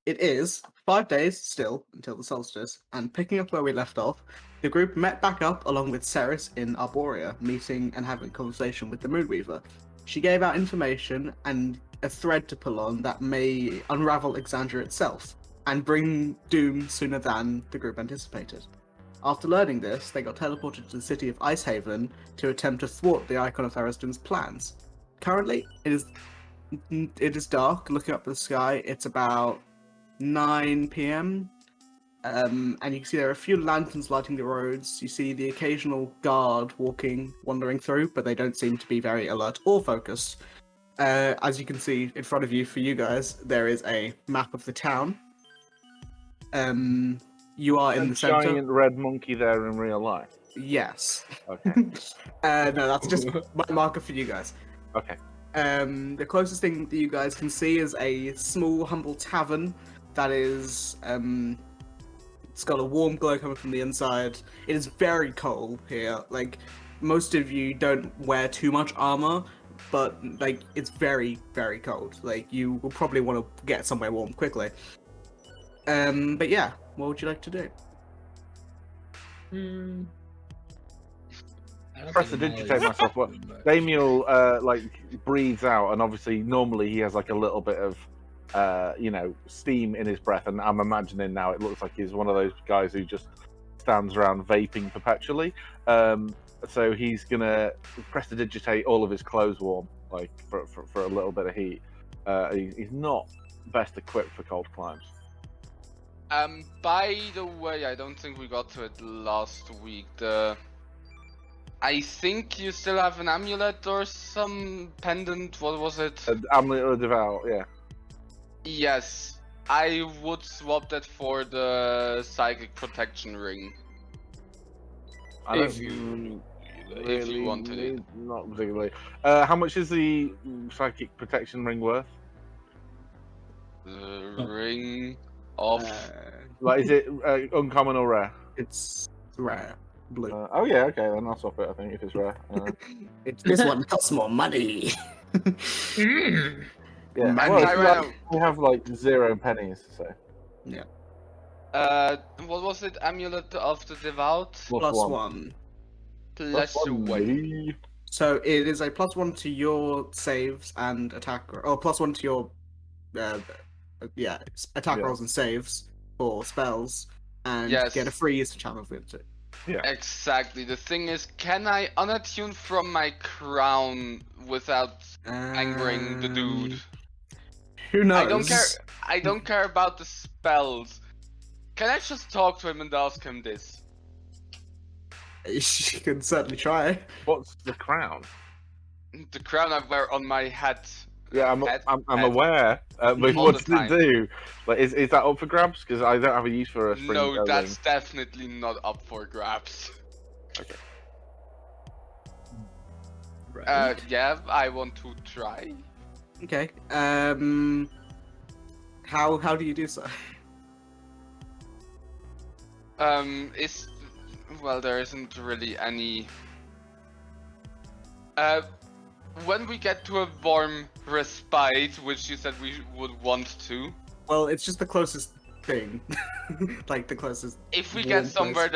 It is 5 days still until the solstice, and picking up where we left off, the group met back up along with Ceres in Arborea, meeting and having a conversation with the Moonweaver. She gave out information and a thread to pull on that may unravel Exandria itself, and bring doom sooner than the group anticipated. After learning this, they got teleported to the city of Icehaven to attempt to thwart the Icon of Theriston's plans. Currently, it is dark. Looking up at the sky, it's about 9 p.m. And you can see there are a few lanterns lighting the roads. You see the occasional guard wandering through, but they don't seem to be very alert or focused. As you can see in front of you, for you guys, there is a map of the town. You are in the center. Giant red monkey there in real life. Yes. Okay. No, that's just my marker for you guys. Okay. The closest thing that you guys can see is a small, humble tavern that is, it's got a warm glow coming from the inside. It is very cold here. Like, most of you don't wear too much armor, but, like, it's very, very cold. Like, you will probably want to get somewhere warm quickly. But yeah, what would you like to do? Prestidigitate myself. But Damial, like, breathes out, and obviously, normally he has, like, a little bit of steam in his breath, and I'm imagining now it looks like he's one of those guys who just stands around vaping perpetually. So he's gonna prestidigitate all of his clothes warm, like for a little bit of heat. He's not best equipped for cold climes. By the way, I don't think we got to it last week. I think you still have an amulet or some pendant. What was it? An amulet of devout, yeah. Yes, I would swap that for the psychic protection ring. If you wanted it. Not particularly. How much is the psychic protection ring worth? The ring of... like, is it uncommon or rare? It's rare. Blue. Oh yeah, okay, then I'll swap it, I think, if it's rare. This one costs more money. Yeah, well, we have like 0 pennies, so... Yeah. What was it? Amulet of the Devout? +1. +1. So it is a +1 to your saves and attack, or +1 to your attack rolls and saves for spells, and get a free use to channel with it. Yeah. Exactly. The thing is, can I unattune from my crown without angering the dude? Who knows? I don't care about the spells. Can I just talk to him and ask him this? You can certainly try. What's the crown? The crown I wear on my head. Yeah, I'm aware. But what does it do? Like, is that up for grabs? Because I don't have a use for a spring. No, that's definitely not up for grabs. Okay. Right. Yeah, I want to try. Okay. How do you do so? Well, there isn't really any. When we get to a warm respite, which you said we would want to. Well, it's just the closest thing, like the closest. If we get somewhere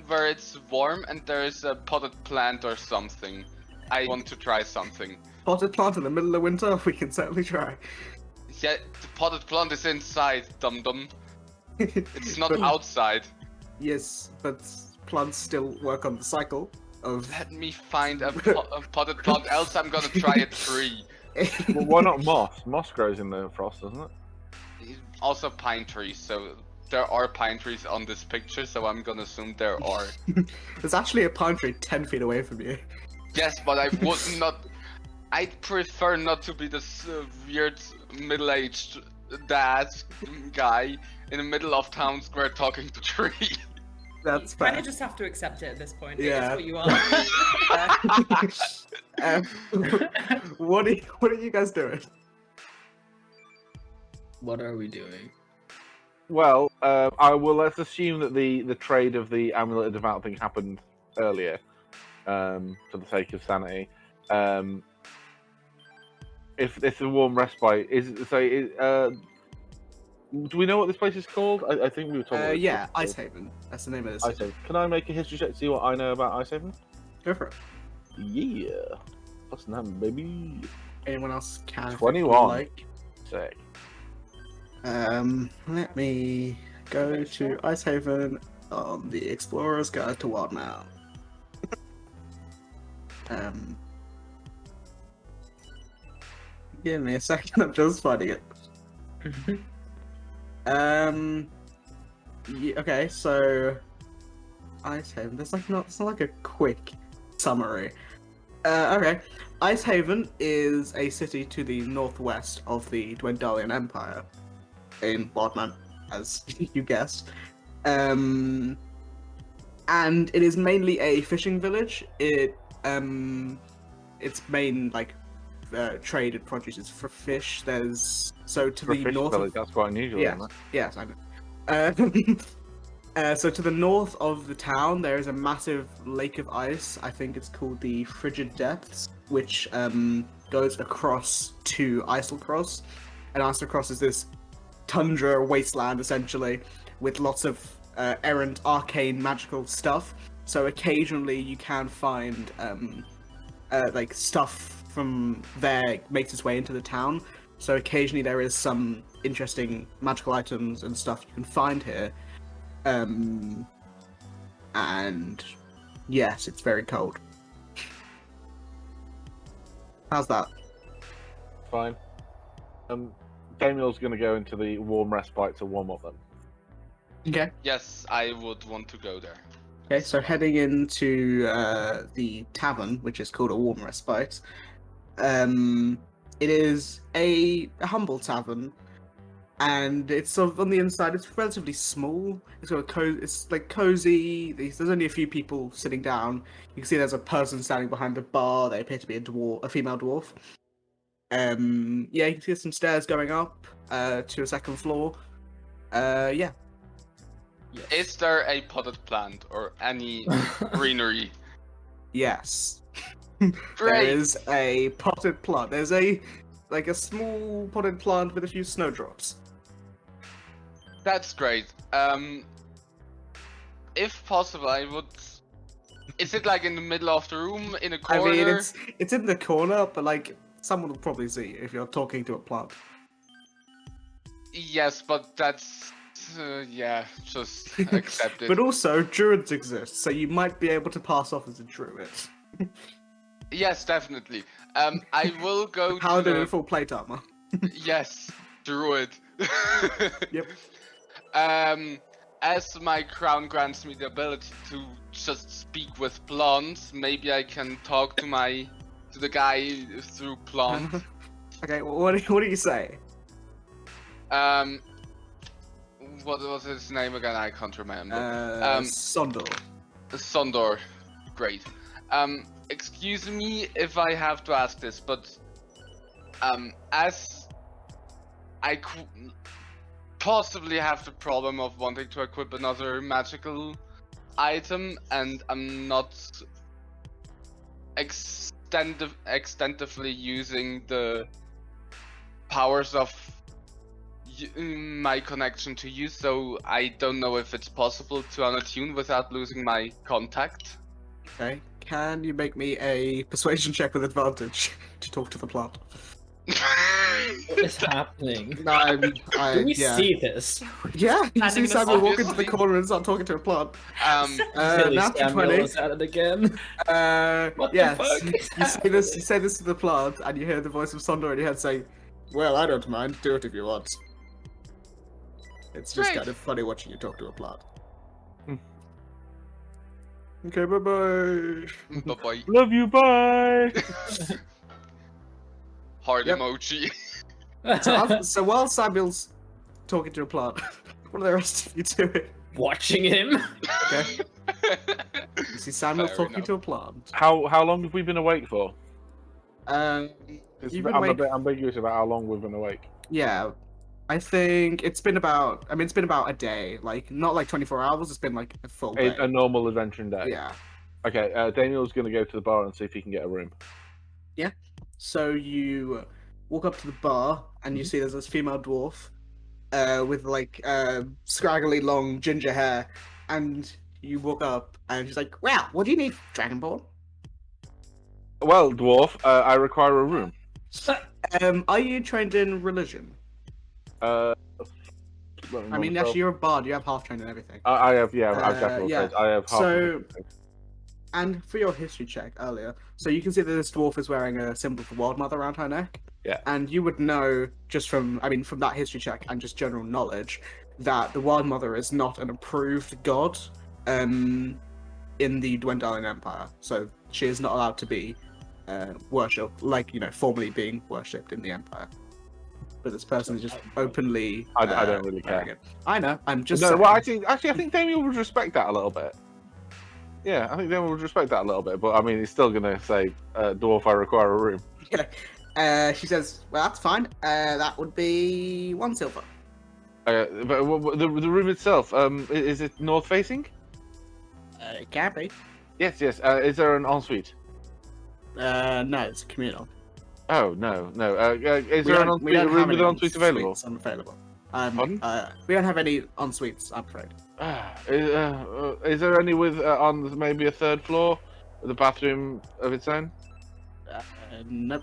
where it's warm and there is a potted plant or something, I want to try something. Potted plant in the middle of winter? We can certainly try. Yeah, the potted plant is inside, dum-dum. It's not outside. Yes, but plants still work on the cycle of... Let me find a potted plant, else I'm gonna try a tree. Well, why not moss? Moss grows in the frost, doesn't it? Also pine trees, so there are pine trees on this picture, so I'm gonna assume there are. There's actually a pine tree 10 feet away from you. Yes, but I would not... I'd prefer not to be this weird middle-aged dad guy in the middle of town square talking to trees. That's You fair. kind of just have to accept it at this point. Yeah. It is what you are. What are you guys doing? What are we doing? Well, let's assume that the trade of the amulet of devout thing happened earlier, for the sake of sanity. If the warm respite is Do we know what this place is called? I think we were told. What Yeah, it's called. Icehaven. That's the name of the city. Icehaven. Can I make a history check to see what I know about Icehaven? Go for it. Yeah. Plus 9, baby. Anyone else can? if they 21. Like. Sick. Let me go to Icehaven on the Explorer's Guide to Wildemount. Give me a second. I'm just finding it. Okay, so Icehaven. There's like not. It's not like a quick summary. Okay, Icehaven is a city to the northwest of the Dwendalian Empire in Wildemount, as you guessed. And it is mainly a fishing village. Its main trade and produce is for fish. There's to the north. Village, that's quite unusual. Yes, Isn't it? yes, I know. So to the north of the town, there is a massive lake of ice. I think it's called the Frigid Depths, which goes across to Islecross. And Islecross is this tundra wasteland, essentially, with lots of errant, arcane, magical stuff. So occasionally you can find stuff from there makes its way into the town. So occasionally there is some interesting magical items and stuff you can find here. And yes, it's very cold. How's that? Fine. Damiel's going to go into the warm respite to warm up then. Okay. Yes, I would want to go there. Okay, so heading into the tavern, which is called a warm respite. It is a humble tavern, and it's sort of on the inside. It's relatively small. It's got it's like cozy. There's only a few people sitting down. You can see there's a person standing behind the bar. They appear to be a female dwarf. Yeah, you can see some stairs going up to a second floor. Yeah. Yes. Is there a potted plant or any greenery? Yes. Great. There is a potted plant. There's a small potted plant with a few snowdrops. That's great. If possible, I would. Is it like in the middle of the room, in a corner? I mean, it's in the corner, but someone will probably see you if you're talking to a plant. Yes, but that's yeah, just accept it. But also, druids exist, so you might be able to pass off as a druid. Yes, definitely. I will go How to do full plate armor? Yes, druid. Yep. As my crown grants me the ability to just speak with plants, maybe I can talk to the guy through plants. Okay, well, what do you say? What was his name again? I can't remember. Sondor. Sondor. Great. Excuse me if I have to ask this, but as I possibly have the problem of wanting to equip another magical item, and I'm not extensively using the powers of my connection to you, so I don't know if it's possible to unattune without losing my contact. Okay. Can you make me a persuasion check with advantage to talk to the plant? What is happening? No, Do we yeah. see this? Yeah, you see Standing Samuel walk into the obviously. corner and start talking to a plant. Silly Natural Samuel 20. is at it again. What the Yes, fuck? you say this to the plant, and you hear the voice of Sondor in your head say, "Well, I don't mind. Do it if you want." It's just Great. kind of funny watching you talk to a plant. Hmm. Okay, bye bye. Bye bye. Love you, bye! Heart Yep. emoji. So while Samuel's talking to a plant, what are the rest of you doing? Watching him. Okay, you see Samuel Fair talking enough. to a plant. How long have we been awake for? You've been I'm a awake- bit ambiguous about how long we've been awake. Yeah, I think it's been about. I mean, it's been about a day. Not 24 hours. It's been a full day. A normal adventuring day. Yeah. Okay, Daniel's going to go to the bar and see if he can get a room. So you walk up to the bar and you see there's this female dwarf, with like scraggly long ginger hair, and you walk up, and she's like, "Well, what do you need, Dragonborn?" Well, dwarf, I require a room. Are you trained in religion? Uh, I mean, actually, you're a bard. You have half trained in everything. I have, yeah, I've definitely yeah. I have half. So, and for your history check earlier, so you can see that this dwarf is wearing a symbol for Wildemount around her neck. Yeah. And you would know just from, I mean, from that history check and just general knowledge, that the Wild Mother is not an approved god in the Dwendalian Empire. So she is not allowed to be worshipped, like, formally being worshipped in the Empire. But this person is just openly. I don't really care. arrogant. I know. I'm just. No, saying. well, actually, I think Damial would respect that a little bit. Yeah, I think Damial would respect that a little bit. But I mean, he's still gonna say, "Dwarf, I require a room." Yeah. She says, "Well, that's fine. That would be 1 silver." But the room itself, is it north facing? It can be. Yes. Is there an ensuite? No, it's communal. Oh no. Is there a room with an ensuite available? Unavailable. Pardon? We don't have any ensuites, I'm afraid. Is there any with on maybe a 3rd floor with a bathroom of its own? Nope.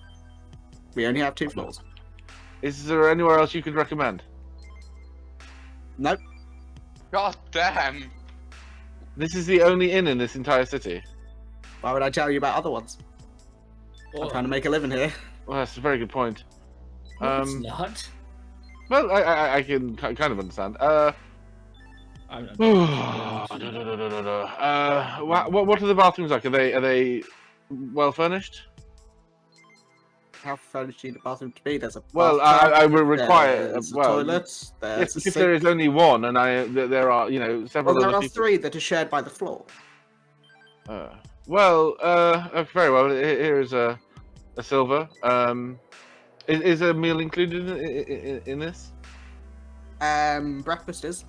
We only have 2 floors. Is there anywhere else you could recommend? Nope. God damn. This is the only inn in this entire city. Why would I tell you about other ones? I'm trying to make a living here. Well, that's a very good point. No, it's not. Well, I can kind of understand. I'm not. What are the bathrooms like? Are they well furnished? How furnished do you need a bathroom to be? There's a Well, bathtub, I would require there's a well. toilet. There's a If there is only one, and there are several well, there other are people. 3 that are shared by the floor. Very well. Here is a silver. Is a meal included in this? Breakfast is.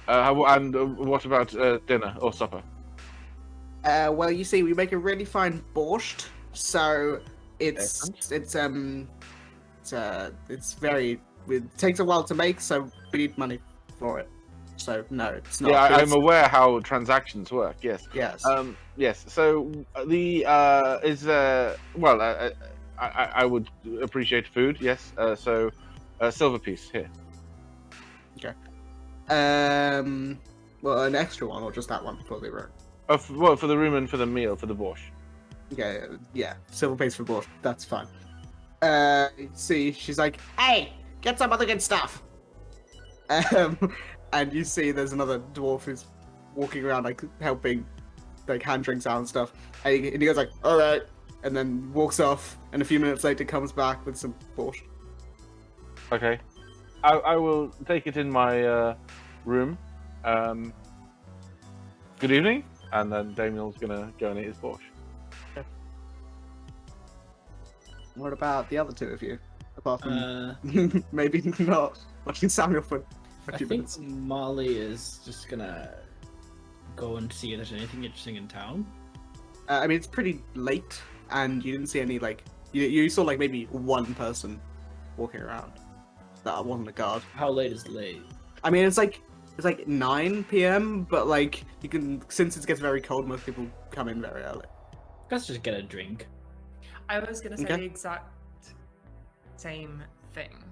And what about dinner or supper? Well, you see, we make a really fine borscht, so it's very. It takes a while to make, so we need money for it. So no, it's not. Yeah, It's- I'm aware how transactions work. Yes. Yes. Yes. So the is well, I would appreciate food. Yes. So a silver piece here. Well, an extra one or just that one for the room. Well, for the room and for the meal for the borscht. Okay, yeah, silver piece for borscht. That's fine. See, she's like, "Hey, get some other good stuff." And you see, there's another dwarf who's walking around, like helping, like hand drinks out and stuff. And he goes like, "All right," and then walks off. And a few minutes later, comes back with some borscht. Okay. I will take it in my room. Good evening. And then Damiel's gonna go and eat his borscht. What about the other 2 of you? Apart from maybe not watching Samuel for a I few think minutes. Molly is just gonna go and see if there's anything interesting in town. I mean, it's pretty late, and you didn't see any like you saw like maybe 1 person walking around that wasn't a guard. How late is late? I mean, it's like 9 p.m., but like you can, since it gets very cold, most people come in very early. Let's just get a drink. I was gonna say Okay. the exact same thing.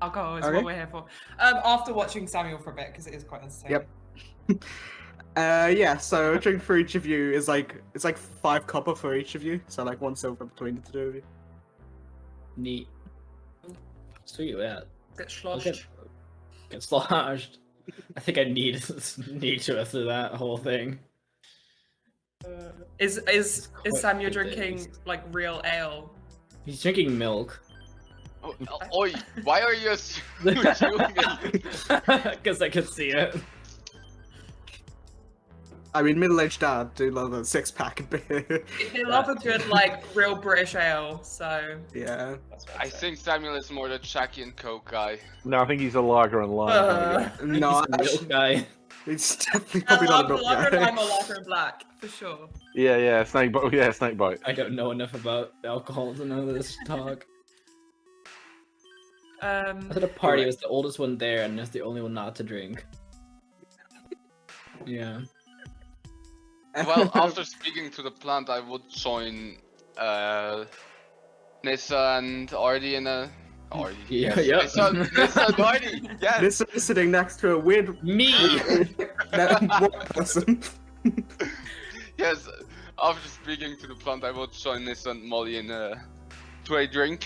Alcohol is Okay. what we're here for. After watching Samuel for a bit, because it is quite entertaining. Yep. Yeah. So a drink for each of you is it's like 5 copper for each of you, so like 1 silver between the 2 of you. Neat. Sweet, yeah. Get I'll sloshed. Get sloshed. I think I need to after that whole thing. Is quite Samuel good drinking days. like real ale? He's drinking milk. Oi, why are you assuming? Because I could see it. I mean, middle-aged dad do love a 6-pack of beer. They love a good like real British ale, so Yeah. That's what I think Samuel is more the Jackie and Coke guy. No, I think he's a lager and lime. No, He's a milk guy. it's definitely probably not a milk lager guy. lime or lager and black for sure. Yeah, snake bite. Yeah, snake bite. I don't know enough about alcohol to know this talk. I was at a party. I was the oldest one there, and was the only one not to drink. Yeah. Well, after speaking to the plant, I would join Nissa and Artie in a. Artie. Yeah, Yes. yeah. Nissa and Artie. Yes. This is sitting next to a weird Me. white person. Yes. After speaking to the plant, I would join Nissa and Molly in to a drink.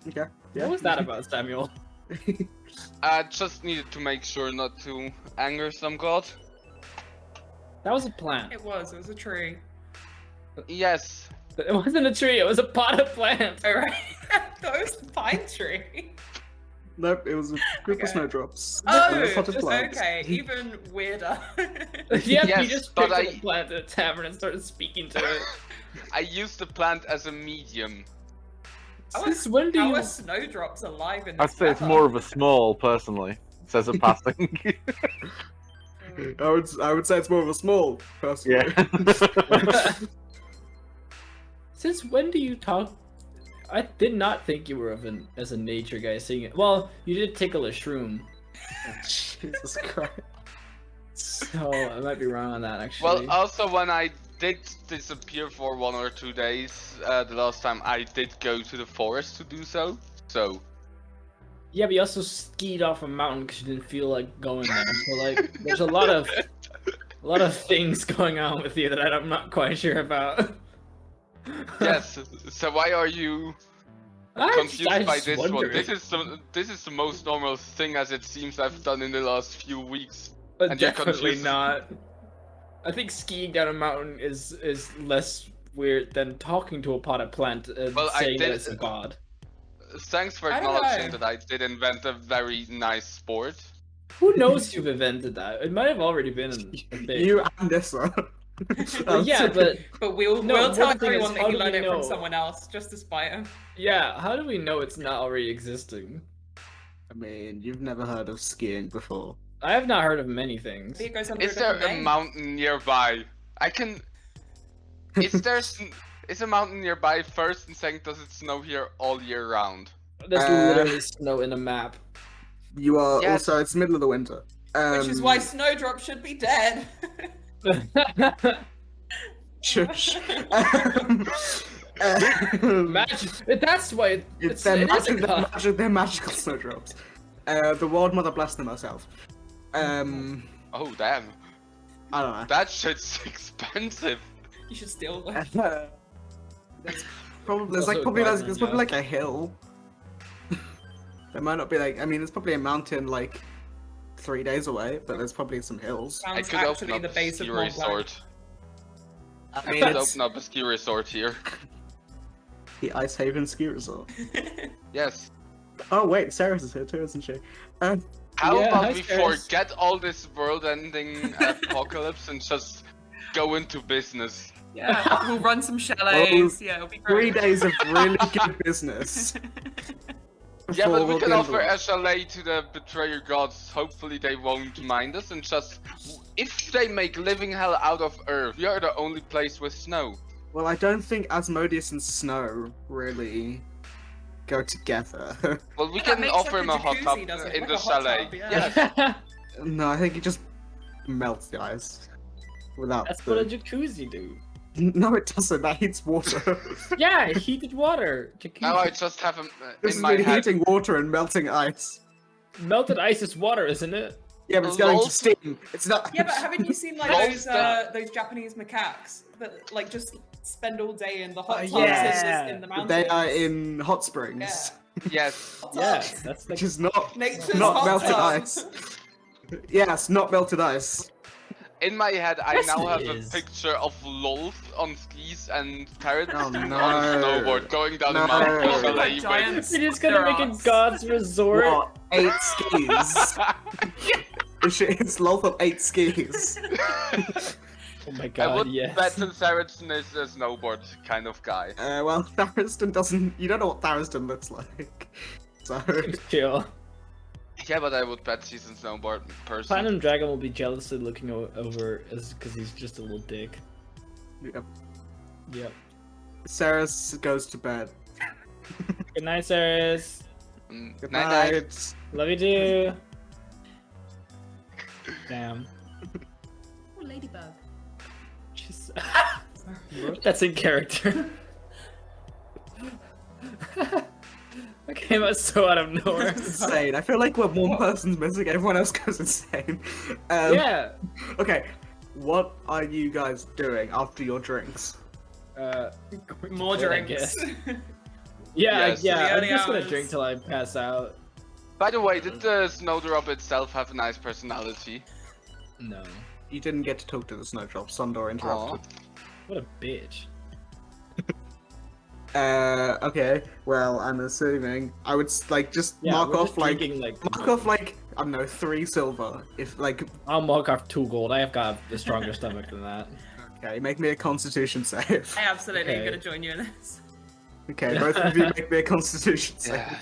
Okay. What was that about, Samuel? I just needed to make sure not to anger some god. That was a plant. It was a tree. Yes. It wasn't a tree. It was a pot of plants. Alright. That was the pine tree. Nope, it was a group of Okay. snowdrops. Oh, Potted plants. okay. Even weirder. Yeah, Yes, you just but picked up a plant at a tavern and started speaking to it. I used the plant as a medium. Since when do How you? are snowdrops alive in I'd this say it's weather? more of a small, personally. Says a passing. I would say it's more of a small person. Yeah. Since when do you talk? I did not think you were as a nature guy seeing it. Well, you did tickle a shroom, Jesus Christ. so I might be wrong on that actually. Well, also when I did disappear for 1 or 2 days, the last time I did go to the forest to do so. So Yeah, but you also skied off a mountain because you didn't feel like going there. So like, there's a lot of things going on with you that I'm not quite sure about. yes. So why are you I confused by just this one? wondered. This is the most normal thing as it seems I've done in the last few weeks. But And you're definitely confused. not. I think skiing down a mountain is less weird than talking to a potted plant and Well, I saying that did- it's a god. Thanks for I don't acknowledging know. that I did invent a very nice sport. Who knows who've invented that? It might have already been a thing. You and Nissa. Well, yeah, but But we'll No, tell one thing is, everyone that how he do we learned it from know? someone else, just to spite him. yeah, how do we know it's not already existing? I mean, you've never heard of skiing before. I have not heard of many things. Maybe it goes under Is a there different a name. mountain nearby? I can. Is a mountain nearby first, and second, does it snow here all year round? There's Uh, literally snow in a map. You are Yes. also, it's middle of the winter. Which is why Snowdrop should be dead. Shush. Magic. That's why it's they're, it is a god. they're magical snowdrops. The Wild Mother blessed them herself. Oh damn, I don't know. that shit's expensive. You should steal them. There's probably Also there's probably yeah. like a hill. There might not be like, I mean, there's probably a mountain like 3 days away, but there's probably some hills. I Sounds could open actually up the a base ski of Mont Blanc. resort. I I mean, could it's open up a ski resort here. the Icehaven ski resort. Yes. Oh wait, Sarah's is here too, isn't she? How Yeah, about hi, we Sarah. forget all this world-ending apocalypse and just go into business? Yeah, we'll run some chalets. Yeah, it'll be 3 great. days of really good business. Yeah, but we before can the offer end of a chalet to the betrayer gods. Hopefully they won't mind us and just... If they make living hell out of Earth, we are the only place with snow. Well, I don't think Asmodeus and Snow really go together. Well, we That can makes offer like him a a hot jacuzzi, tub doesn't it? in Like the a hot chalet. tub, yeah. Yes. No, I think he just melts the ice without. That's the... what a jacuzzi do. No, it doesn't. That heats water. Yeah, heated water. Jacuzzi. Now I just have him This in is my really head. heating water and melting ice. Melted ice is water, isn't it? Yeah, but it's going Lol. to steam. It's not. Yeah, but haven't you seen like Lobster. those Japanese macaques that like just spend all day in the hot tubs yeah. in the mountains? They are in hot springs, Yeah. Yes. Hot Yeah, tubs. that's like which is not Nature's not hot melted tub. ice. Yes, not melted ice. In my head, I Yes, now it have is. a picture of Lolth on skis and Parrot Oh, on no. a snowboard going down No. a mountain with a Like chalet giant- You're just gonna make a Rocks. god's resort. What? 8 skis. It's Loth of 8 skis. Oh my I god, would yes. bet that Saracen is a snowboard kind of guy. Well, Thariston doesn't. You don't know what Thariston looks like. So. Chill. Yeah, but I would bet he's a snowboard person. Platinum Dragon will be jealously looking over because he's just a little dick. Yep. Yep. Ceres goes to bed. Good night, Ceres. Good Night. night. Love you too. Damn. Oh, ladybug. Just... That's in character. That came out so out of nowhere. It's insane. I feel like when one person's missing, everyone else goes insane. Yeah. Okay, what are you guys doing after your drinks? More bed, I drinks. Yeah, Yes. yeah. I'm early just gonna hours. drink till I pass out. By the way, did the snowdrop itself have a nice personality? No. You didn't get to talk to the snowdrop. Sundor interrupted. What a bitch. Okay. Well, I'm assuming I would like just Yeah, mark we're off just like drinking, like mark off like I don't know 3 silver. If like I'll mark off 2 gold. I have got a stronger stomach than that. okay, make me a Constitution save. I absolutely am Okay. gonna join you in this. Okay, both of you make me a Constitution save. Yeah.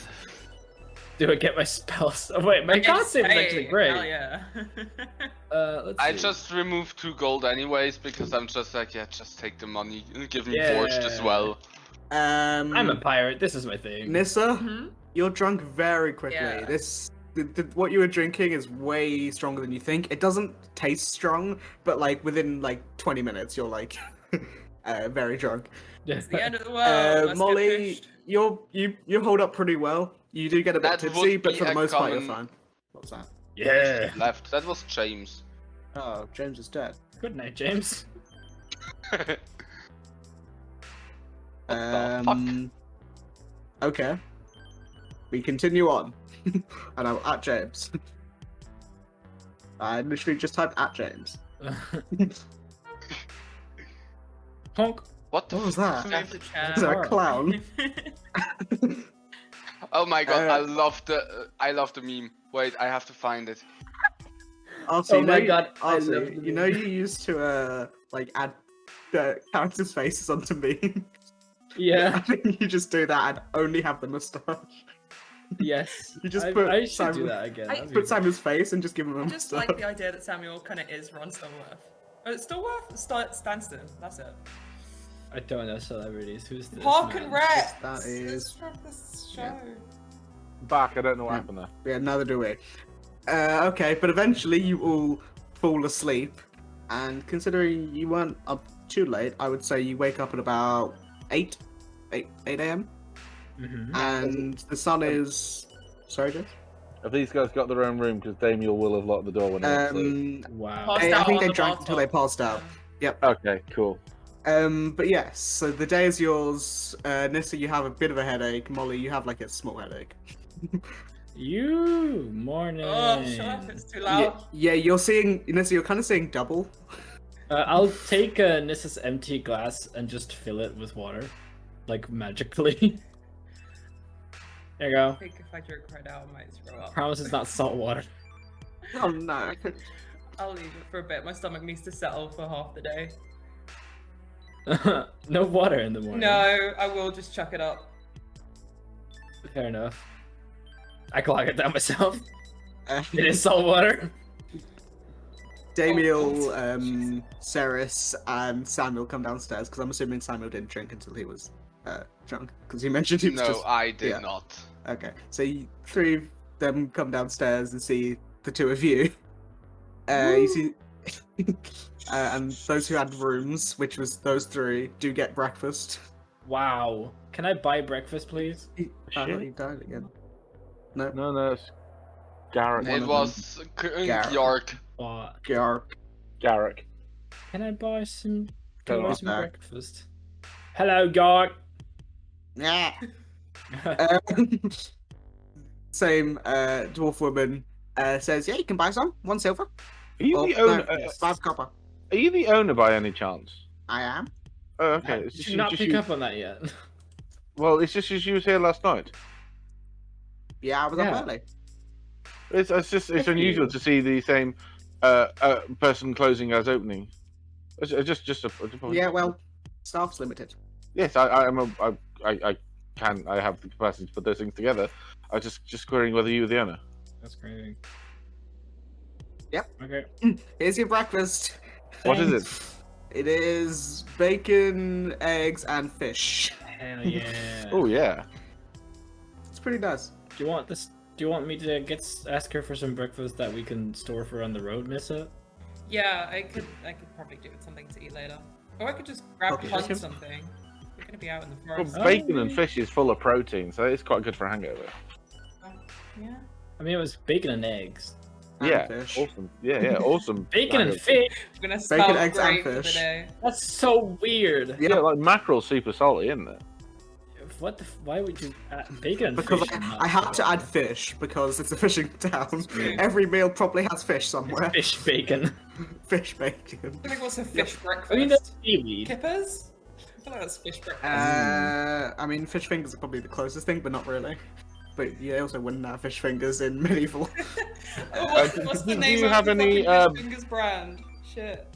Do I get my spells? Oh wait, my con save is actually great. Hell yeah. Let's I see. just removed 2 gold anyways because I'm just like, yeah, just take the money and give me Yeah. forged as well. I'm a pirate. This is my thing. Nissa, Mhm. you're drunk very quickly. Yeah. What you were drinking is way stronger than you think. It doesn't taste strong, but like within like 20 minutes, you're like very drunk. It's the end of the world. Let's get Molly, pushed. you hold up pretty well. You do get a bit That tipsy, would but be for the a most part, you're common- fine. What's that? Yeah. Left. That was James. Oh, James is dead. Good night, James. What the fuck? Okay. We continue on. And I'm at James. I literally just typed at James. Honk. What the What was fuck? that? Move the chair. Is that a clown? Oh my god, I Uh, love the meme. Wait, I have to find it. Arthur, Oh you my know, God, I Arthur, love the you know meme. you used to like add the characters' faces onto memes. I Yeah. think you just do that and only have the moustache. Yes. You just I, put I should Simon- do that again. I- That'd be Put fun. Simon's face and just give him a I just moustache. like the idea that Samuel kind of is Ron Stillworth. Oh, it's Stillworth? Stanston. That's it. I don't know celebrities. Who's this? Park man? and Rec. That This is- from this show. yeah. Back, I don't know what Yeah. happened there. Yeah, neither do we. Okay, but eventually you all fall asleep, and considering you weren't up too late, I would say you wake up at about 8 a.m. Mhm. and the sun is. Sorry, Jeff? Have these guys got their own room? Because Damiel will have locked the door when he went to sleep. Wow. Passed I out think on they the drank until they bathtub. passed out. Okay, cool. But yes, so the day is yours. Nissa, you have a bit of a headache. Molly, you have like a small headache. You morning. Oh, shut up. It's too Yeah, loud. yeah, you're seeing Nissa. You're kind of seeing double. I'll take Nissa's empty glass and just fill it with water, like magically. There you go. I think if I drink right now, I might throw up. Promise it's not salt water. Oh no. I'll leave it for a bit. My stomach needs to settle for half the day. No water in the morning. No, I will just chuck it up. Fair enough. I can lock it down myself. Uh, It is salt water. Damiel, Ceres, and Samuel come downstairs because I'm assuming Samuel didn't drink until he was drunk because he mentioned he was No, just I did yeah. not. okay. So three of them come downstairs and see the two of you. You see, and those who had rooms, which was those three, do get breakfast. Wow. Can I buy breakfast, please? I thought Shit. you died again. No, No, it's Garrett. One It of was Garrett. York. Garrick. Garrick. Can I buy some? Can I Hello. buy some Back. breakfast? Hello, Garg. Yeah. Same dwarf woman says, "Yeah, you can buy some. 1 silver. Are you Oh, the no, owner? 5 copper. Are you the owner by any chance? I am. Oh, okay. Did It's just, you not just pick you- up on that yet? Well, it's just you was here last night. Yeah, I was Yeah. up early. It's Good for unusual you. to see the same person closing as opening. It's just a Yeah, well, staff's limited. Yes, I have the capacity to put those things together. I was just querying whether you were the owner. That's crazy. Yep. Okay. Here's your breakfast. What is it? It is bacon, eggs, and fish. Hell yeah. Oh yeah. It's pretty nice. Do you want this? Do you want me to ask her for some breakfast that we can store for on the road, Nissa? Yeah, I could probably do with something to eat later. Or I could just grab Okay. hunt something. We're gonna be out in the Well, forest. bacon and fish is full of protein, so it's quite good for a hangover. Yeah. I mean, it was bacon and eggs. And Yeah, fish. awesome. Yeah, awesome. Bacon and hangover. fish. We're gonna smell eggs, and great for the fish. day. That's so weird. Yeah, like mackerel's super salty, isn't it? What the? Why would you add bacon and Because fish? are not I had to so add fish because it's a fishing town. weird. Every meal probably has fish somewhere. Fish bacon. Fish bacon. I think what's a fish breakfast? I mean, that's seaweed. Kippers? I feel like that's fish breakfast. I mean, fish fingers are probably the closest thing, but not really. But you also wouldn't have fish fingers in medieval. What's the do name you of have the any, fucking Fish Fingers brand? Shit.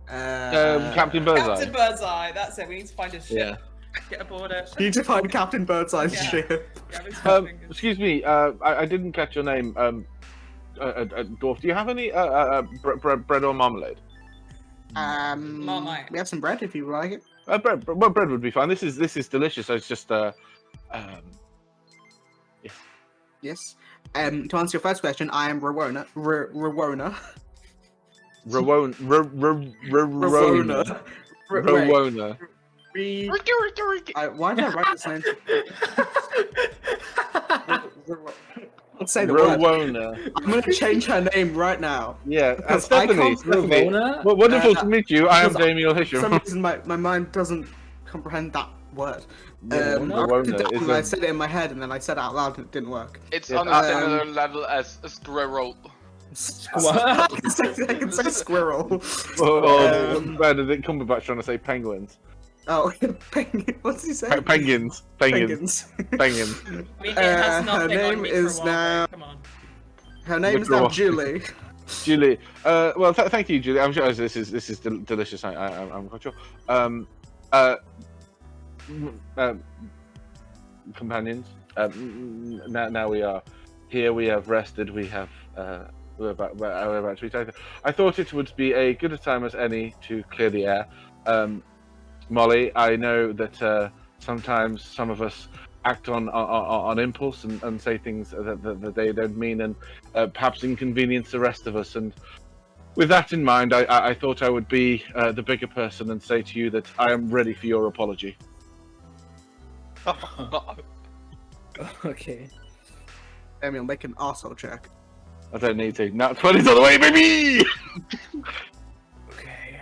Captain Birdseye. Captain Birdseye, that's it. We need to find his ship. Yeah. Get aboard it. You need to find Captain Birdseye's Yeah. ship. Yeah, it's fish fingers. Excuse me, I didn't catch your name. Dwarf, do you have any bread or marmalade? Marmite. We have some bread if you would like it. Bread would be fine. This is delicious. So it's just Yes. To answer your first question, I am Rowena. Rowena. Rowena. Rowena. Why did I write this name? Let's say the word. Rowena. I'm going to change her name right now. Yeah, Because I Stephanie. can't Ravona? Well, wonderful to meet you. I am because Damial For some Hisham. reason, my mind doesn't comprehend that word. I Rowena wrote it down is and I a- said it in my head, and then I said it out loud, and it didn't work. It's Yeah, on a similar level as a squirrel. I can say squirrel. Oh, Benedict Cumberbatch trying to say penguins. Oh, what did he say? Penguins. Penguins. Penguins. I mean, it has her nothing name on me is for a while, now- though. Come on. Her name is now Julie. Julie. Well, thank you, Julie. I'm sure this is delicious. I'm quite sure. Companions. Now we are here. We have rested. We have. We're about to be taken. I thought it would be a good a time as any to clear the air. Molly, I know that sometimes some of us act on impulse and say things that they don't mean, and perhaps inconvenience the rest of us. And with that in mind, I thought I would be the bigger person and say to you that I am ready for your apology. Okay. Damian, make an arsehole check. I don't need to. Now 20's on the way, baby! Okay.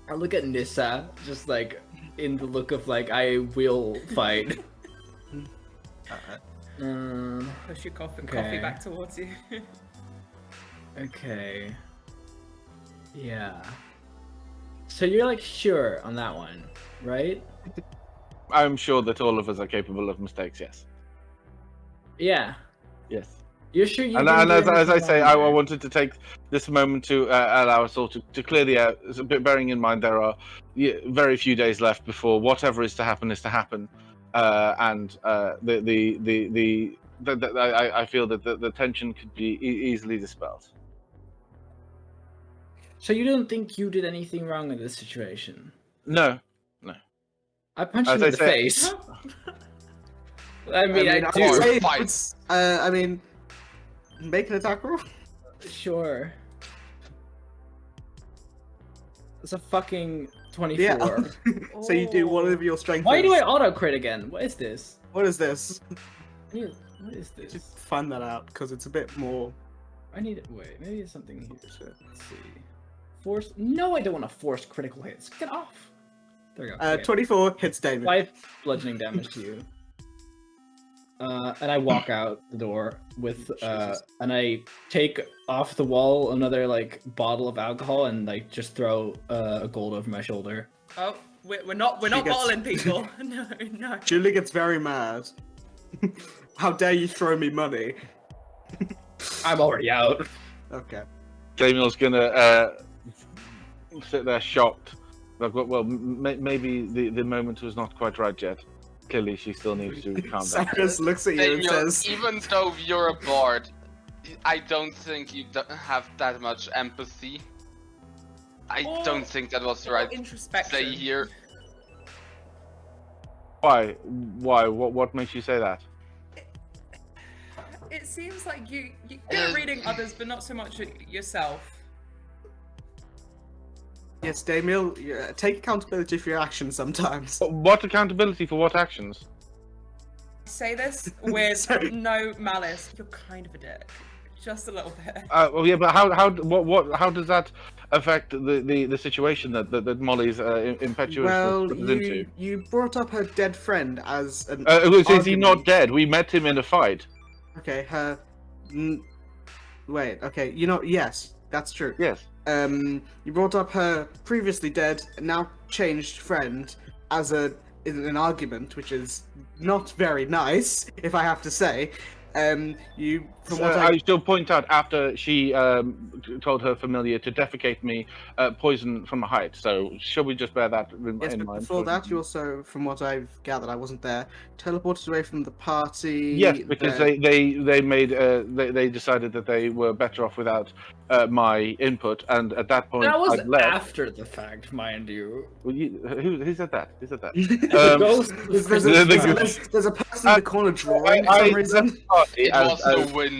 I look at Nissa, just like in the look of like I will fight. Push your coffee Okay. back towards you. Okay. Yeah. So you're like sure on that one, right? I'm sure that all of us are capable of mistakes, yes. Yeah. Yes. You're sure you And as I say, I wanted to take this moment to allow us all to clear the air, bearing in mind there are very few days left before whatever is to happen is to happen. I feel that the tension could be easily dispelled. So you don't think you did anything wrong in this situation? No. I punched As him I in the say- face. I mean, I do. Or say fight. it's, I mean, make an attack roll. Sure. It's a fucking 24. Yeah. So you do one of your strength. Why do is- I auto crit again? What is this? What is this? What is this? Just find that out because it's a bit more. I need it. Wait, maybe it's something here. Let's see. Force. No, I don't want to force critical hits. Get off. There we go. Okay. 24 hits David. 5 bludgeoning damage to you. And I walk out the door with and I take off the wall another like bottle of alcohol and like just throw a gold over my shoulder. Oh, we're not gets- bottling people. No. Julie gets very mad. How dare you throw me money? I'm already out. Okay. Damiel's gonna sit there shocked. Like, well, maybe the moment was not quite right yet. Clearly, she still needs to calm down. Cyrus looks at you and Damiel, says, even though you're a bard, I don't think you have that much empathy. I Or- don't think that was the Or right introspection. play here. Why? What makes you say that? it seems like you're good at reading others, but not so much yourself. Yes, Damiel, take accountability for your actions sometimes. What accountability for what actions? I say this with Sorry. no malice. You're kind of a dick. Just a little bit. Well, yeah, but how does that affect the situation that Molly's impetuous Well, was into? you brought up her dead friend as an Is he argument. not dead? We met him in a fight. Okay, wait, okay, yes, that's true. Yes. You brought up her previously dead, now changed friend as in an argument, which is not very nice, if I have to say. I still point out after she told her familiar to defecate me, poison from a height. So shall we just bear that in Yes, but mind? before that, you also, from what I've gathered, I wasn't there, teleported away from the party. Yes, because they decided that they were better off without my input, and at that point That was I'd left. after the fact, mind you. Well, who said that? Who said that? The ghost. There's a person in the corner drawing for some reason. It was the wind.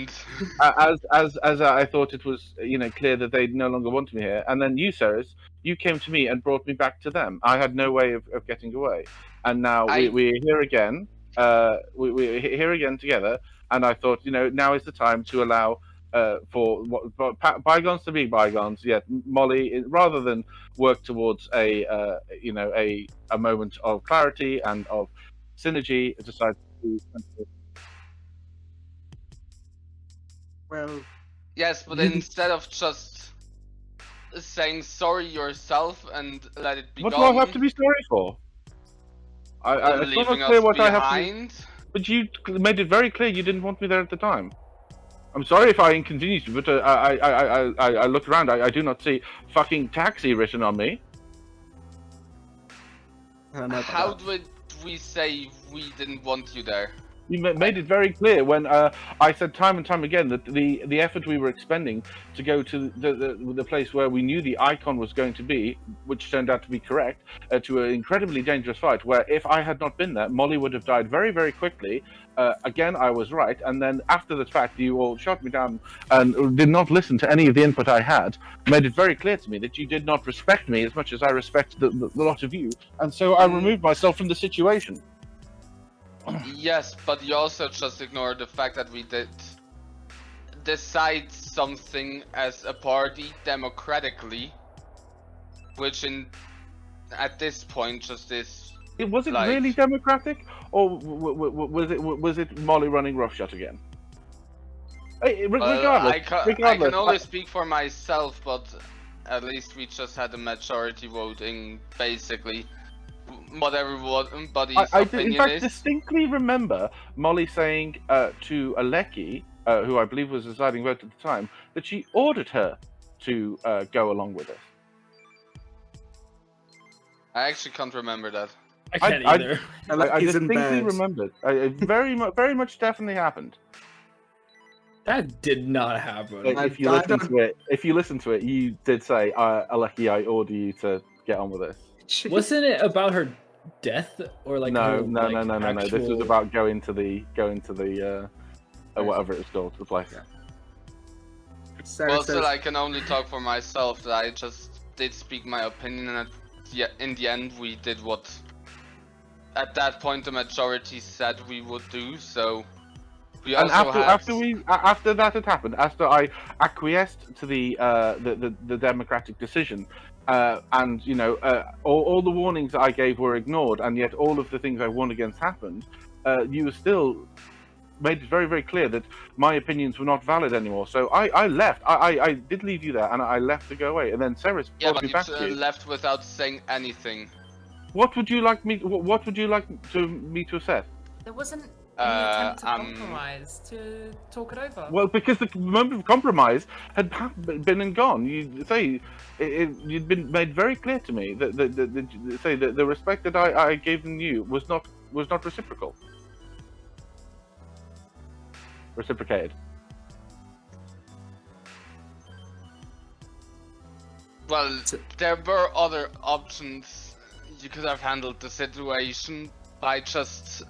As I thought it was, clear that they no longer wanted me here, and then you, Ceres, you came to me and brought me back to them. I had no way of getting away, and now we're here again. We're here again together, and I thought, now is the time to allow for bygones to be bygones. Yet Molly, rather than work towards a moment of clarity and of synergy, decided to. Well, Yes, but instead of just saying sorry yourself and let it be What gone, do I have to be sorry for? It's leaving not clear us what I have to. behind. But you made it very clear you didn't want me there at the time. I'm sorry if I inconvenienced you, but I looked around. I do not see fucking taxi written on me. I don't know about How that. would we say we didn't want you there? You made it very clear when I said time and time again that the effort we were expending to go to the place where we knew the icon was going to be, which turned out to be correct, to an incredibly dangerous fight, where if I had not been there, Molly would have died very, very quickly. Again, I was right, and then after the fact, you all shot me down and did not listen to any of the input I had, made it very clear to me that you did not respect me as much as I respect the lot of you, and so I removed myself from the situation. Yes, but you also just ignore the fact that we did decide something as a party democratically, which at this point just is. Was it really democratic, or was it Molly running roughshod again? Regardless, I can only speak for myself, but at least we just had a majority voting, basically. Whatever everybody's opinion in fact, is. distinctly remember Molly saying to Aleki, who I believe was the deciding vote at the time, that she ordered her to go along with us. I actually can't remember that. I can't either. I He's in distinctly bed. remembered. It very much definitely happened. That did not happen. If you listen to it, you did say, Aleki, I order you to get on with this. Wasn't it about her death or like? No. Actual... This was about going to the whatever it's called, the place. Sarah Well, says, still, I can only talk for myself. That I just did speak my opinion, and in the end, we did what at that point the majority said we would do. So we And also after that had happened, after I acquiesced to the democratic decision, and all the warnings that I gave were ignored, and yet all of the things I warned against happened, you still made it very, very clear that my opinions were not valid anymore. So I left. I did leave you there, and I left to go away. And then Ceres brought me back to you. left without saying anything. What would you like me? What would you like me to assess? There wasn't any attempt to compromise, to talk it over. Well, because the moment of compromise had been and gone. You say you'd been made very clear to me that the respect that I gave you was not reciprocal. Reciprocated. Well, there were other options. You could have handled the situation by just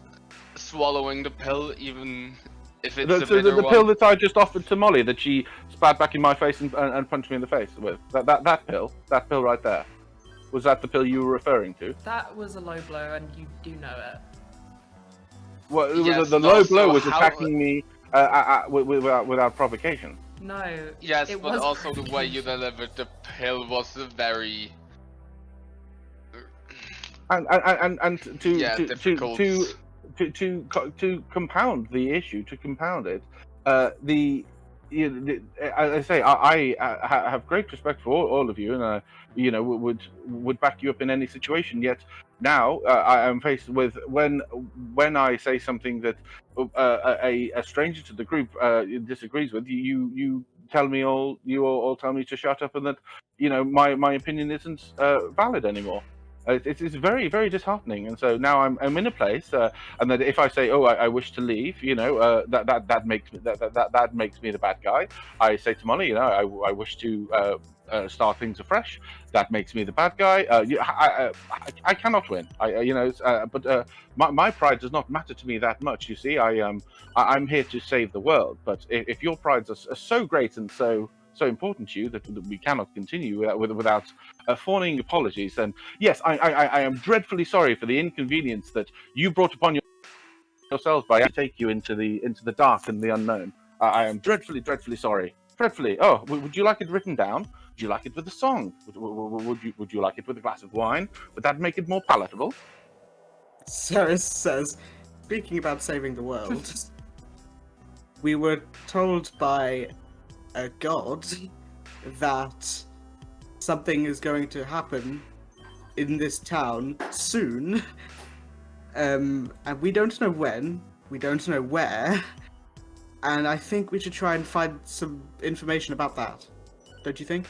swallowing the pill, even If it's The pill that I just offered to Molly that she spat back in my face and punched me in the face with. That pill right there. Was that the pill you were referring to? That was a low blow, and you do know it. Well, it was Yes, the low also blow was how- attacking me without provocation. No. Yes, it but was also the way you delivered the pill was very And difficult. to compound the issue, as I say, I have great respect for all of you, and would back you up in any situation. Yet now I am faced with when I say something that a stranger to the group disagrees with, you all tell me to shut up, and that my opinion isn't valid anymore. It's very, very disheartening, and so now I'm in a place, and that if I say, "Oh, I wish to leave," that makes me that makes me the bad guy. I say to Molly, I wish to start things afresh. That makes me the bad guy. I cannot win. But my pride does not matter to me that much. You see, I'm here to save the world. But if your prides are so great and so important to you that we cannot continue without fawning apologies, then yes, I am dreadfully sorry for the inconvenience that you brought upon yourselves by take you into the dark and the unknown. I am dreadfully sorry. Dreadfully. Oh, would you like it written down? Would you like it with a song? Would you like it with a glass of wine? Would that make it more palatable? Ceres says, speaking about saving the world, we were told by a god that something is going to happen in this town soon, and we don't know when, we don't know where, and I think we should try and find some information about that. Don't you think?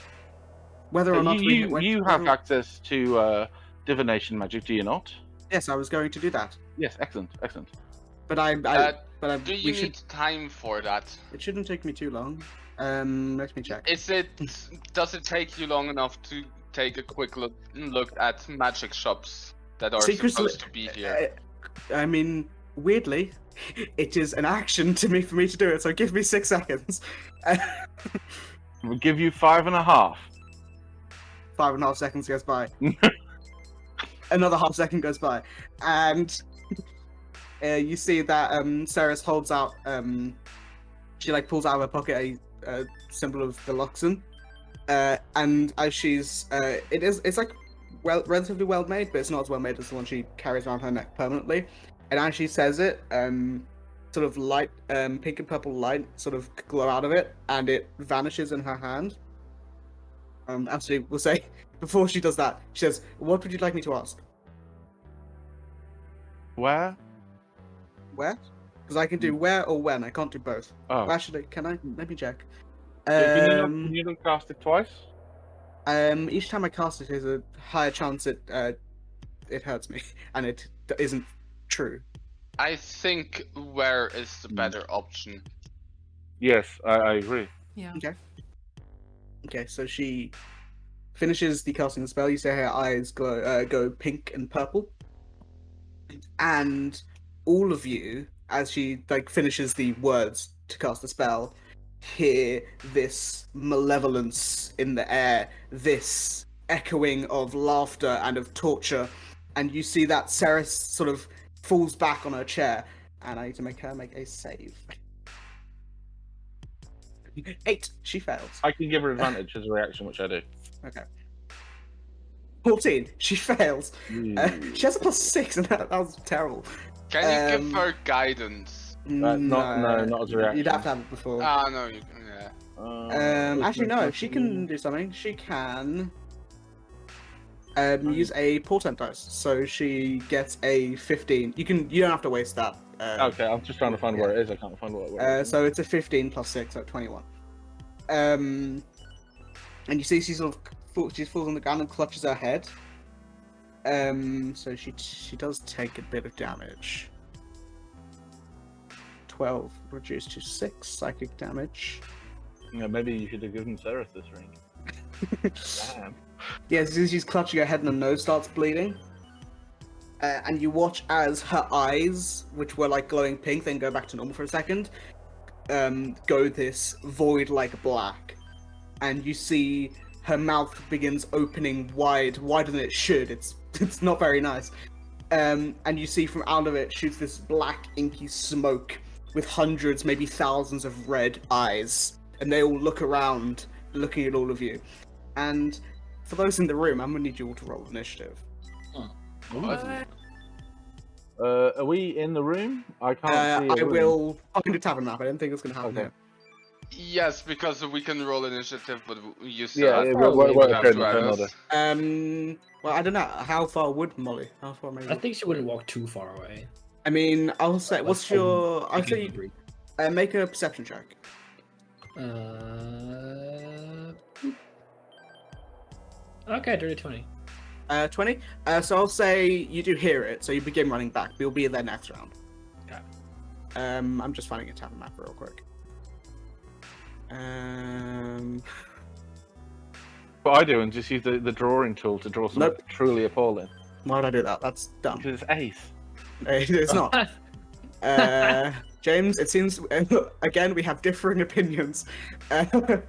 Whether or not you have access to divination magic, do you not? Yes, I was going to do that. Yes, excellent. But do you need time for that? It shouldn't take me too long. Let me check. Does it take you long enough to take a quick look at magic shops that are supposed to be here? I mean, weirdly, it is an action for me to do it. So give me 6 seconds. We'll give you 5.5. 5.5 seconds goes by. Another half second goes by, and you see that Ceres holds out. She pulls out of her pocket a symbol of the Luxon, and as she's it's relatively well made, but it's not as well made as the one she carries around her neck permanently. And as she says it, sort of light, pink and purple light sort of glow out of it, and it vanishes in her hand. Actually, we'll say before she does that, she says, "What would you like me to ask?" Where? Where? Because I can do where or when. I can't do both. Oh. Actually, can I? Let me check. Can you not cast it twice? Each time I cast it, there's a higher chance it hurts me, and it isn't true. I think where is the better option. Yes, I agree. Yeah. Okay, so she finishes the casting the spell. You see her eyes go pink and purple, and all of you, as she finishes the words to cast the spell, hear this malevolence in the air, this echoing of laughter and of torture, and you see that Ceres sort of falls back on her chair, and I need to make her make a save. 8. She fails. I can give her advantage as a reaction, which I do. Okay. 14. She fails. She has a +6, and that was terrible. Can you give her guidance? Not as a reaction. You'd have to have it before. Ah, no, you can. Yeah. Actually, no. She can do something. She can use a portent dice, so she gets a 15. You don't have to waste that. Okay, I'm just trying to find where it is. I can't find where it is. So it's a 15 + 6, so 21. And you see she sort of she falls on the ground and clutches her head. So she does take a bit of damage. 12 reduced to 6 psychic damage. Yeah, maybe you should have given Ceres this ring. Damn. Yeah, as soon as she's clutching her head and her nose starts bleeding. And you watch as her eyes, which were glowing pink, then go back to normal for a second. go this void-like black, and you see her mouth begins opening wider than it should. It's not very nice. And you see from out of it shoots this black inky smoke with hundreds, maybe thousands of red eyes, and they all look around, looking at all of you. And for those in the room, I'm gonna need you all to roll initiative. Are we in the room? I can't see. I will find a tavern map. I don't think it's gonna happen Okay. Yes, because we can roll initiative, but you Yeah, still we're have good. to add us. Well, I don't know. How far would Molly? How far maybe? I think she wouldn't walk too far away. I mean, I'll say. What's your? I'll say. Agree. Make a perception check. Okay, dirty 20. 20. So I'll say you do hear it, so you begin running back. We'll be there next round. Okay. I'm just finding a tavern map real quick. What I do and just use the drawing tool to draw something Nope. truly appalling. Why would I do that? That's dumb. Because it's ace. It's not. James, it seems again we have differing opinions. 1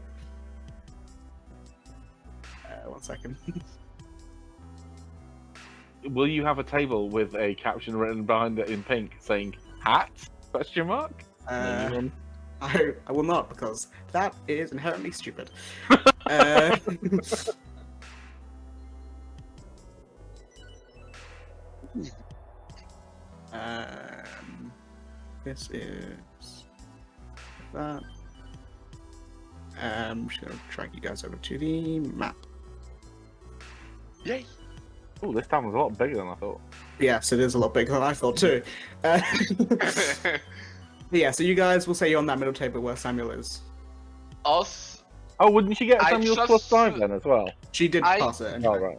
second. Will you have a table with a caption written behind it in pink saying "hat?" question mark? I will not, because that is inherently stupid. This is that. I'm just gonna drag you guys over to the map. Yay! Oh, this town was a lot bigger than I thought. Yes, it is a lot bigger than I thought too. Yeah, so you guys will say you're on that middle table where Samuel is. Us, Oh, wouldn't she get I Samuel's just- +5 then as well? She did I- pass it. Oh, Anyway. right.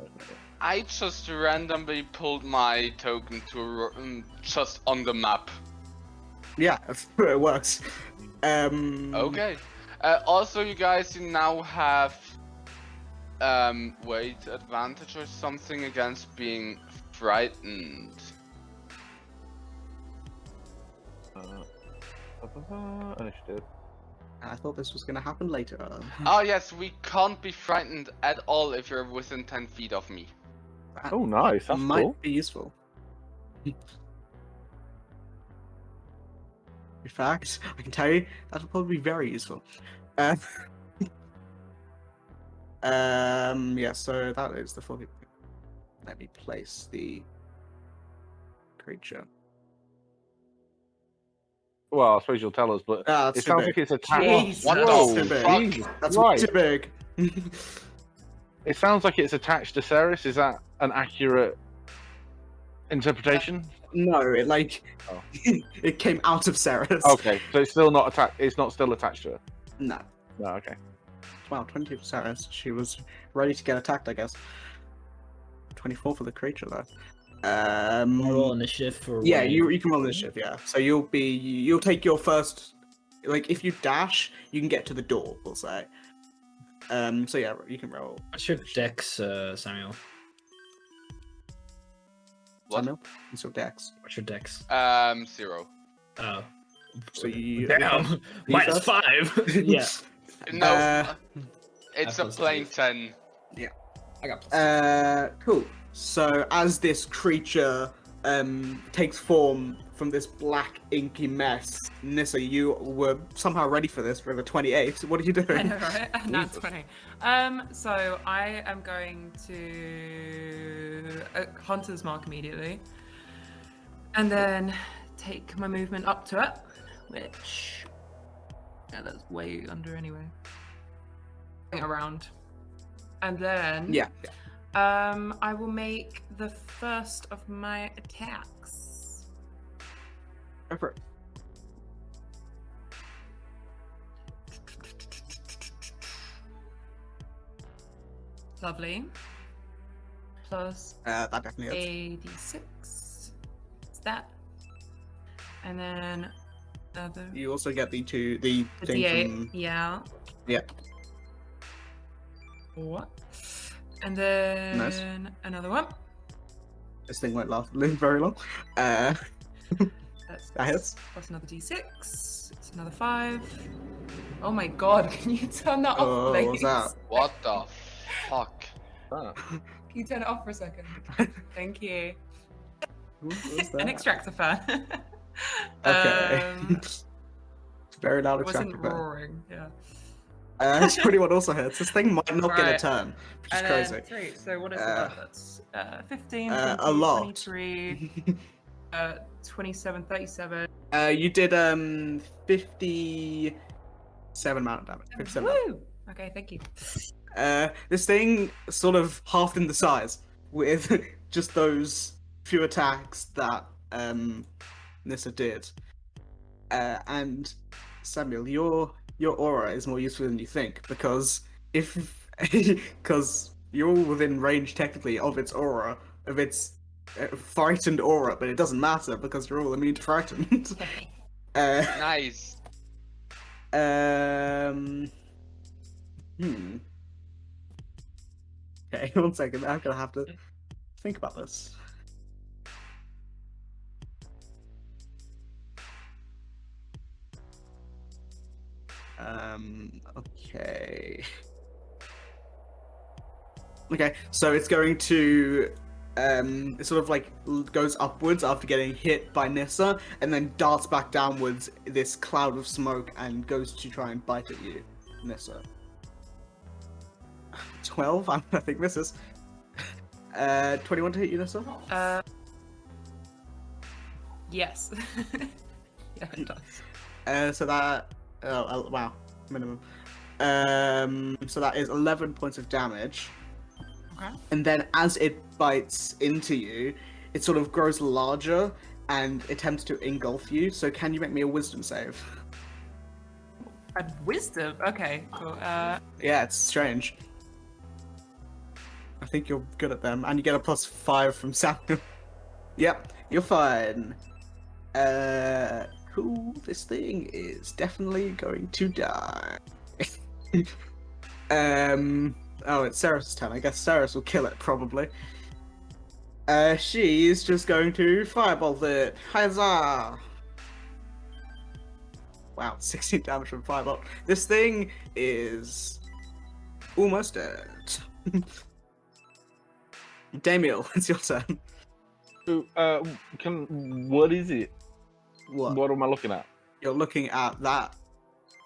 I just randomly pulled my token to just on the map. Yeah, it works. Okay. Also, you guys, you now have weight advantage or something against being frightened. Initiative. I thought this was gonna happen later. Oh yes, we can't be frightened at all if you're within 10 feet of me. That Oh, nice. That's might cool. be useful. In fact, I can tell you that will probably be very useful. Yeah, so that is the full. Let me place the creature. Well, I suppose you'll tell us, but That's it too sounds big. like it's attached. Jesus. What Whoa, the fuck? Jesus That's Christ. too big. It sounds like it's attached to Ceres. Is that an accurate interpretation? No, it like Oh. it came out of Ceres. Okay, so it's still not attached. It's not still attached to her. No. No, okay. Wow, 20 for Ceres. She was ready to get attacked, I guess. 24 for the creature though. Roll initiative for. Yeah, one. you can roll initiative. Yeah, so you'll take your first. Like if you dash, you can get to the door. We'll say. So yeah, you can roll. What's your dex, Samuel? What? Samuel, it's your dex. What's your dex? 0. Oh. So you. Damn! Minus first? 5! Yeah. No, it's a plus plain 2. 10. I got plus Cool. So as this creature takes form from this black inky mess, Nissa, you were somehow ready for this for the 28. What are you I doing? know, right? Not 20. So I am going to Hunter's Mark immediately, and then take my movement up to it, which that's way under anyway. Around, and then Yeah. I will make the first of my attacks. Go for it. Lovely. Plus That definitely is. 86. It's that. And then another. You also get the The thing D8. from. Yeah. Yeah. What? And then Nice. another one. This thing won't live very long. That's That hits. plus another D6. It's Another 5. Oh my god, can you turn that Oh, off, please? what's that? What the fuck? Ah. Can you turn it off for a second? Thank you. What's An that? extractor fan. Okay. Very loud It wasn't extractor fan. roaring, yeah. 21 also hits. This thing might not get a Right. turn, which is And crazy. then 3. So what is Uh, that? That's 15, a 20, lot. 23, 27, 37. You did 57 amount of damage. 57 damage. Woo! Okay, thank you. This thing sort of halved in the size with just those few attacks that Nissa did. And Samuel, your aura is more useful than you think because because you're all within range technically of its aura, of its frightened aura, but it doesn't matter because you're all immune to frightened. Nice. Okay, 1 second. I'm gonna have to think about this. Okay. Okay, so it's going to it sort of like goes upwards after getting hit by Nissa, and then darts back downwards this cloud of smoke and goes to try and bite at you, Nissa. 12, I think misses. 21 to hit you, Nissa? Yes. Yeah, it does. So that wow, minimum. So that is 11 points of damage. Okay. And then as it bites into you, it sort of grows larger and attempts to engulf you. So can you make me a wisdom save? And wisdom. Okay, cool. Yeah, it's strange. I think you're good at them, and you get a +5 from Samuel. Yep, you're fine. Cool. This thing is definitely going to die. Oh, it's Ceres' turn. I guess Ceres will kill it, probably. She's just going to firebolt it. Huzzah! Wow, 16 damage from firebolt. This thing is almost dead. Damial, it's your turn. So, what is it? What? What am I looking at? You're looking at that.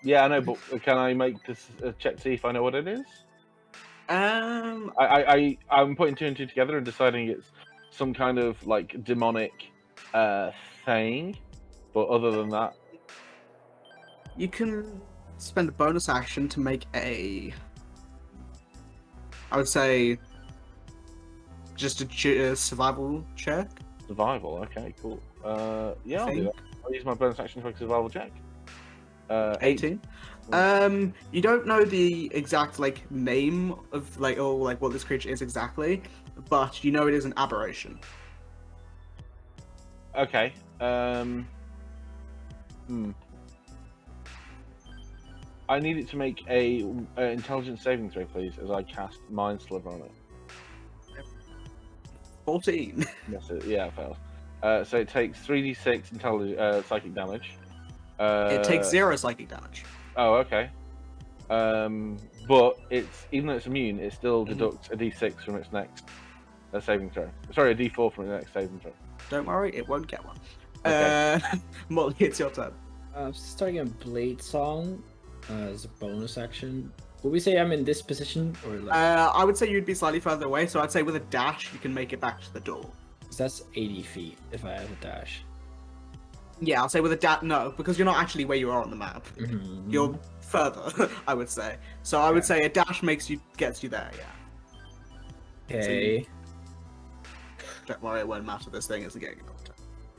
Yeah, I know, but can I make this a check to see if I know what it is? I'm putting 2 and 2 together and deciding it's some kind of like demonic thing. But other than that, You can spend a bonus action to make a, I would say, just a survival check. survival. Okay, cool. Yeah, I'll do Think. that. I'll use my bonus action to make a survival check. 18. You don't know the exact like name of like or like what this creature is exactly, but you know it is an aberration. Okay. I need it to make a intelligence saving throw, please, as I cast Mind Sliver on it. 14. Yes, yeah, it fails. So it takes 3d6 psychic damage. It takes 0 psychic damage. Oh, okay. But it's even though it's immune, it still deducts a d6 from its next saving throw. Sorry, a d4 from its next saving throw. Don't worry, it won't get one. Okay. Molly, it's your turn. Starting a blade song as a bonus action. Would we say I'm in this position or like? I would say you'd be slightly further away, so I'd say with a dash you can make it back to the door. 'Cause that's 80 feet if I have a dash. Yeah, I'll say with a dash. No, because you're not actually where you are on the map. Mm-hmm. You're further, I would say. So I would say a dash gets you there. Yeah. Okay. Don't worry, it won't matter. This thing isn't getting knocked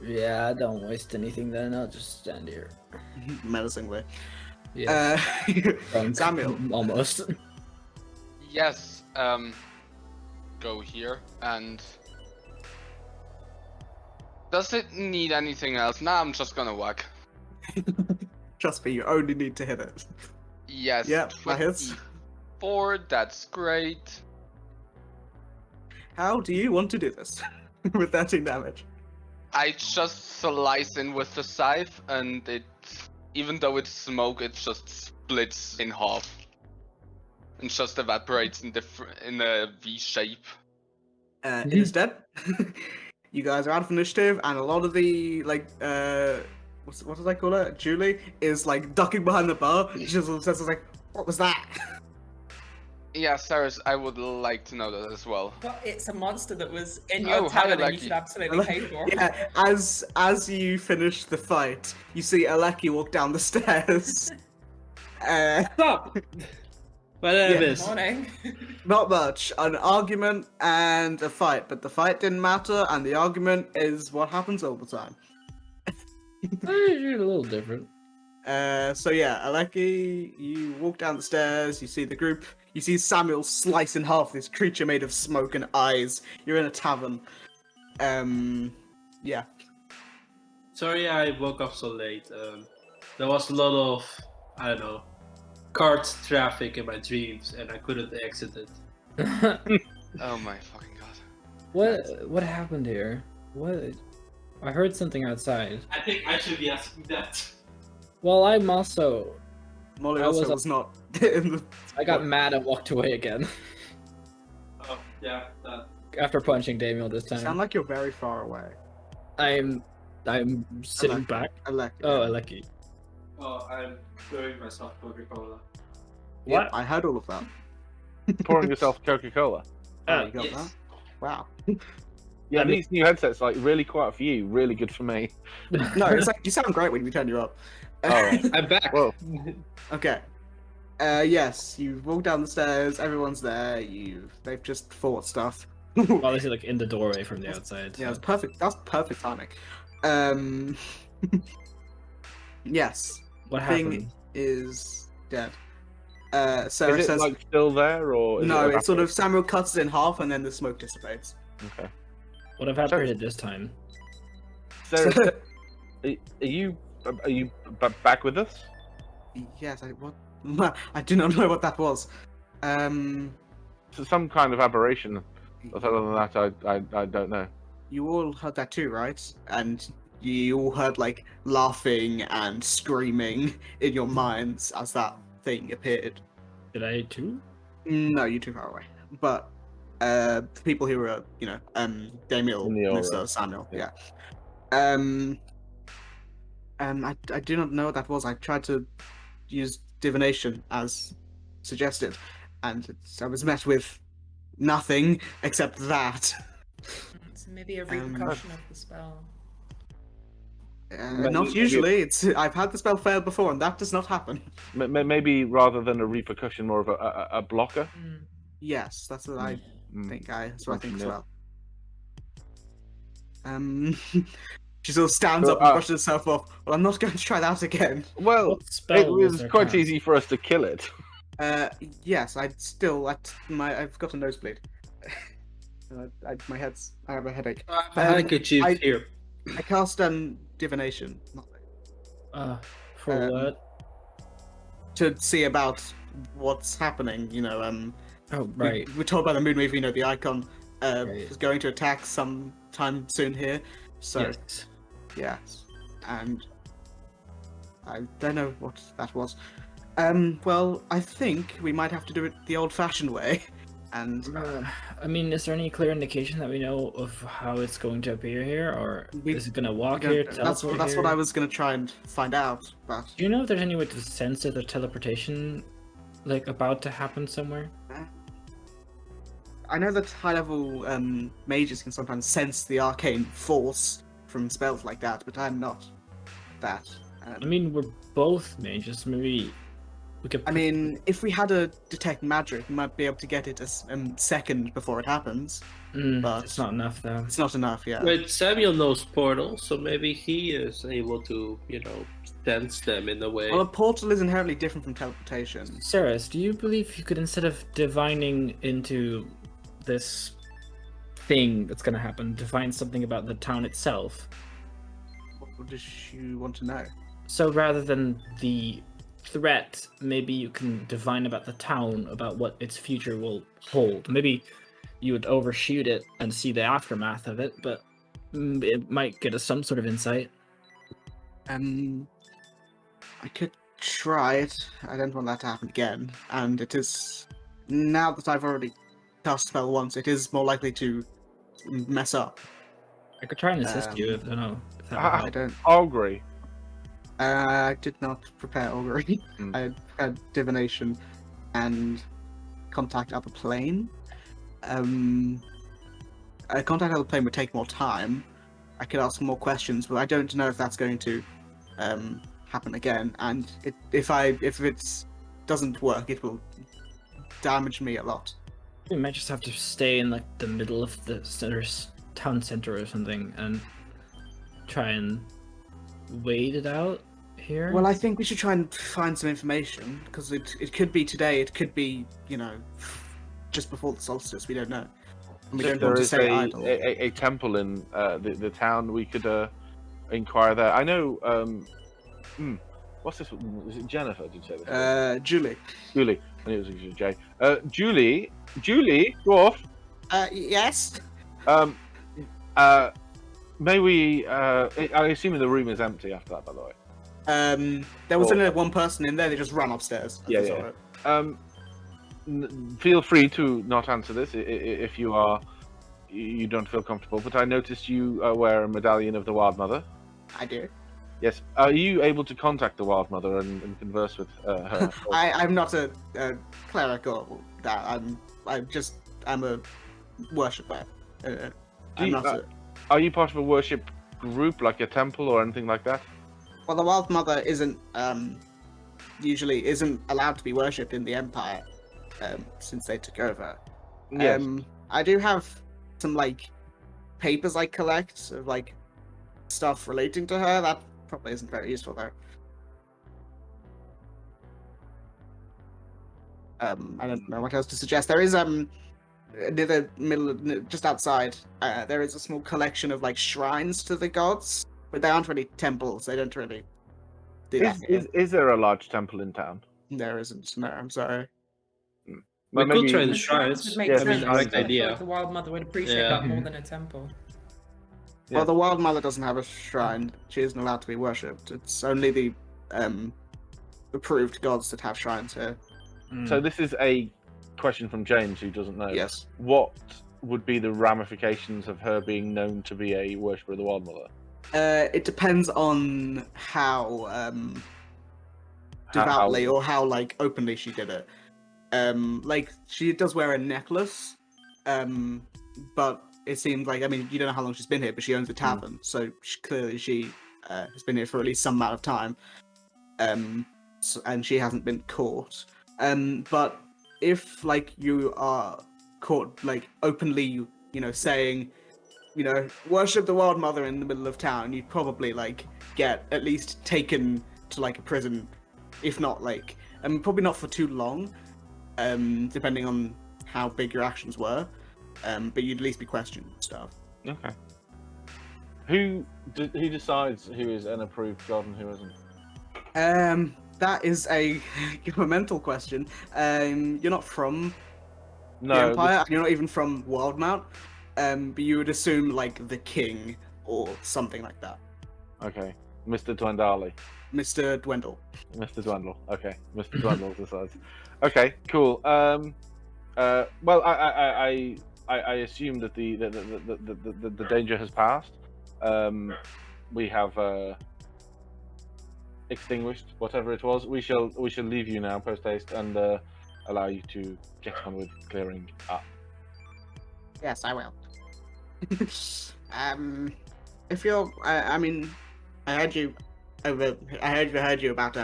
Yeah, don't waste anything then. I'll just stand here. out. Menacingly. Yeah. Drunk, Samuel. Almost. Yes. Go here and. Does it need anything else? Nah, I'm just gonna whack. Trust me, you only need to hit it. Yes. Yeah, that hits. 4. That's great. How do you want to do this? With 13 damage. I just slice in with the scythe, and it even though it's smoke, it just splits in half and just evaporates in a V shape. Instead, you guys are out of initiative, and a lot of the what did I call her? Julie is like ducking behind the bar. She just says like, "What was that?" Yeah, Cyrus, I would like to know that as well. But it's a monster that was in your Oh, hi, tavern and you Lucky. should absolutely pay for. Yeah, as you finish the fight, you see Aleki walk down the stairs. Stop! What did I Yeah. miss? Morning. Not much. An argument and a fight, but the fight didn't matter, and the argument is what happens all the time. A little different. So yeah, Aleki, you walk down the stairs, you see the group, you see Samuel slice in half this creature made of smoke and eyes. You're in a tavern. Yeah. Sorry I woke up so late. There was a lot of, I don't know, cart traffic in my dreams and I couldn't exit it. Oh my fucking god. What happened here? What? I heard something outside. I think I should be asking that. Well, I'm also. Molly I also was- was not in the. I got mad and walked away again Oh, yeah, that. after punching Damiel this You sound time. like you're very far away. I'm sitting Aleki. back. Aleki. Oh, Aleki. Oh, I'm doing myself Coca-Cola. Yep, What? I heard all of that. Pouring yourself Coca-Cola. Oh, you got yes. that? Wow. Yeah, I mean- these new headsets, like, really quiet for you, really good for me. No, it's like you sound great when we turn you up. Alright. I'm back. Well, Okay. Yes, you walk down the stairs. Everyone's there. They've just fought stuff. Well, this is like in the doorway from the outside. Yeah, so- it's perfect. That's perfect timing. Yes, What thing happened? is dead. Sarah is it, says like, still there, or... Is no. it It's sort of Samuel cuts it in half, and then the smoke dissipates. Okay. What evaporated this time? Sarah, are you back with us? Yes, what? I do not know what that was. So some kind of aberration. Other than that, I don't know. You all heard that too, right? And you all heard like laughing and screaming in your minds as that thing appeared. Did I too? No, you're too far away. But the people who were, Damiel, In the aura. Mr. Samuel, Yeah. I do not know what that was. I tried to use divination as suggested, and I was met with nothing except that. So maybe a repercussion of the spell. Maybe- Not usually. I've had the spell fail before, and that does not happen. Maybe rather than a repercussion, more of a blocker. Mm. Yes, that's what I Mm. think. That's what I think as Yeah. well. She sort of stands So, up and brushes herself off. Well, I'm not going to try that again. Well, What spell it was was there quite cast? easy for us to kill it. Yes, I've got a nosebleed. I have a headache. I have a handkerchief I- here. I cast divination For Um, what? to see about what's happening. Oh, right. We're told by the Moonweaver, the icon Right. is going to attack sometime soon here. So Yes. yes, and I don't know what that was. Well, I think we might have to do it the old-fashioned way, and I mean, is there any clear indication that we know of how it's going to appear here, or We- is it going to walk Again, here? that's Teleport what here? I was going to try and find out. But Do you know if there's any way to sense it or teleportation, like about to happen somewhere? I know that high-level mages can sometimes sense the arcane force from spells like that, but I'm not that. I mean, we're both mages. Maybe we could. I mean, if we had a detect magic, we might be able to get it a second before it happens. but- it's not enough though. It's not enough, yeah. But Samuel knows portals, so maybe he is able to, sense them in a way. Well, a portal is inherently different from teleportation. Saris, do you believe you could, instead of divining into this thing that's going to happen, divine something about the town itself? What does you want to know? So rather than the threat, maybe you can divine about the town, about what its future will hold. Maybe you would overshoot it and see the aftermath of it, but it might get us some sort of insight. I could try it. I don't want that to happen again. And it is... Now that I've already cast a spell once, it is more likely to mess up. I could try and assist you if I don't know. If that would I I help. don't... Augury. I did not prepare augury. Hmm. I had divination and contact upper plane. Contact upper plane would take more time. I could ask more questions, but I don't know if that's going to happen again. And if it doesn't work, it will damage me a lot. We might just have to stay in like the middle of the town center or something and try and wait it out here. Well, I think we should try and find some information, because it could be today, it could be, just before the solstice, we don't know. And we If don't there want to is stay idle. a temple in the town, we could inquire there. I know. What's this? Is it Jennifer? Did you say this? Julie. Julie. I knew it was Jay. Julie, go off. Yes? May we? I assume the room is empty after that, by the way. There was Or- only one person in there, they just ran upstairs. Yeah, That's yeah. all right. Feel free to not answer this if you don't feel comfortable. But I noticed you wear a medallion of the Wild Mother. I do. Yes. Are you able to contact the Wild Mother and converse with her? I'm not a cleric or that. I'm a worshipper. Are you part of a worship group, like a temple or anything like that? Well, the Wild Mother isn't usually allowed to be worshipped in the Empire since they took over. Yes. I do have some papers I collect of stuff relating to her. That probably isn't very useful though. I don't know what else to suggest. There is near the middle, just outside, there is a small collection of shrines to the gods, but they aren't really temples. They don't really do that. Is there a large temple in town? There isn't. No, I'm sorry. We Well, could try the That shrines. would make Yeah, I sense. mean, I like the feel idea. like the Wild Mother would appreciate Yeah. that more than a temple. Yeah. Well, the Wild Mother doesn't have a shrine. She isn't allowed to be worshipped. It's only the approved gods that have shrines here. So this is a question from James, who doesn't know. Yes. What would be the ramifications of her being known to be a worshipper of the Wild Mother? It depends on how devoutly or how openly she did it. She does wear a necklace, but it seems you don't know how long she's been here, but she owns a tavern, so clearly she has been here for at least some amount of time, and she hasn't been caught. But if you are caught openly, saying, worship the Wild Mother in the middle of town, you'd probably get at least taken to a prison, if not probably not for too long, depending on how big your actions were, but you'd at least be questioned and stuff. Okay. Who decides who is an approved god and who isn't? That is a governmental question. You're not from the No. Empire, and you're not even from Wildemount, but you would assume the king or something like that. Okay. Mr. Dwendali. Mr. Dwendal. Mr. Dwendal. Okay. Mr. Dwendal decides. Okay. Cool. Well, I assume that the danger has passed. We have extinguished whatever it was. We shall leave you now post haste and allow you to get on with clearing up. Yes, I will. If you're, I heard you about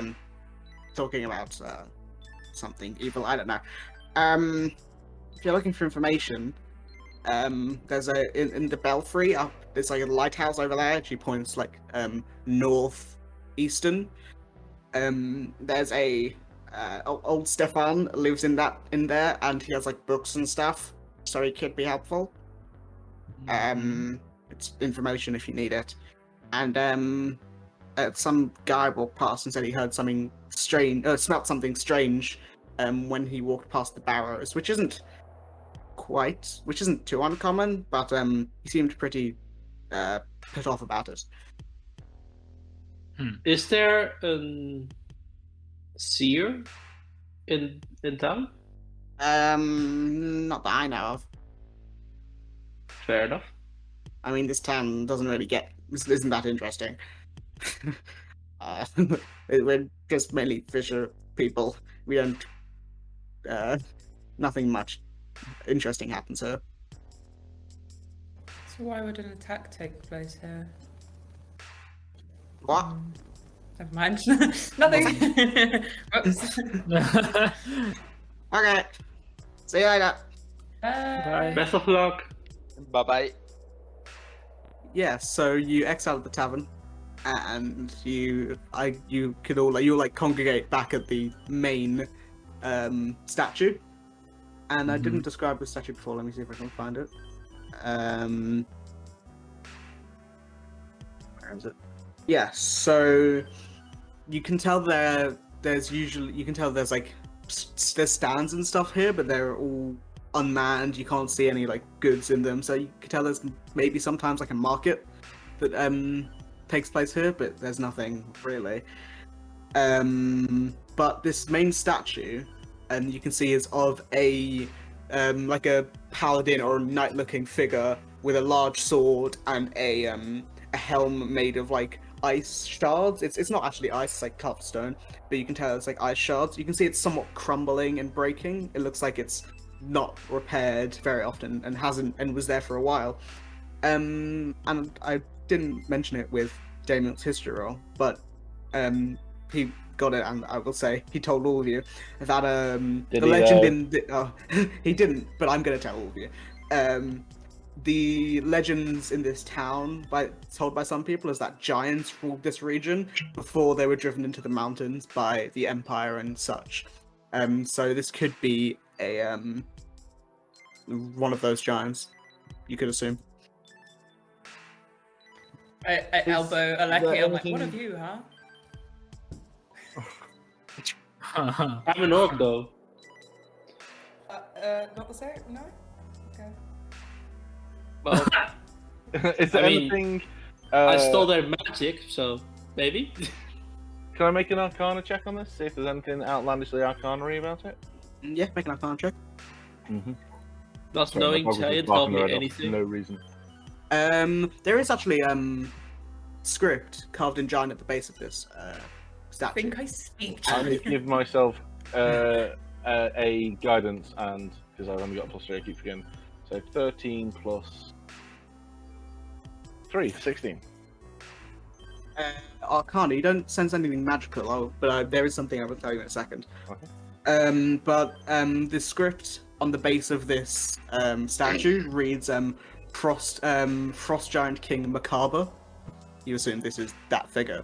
talking about something evil. I don't know. If you're looking for information, there's in the belfry up. There's a lighthouse over there. She points northeastern. There's a old Stefan lives in there, and he has books and stuff, so he could be helpful. It's information if you need it. And some guy walked past and said he heard something strange, smelt something strange, when he walked past the barrows, which isn't too uncommon, but he seemed pretty put off about it. Is there an seer in town? Not that I know of. Fair enough. I mean, this town doesn't really isn't that interesting. uh, we're just mainly fisher people. We don't. Nothing much interesting happens here. So why would an attack take place here? What? Never mind. Nothing. Whoops. Okay. See you later. Bye. Best of luck. Bye bye. Yeah, so you exit the tavern, and you could all like congregate back at the main statue. And I didn't describe the statue before. Let me see if I can find it. Where is it? Yeah. So you can tell there's like there's stands and stuff here, but they're all unmanned. You can't see any like goods in them, so you can tell there's maybe sometimes like a market that takes place here, but there's nothing really. But this main statue, you can see, is of a like a paladin or a knight-looking figure with a large sword and a helm made of like ice shards. It's not actually ice, it's like carved stone, but you can tell it's like ice shards. You can see it's somewhat crumbling and breaking. It looks like it's not repaired very often and was there for a while. And I didn't mention it with Damian's history roll, but he got it, and I will say he told all of you that the legend in the, he didn't, but I'm gonna tell all of you. The legends in this town, told by some people, is that giants ruled this region before they were driven into the mountains by the Empire and such. So this could be a one of those giants, you could assume. I elbow Aleki. I'm like, what of you, huh? I'm an orc though. Not the same? No? Okay. Well, Is there I mean, anything? I stole their magic, so maybe. Can I make an Arcana check on this? See if there's anything outlandishly Arcana-y about it? Yeah, make an Arcana check. Not Sorry, my knowing dog was giant just taught barking me right off for anything. no reason. There is actually script carved in giant at the base of this I statue. think I speak I'm to going to give myself a guidance, and because I've only got a +3, I keep forgetting. So 13 plus 3, 16. Arcana, you don't sense anything magical, but there is something I will tell you in a second. Okay. But the script on the base of this statue reads Frost Giant King Macabre. You assume this is that figure.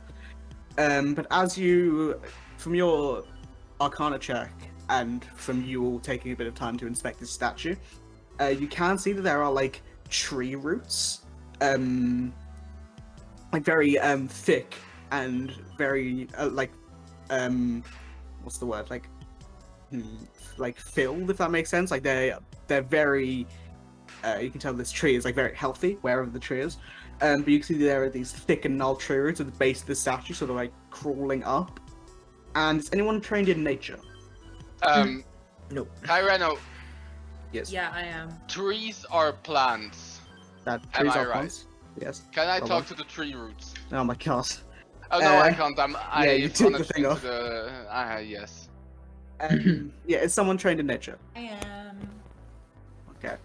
But as you, from your Arcana check and from you all taking a bit of time to inspect this statue, you can see that there are like tree roots, like very thick and very what's the word, like filled, if that makes sense. Like they're very you can tell this tree is like very healthy wherever the tree is. But you can see there are these thick and gnarled tree roots at the base of the statue, sort of like crawling up. And is anyone trained in nature? No. Kyreno, Yes. Yeah, I am. trees are plants. That Am trees I are right? plants. Yes. Can I Hold talk on. to the tree roots? Oh my god. Oh no, I Uh, can't. you took the wanted thing into off. Yes. Yeah, is someone trained in nature? I am. Okay.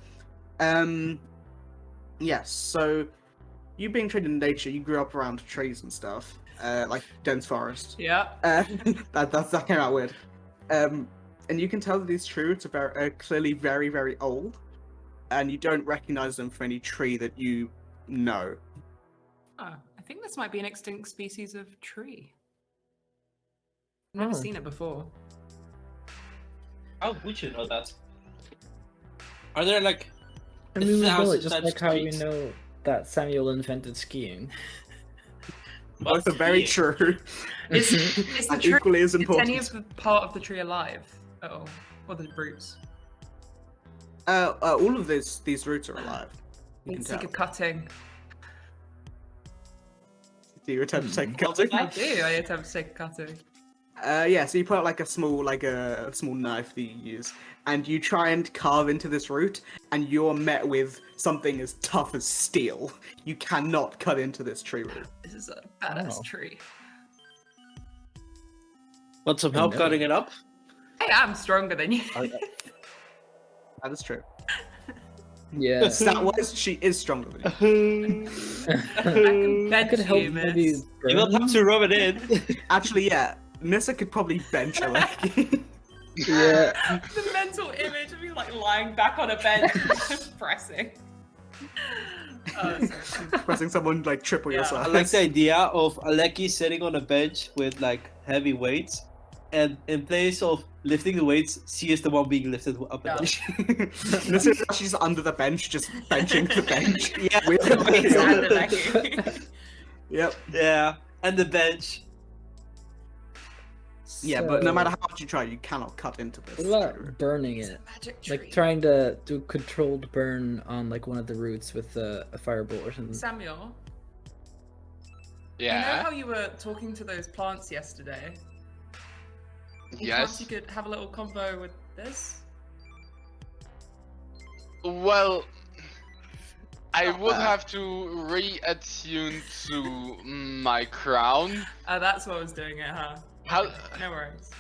Yes, so you being trained in nature, you grew up around trees and stuff, like dense forest. Yeah. That came out weird. And you can tell that these tree roots are clearly very, very old, and you don't recognize them from any tree that you know. Oh, I think this might be an extinct species of tree. Never seen it before. How would you know that? Are there like I mean, thousands just of like how we trees? know that Samuel invented skiing. Both are very skiing? true. Is the And tree, equally as is important. any of the part of the tree alive at all? Or the roots? All of these roots are alive. You can Let's think tell. of cutting. Do you attempt to take a cutting? I do. I attempt to take a cutting. Yeah, so you put out like a small knife that you use, and you try and carve into this root, and you're met with something as tough as steel. You cannot cut into this tree root. This is a badass Oh. tree. Want some help know. cutting it up? Hey, I'm stronger than you. That is true. Yeah. Stat-wise, she is stronger than you. I can I bench could help you, maybe. miss. You don't have to rub it in. Actually, yeah, Nissa could probably bench Aleki. Yeah. The mental image of you like lying back on a bench pressing. Oh, sorry. Pressing someone like triple your Yeah. size. I like the idea of Aleki sitting on a bench with like heavy weights, and in place of lifting the weights, she is the one being lifted up and down. Nissa is actually just under the bench, just benching the bench. Yeah. With the Weights and wheel. Aleki. Yep. Yeah, and the bench. Yeah, but no So, matter how much you try, you cannot cut into this. What tree root. about burning It's it? a magic tree. Like trying to do controlled burn on like one of the roots with a firebolt or something. Samuel, you know Yeah. how you were talking to those plants yesterday? Perhaps Yes. you could have a little convo with this. Well, I would have to re-attune to my crown. That's what I was doing it, huh? How? No worries.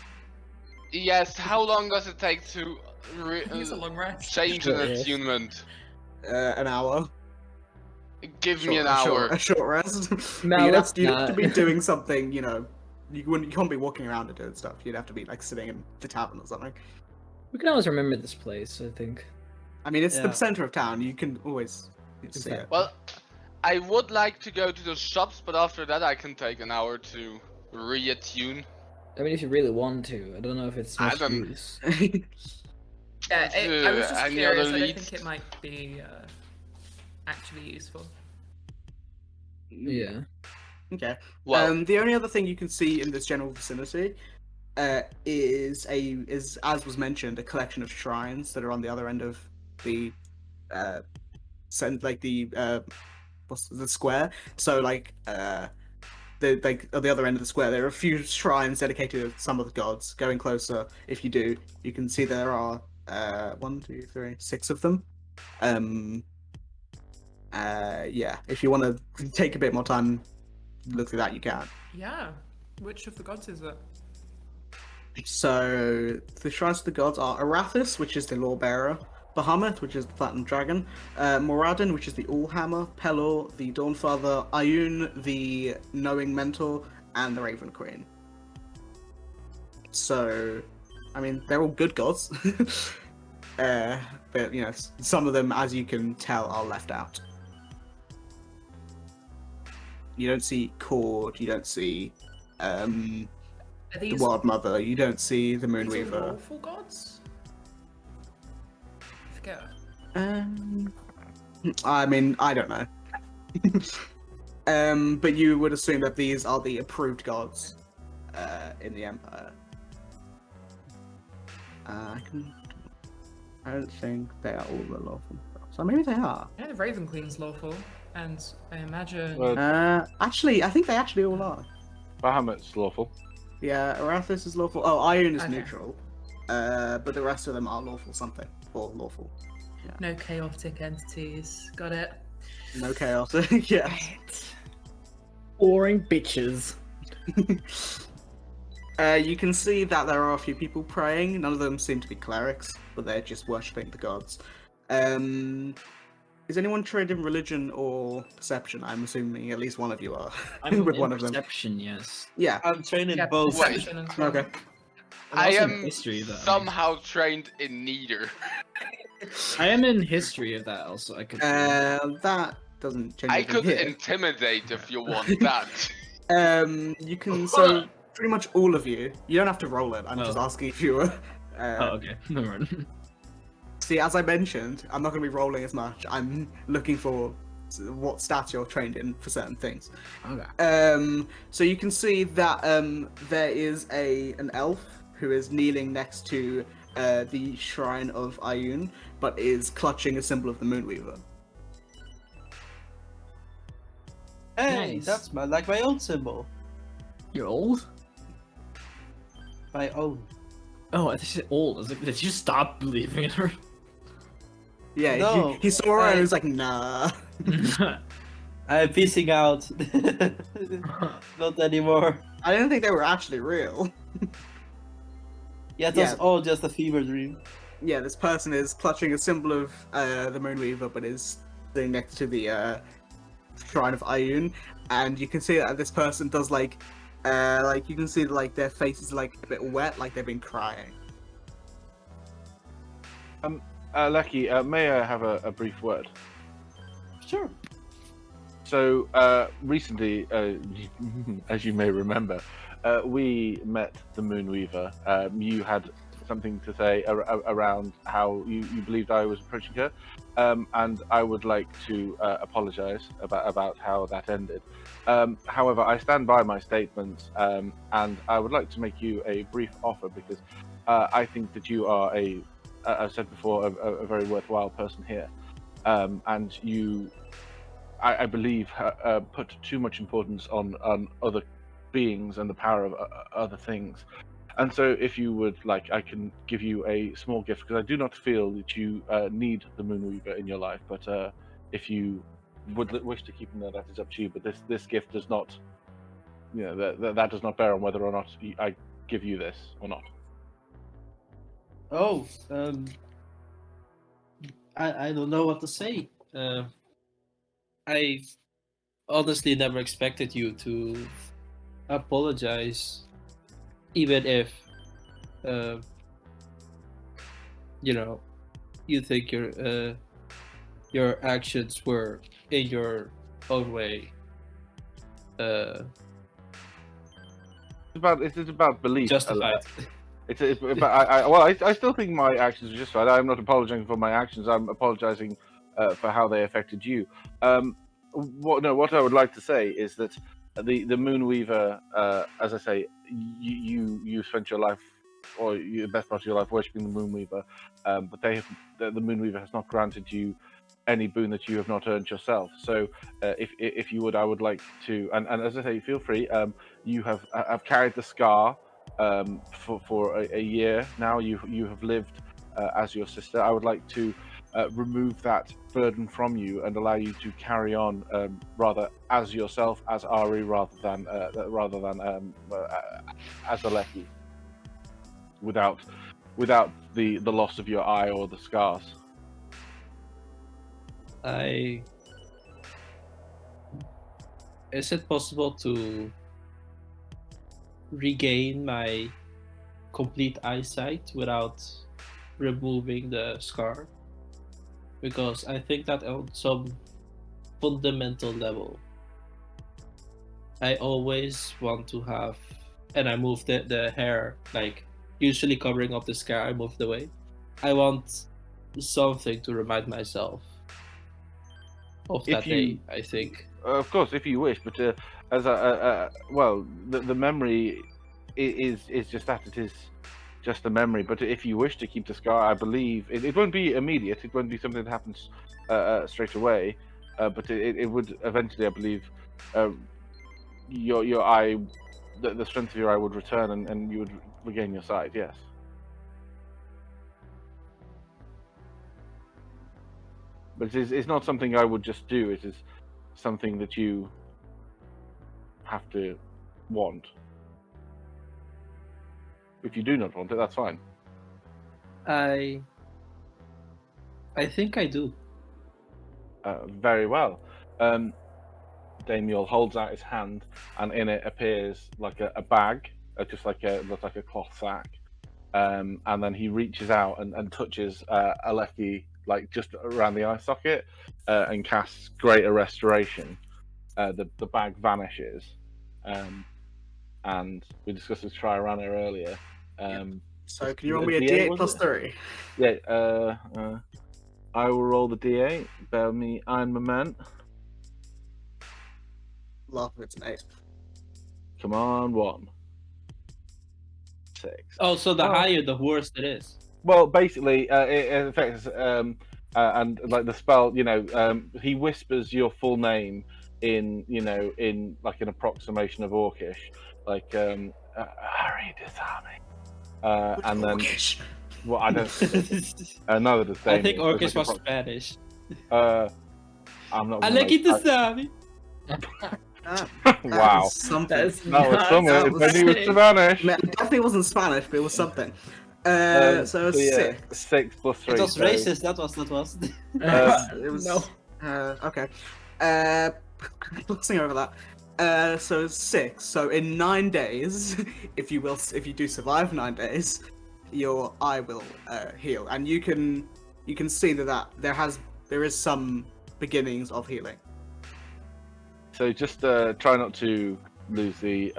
Yes. How long does it take to I think it's a long rest. change an Sure is. attunement? An hour. Give me an A hour. short rest. No, But you'd let's have to not. be doing something, you know. You can't be walking around and doing stuff. You'd have to be like sitting in the tavern or something. We can always remember this place, I think. I mean, it's Yeah. the center of town. You can always see it. Well, I would like to go to the shops, but after that I can take an hour to re-attune. I mean, if you really want to. I don't know if it's I much don't- use. Yeah, I was just Any curious. other I don't leads? think it might be actually useful. Yeah. Okay. Well, The only other thing you can see in this general vicinity is as was mentioned, a collection of shrines that are on the other end of the what's the square. So like at the other end of the square, there are a few shrines dedicated to some of the gods. Going closer, if you do, you can see there are 1, 2, 3, 6 of them. Yeah, if you want to take a bit more time, look through that, you can. Yeah. Which of the gods is it? So the shrines of the gods are Arathis, which is the law bearer, Bahamut, which is the platinum dragon, Moradin, which is the Allhammer, Pelor, the Dawnfather, Ayun, the knowing mentor, and the Raven Queen. So, I mean, they're all good gods, but you know, some of them, as you can tell, are left out. You don't see Cord, you don't see Are the these, Wild Mother, you don't see the these all Moonweaver. lawful gods? I forget. I mean, I don't know. But you would assume that these are the approved gods in the Empire. I don't think they are all the lawful gods. So maybe they are. I know the Raven Queen's lawful, and I imagine. Well, Actually, I think they actually all are. Bahamut's lawful. Yeah, Arathis is lawful. Oh, Iron is Okay. neutral. But the rest of them are lawful something. Or lawful. No chaotic entities. Got it. No chaos. Yeah. Right. Boring bitches. You can see that there are a few people praying. None of them seem to be clerics, but they're just worshipping the gods. Is anyone trained in religion or perception? I'm assuming at least one of you are. I'm with in one of them. perception, yes. Yeah. I'm trained in Yeah, both. perception as well. Okay. I'm I also in am history, though. somehow trained in neither. I am in history of that also. I could. That doesn't change. I anything could here. intimidate if you want that. You can so pretty much all of you. You don't have to roll it. I'm just Oh. asking if you were. Oh, okay. Never mind. See, as I mentioned, I'm not going to be rolling as much. I'm looking for what stats you're trained in for certain things. Okay. So you can see that there is an elf who is kneeling next to the shrine of Ayun, but is clutching a symbol of the Moonweaver. Hey, Nice. that's like my own symbol. You're old? my own. Oh, I think she's old. I was like, did you stop believing in her? Yeah, No, he saw her and I- he was like, nah. I'm peacing out. Not anymore. I didn't think they were actually real. Yeah, it was Yeah. all just a fever dream. Yeah, this person is clutching a symbol of the Moonweaver, but is sitting next to the shrine of Ayun, and you can see that this person does like you can see like their face is like a bit wet, like they've been crying. Lecky, may I have a brief word? Sure. So recently, as you may remember, we met the Moonweaver. You had something to say around how you believed I was approaching her, and I would like to apologize about how that ended. However, I stand by my statements, and I would like to make you a brief offer because I think that you are I've said before, a very worthwhile person here, and you, I believe, put too much importance on other beings and the power of other things. And so, if you would like, I can give you a small gift because I do not feel that you need the Moonweaver in your life. But if you would wish to keep him there, that is up to you. But this gift does not, that does not bear on whether or not I give you this or not. Oh, I don't know what to say. I honestly never expected you to apologize, even if, you think your actions were in your own way. It's about belief. Justified. I still think my actions are justified. I'm not apologizing for my actions. I'm apologizing for how they affected you. What I would like to say is that the Moonweaver, as I say, you spent your life, or the best part of your life, worshiping the Moonweaver, but the Moonweaver has not granted you any boon that you have not earned yourself. So, if you would, I would like to, and as I say, feel free. You have carried the scar for a year now. You have lived as your sister. I would like to remove that burden from you and allow you to carry on rather as yourself, as Ari, rather than as Aleki, without the loss of your eye or the scars. Is it possible to regain my complete eyesight without removing the scar? Because I think that on some fundamental level, I always want to have, and I move the hair, like usually covering up the scar, I moved away. I want something to remind myself of that day, I think. Of course, if you wish, but the memory is just that. It is just a memory. But if you wish to keep the scar, I believe it won't be immediate. It won't be something that happens straight away. But it would eventually, I believe, your eye, the strength of your eye would return, and you would regain your sight. Yes. But it's not something I would just do. It is something that you have to want. If you do not want it, that's fine. I think I do. Very well. Damial holds out his hand, and in it appears like a bag, looks like a cloth sack. And then he reaches out and touches Aleki, like just around the eye socket, and casts Greater Restoration. The bag vanishes, and we discussed this Triorana earlier. So can you roll me a D8 plus 3? Yeah. I will roll the D8. Bear with me, ein Moment. Laugh if it's an 8. Come on, 1. 6. Oh, so the higher, the worse it is. Well, basically, it affects, and like the spell, he whispers your full name in like an approximation of Orcish, like, Harry Disarming. And then, Orcish. well, I don't. Neither does I think Damian. Orcish was Spanish. I'm not. I gonna like it to Sami. Wow. That is something. That is That was not something. that It was only was sick. Spanish. Man, it definitely wasn't Spanish, but it was something. So yeah, 6. 6 plus 3. It was so, racist. That was. It was No. Okay. Glossing over that. So 6. So in 9 days, if you do survive 9 days, your eye will heal, and you can see that there is some beginnings of healing. So just try not to lose the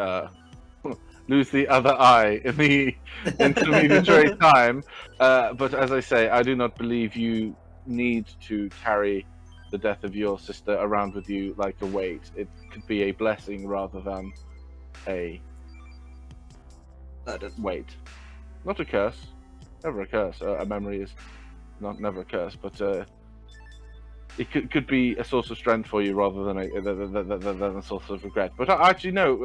other eye in the intermediary time. But as I say, I do not believe you need to carry the death of your sister around with you like a weight. It could be a blessing rather than a weight. Not a curse. Never a curse. A memory is never a curse, but it could be a source of strength for you rather than a source of regret. But actually, no.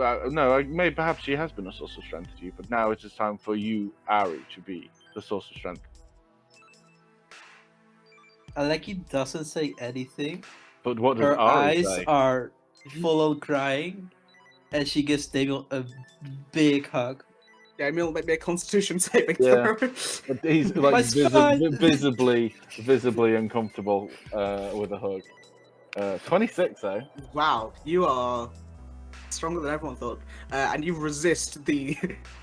Perhaps she has been a source of strength to you, but now it is time for you, Ari, to be the source of strength. Aleki doesn't say anything. But what does Her Ari eyes say? are full on crying, and she gives Damiel a big hug. Damiel, make me a Constitution saving Yeah. throw. But he's My like spine! visibly uncomfortable with a hug. 26 though. Wow, you are stronger than everyone thought, and you resist the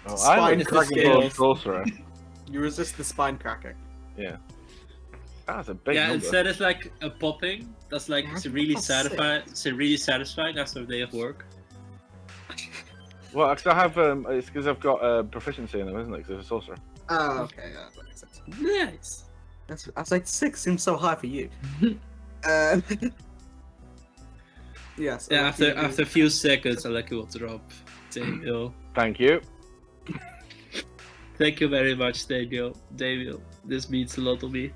Oh, I'm spine a Dragonborn cracking. sorcerer. You resist the spine cracking. Yeah. That's a big Yeah, number. instead it's like a popping. That's like That's really plus satisfying. It's really satisfying after a day of work. Well, actually, I have. It's because I've got proficiency in them, isn't it? Because it's a sorcerer. Oh, okay, yeah, that makes sense. Nice. I was like 6 seems so high for you. Yes. Yeah, Aleki, after a few seconds, Aleki will drop Damiel. Thank you. Thank you very much, Damiel. Damiel, this means a lot to me.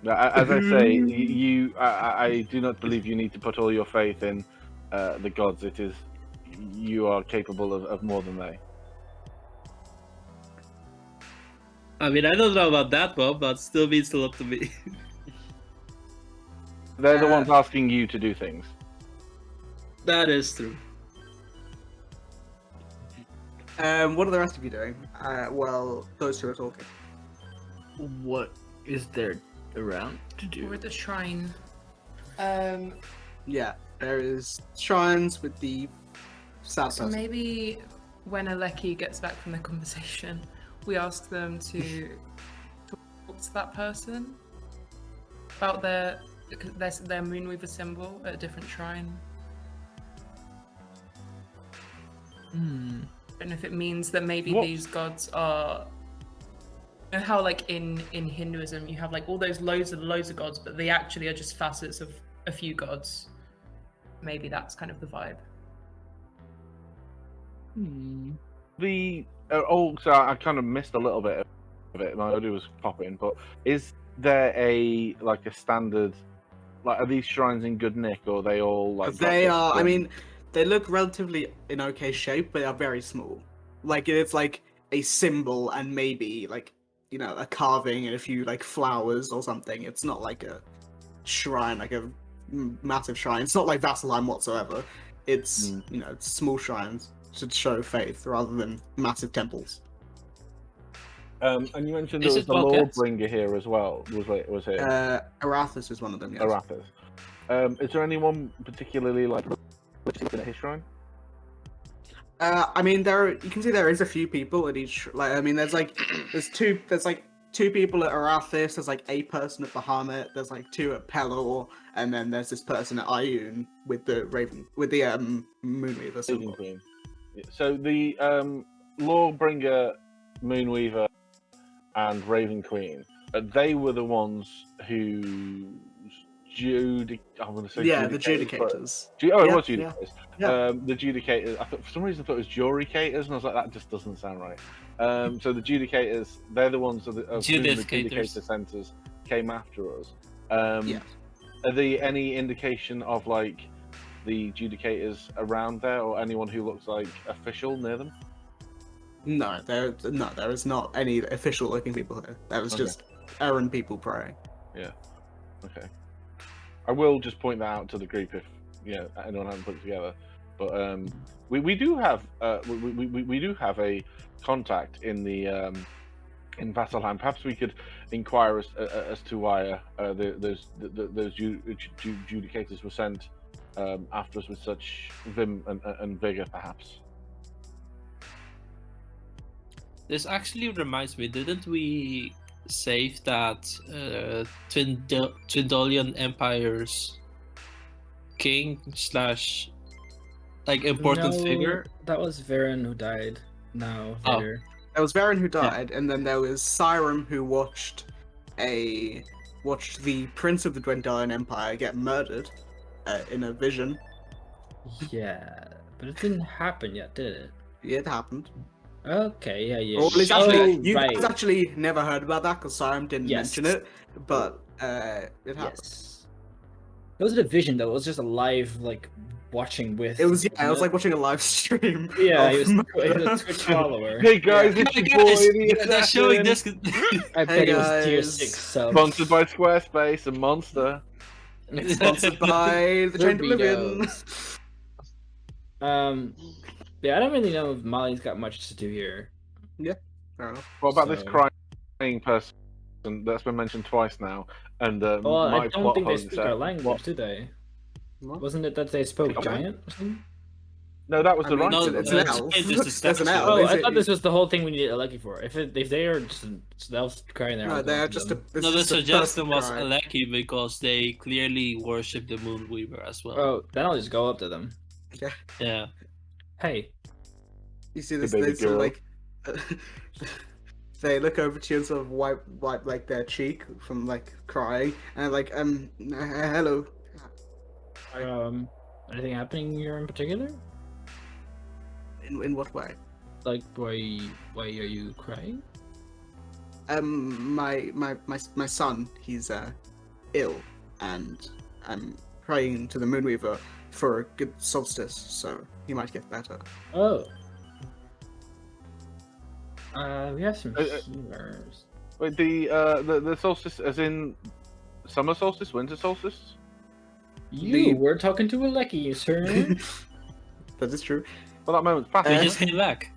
As I say, I do not believe you need to put all your faith in the gods. It is you are capable of more than they. I mean, I don't know about that one, but still means a lot to me. They're the ones asking you to do things. That is true. what are the rest of you doing? Well, those two are talking. What is there around to do? We're at the shrine. Yeah, there is shrines with the sad So person. maybe when Aleki gets back from the conversation, we ask them to talk to that person about their Moonweaver symbol at a different shrine. And if it means that maybe these gods are, you know how like in Hinduism you have like all those loads of gods, but they actually are just facets of a few gods. Maybe that's kind of the vibe. So I kind of missed a little bit of it. My audio was popping, but is there a standard? Like, are these shrines in good nick, or are they all like? They are. I mean, they look relatively in okay shape, but they are very small. Like it's like a symbol and maybe like a carving and a few like flowers or something. It's not like a shrine, like a massive shrine. It's not like Vassellheim whatsoever. It's it's small shrines to show faith rather than massive temples. And you mentioned there Is was it the buckets? Lawbringer here as well. Was here? Arathis is one of them. Yes. Arathis. Is there anyone particularly like in his shrine? I mean, you can see there is a few people at each. Like, I mean, there's two people at Arathis. There's like a person at Bahamut. There's like 2 at Pelor, and then there's this person at Ioun with the Moonweaver symbol. Queen. So the Lawbringer, Moonweaver, and Raven Queen. They were the ones who the Judicators. It was Judicators. Yeah. The Judicators. For some reason I thought it was Juricators, and I was like, that just doesn't sound right. So the Judicators, they're the ones of whom the Judicator centers came after us. Yeah. Are there any indication of like the Judicators around there, or anyone who looks like official near them? No, there is not any official looking people here. There was Okay. just errand people praying. Okay. I will just point that out to the group if anyone hasn't put it together. But we do have we do have a contact in the in Vassellheim. Perhaps we could inquire as to why those judicators were sent after us with such vim and vigor, perhaps. This actually reminds me, didn't we save that Twindolian Empire's king slash important No, figure? That was Varen who died. No, Oh. later. There was Varen who died, and then there was Siram who watched the Prince of the Dwendalian Empire get murdered in a vision. Yeah, but it didn't happen yet, did it? Yeah, it happened. Okay, yeah. Or at least actually, you right. guys actually never heard about that because Siram didn't Yes. mention it, but it happened. Yes. It wasn't a vision though. It was just a live watching with. It was I wasn't was it? like watching a live stream. Yeah, of he was murder. a Twitch follower. Hey guys, it's your boy, the They're showing assassin. this. I bet it was tier guys. 6 sub. Sponsored by Squarespace and Monster. Sponsored by the Chained Oblivion. Burritos. Yeah, I don't really know if Molly's got much to do here. Fair enough. What about this So- crying person that's been mentioned twice now? And Well, my I don't plot think they holes speak said- our language, What? do they? What? Wasn't it that they spoke Okay. giant or something? No, that was I the mean, right. No, it's one. an it's elf. just a There's an statue. elf. Oh, is I it- thought this was the whole thing we needed Aleki for. If they are just elves crying there. No, they're just a. No, the just a suggestion person was crying. Aleki because they clearly worship the Moonweaver as well. Oh, then I'll just go up to them. Yeah. Hey, You see The this? baby They sort of girl. like. They look over to you and sort of wipe like their cheek from like crying, and like hello. anything happening here in particular? In what way? Like, why are you crying? My son, he's ill, and I'm praying to the Moonweaver for a good solstice, so he might get better. Oh. We have some Uh, healers. Wait, the solstice, as in summer solstice, winter solstice? You were talking to Aleki, sir. That is true. Well, that moment's passed. We just came back.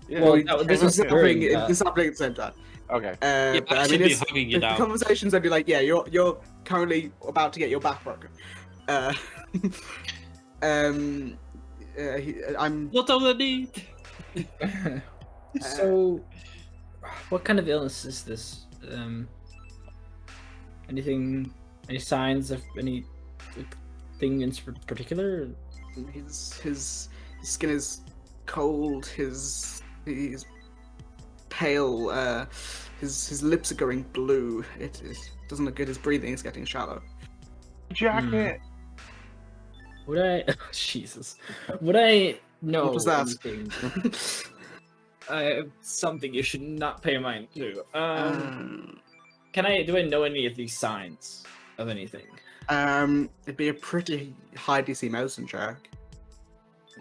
Yeah. Well, This is during happening. that. This is happening at the same time. Okay. Yeah, But I I should mean, be it's, hugging you the now. conversations I'd be like, yeah, you're currently about to get your back broken. I'm What of the need? So, what kind of illness is this? Any signs of anything in particular? his skin is cold. He's pale. His lips are going blue. It doesn't look good. His breathing is getting shallow. Jacket. Would I? Jesus. Would I know? What was that? anything? Something you should not pay mind to. Do I know any of these signs of anything? It'd be a pretty high DC medicine check.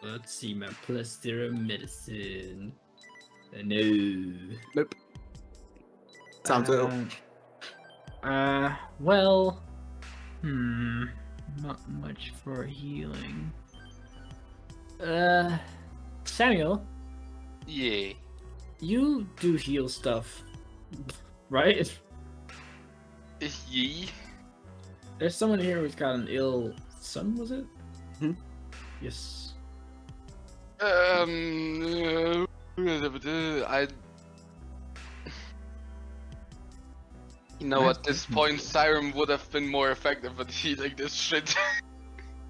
Let's see my plus 0 medicine. No. Nope. Sounds ill. Well, not much for healing. Samuel, Yeah. you do heal stuff, right? Yee. There's someone here who's got an ill son, was it? Hmm? Yes. I. You know, at this point, Siren would have been more effective at healing this shit.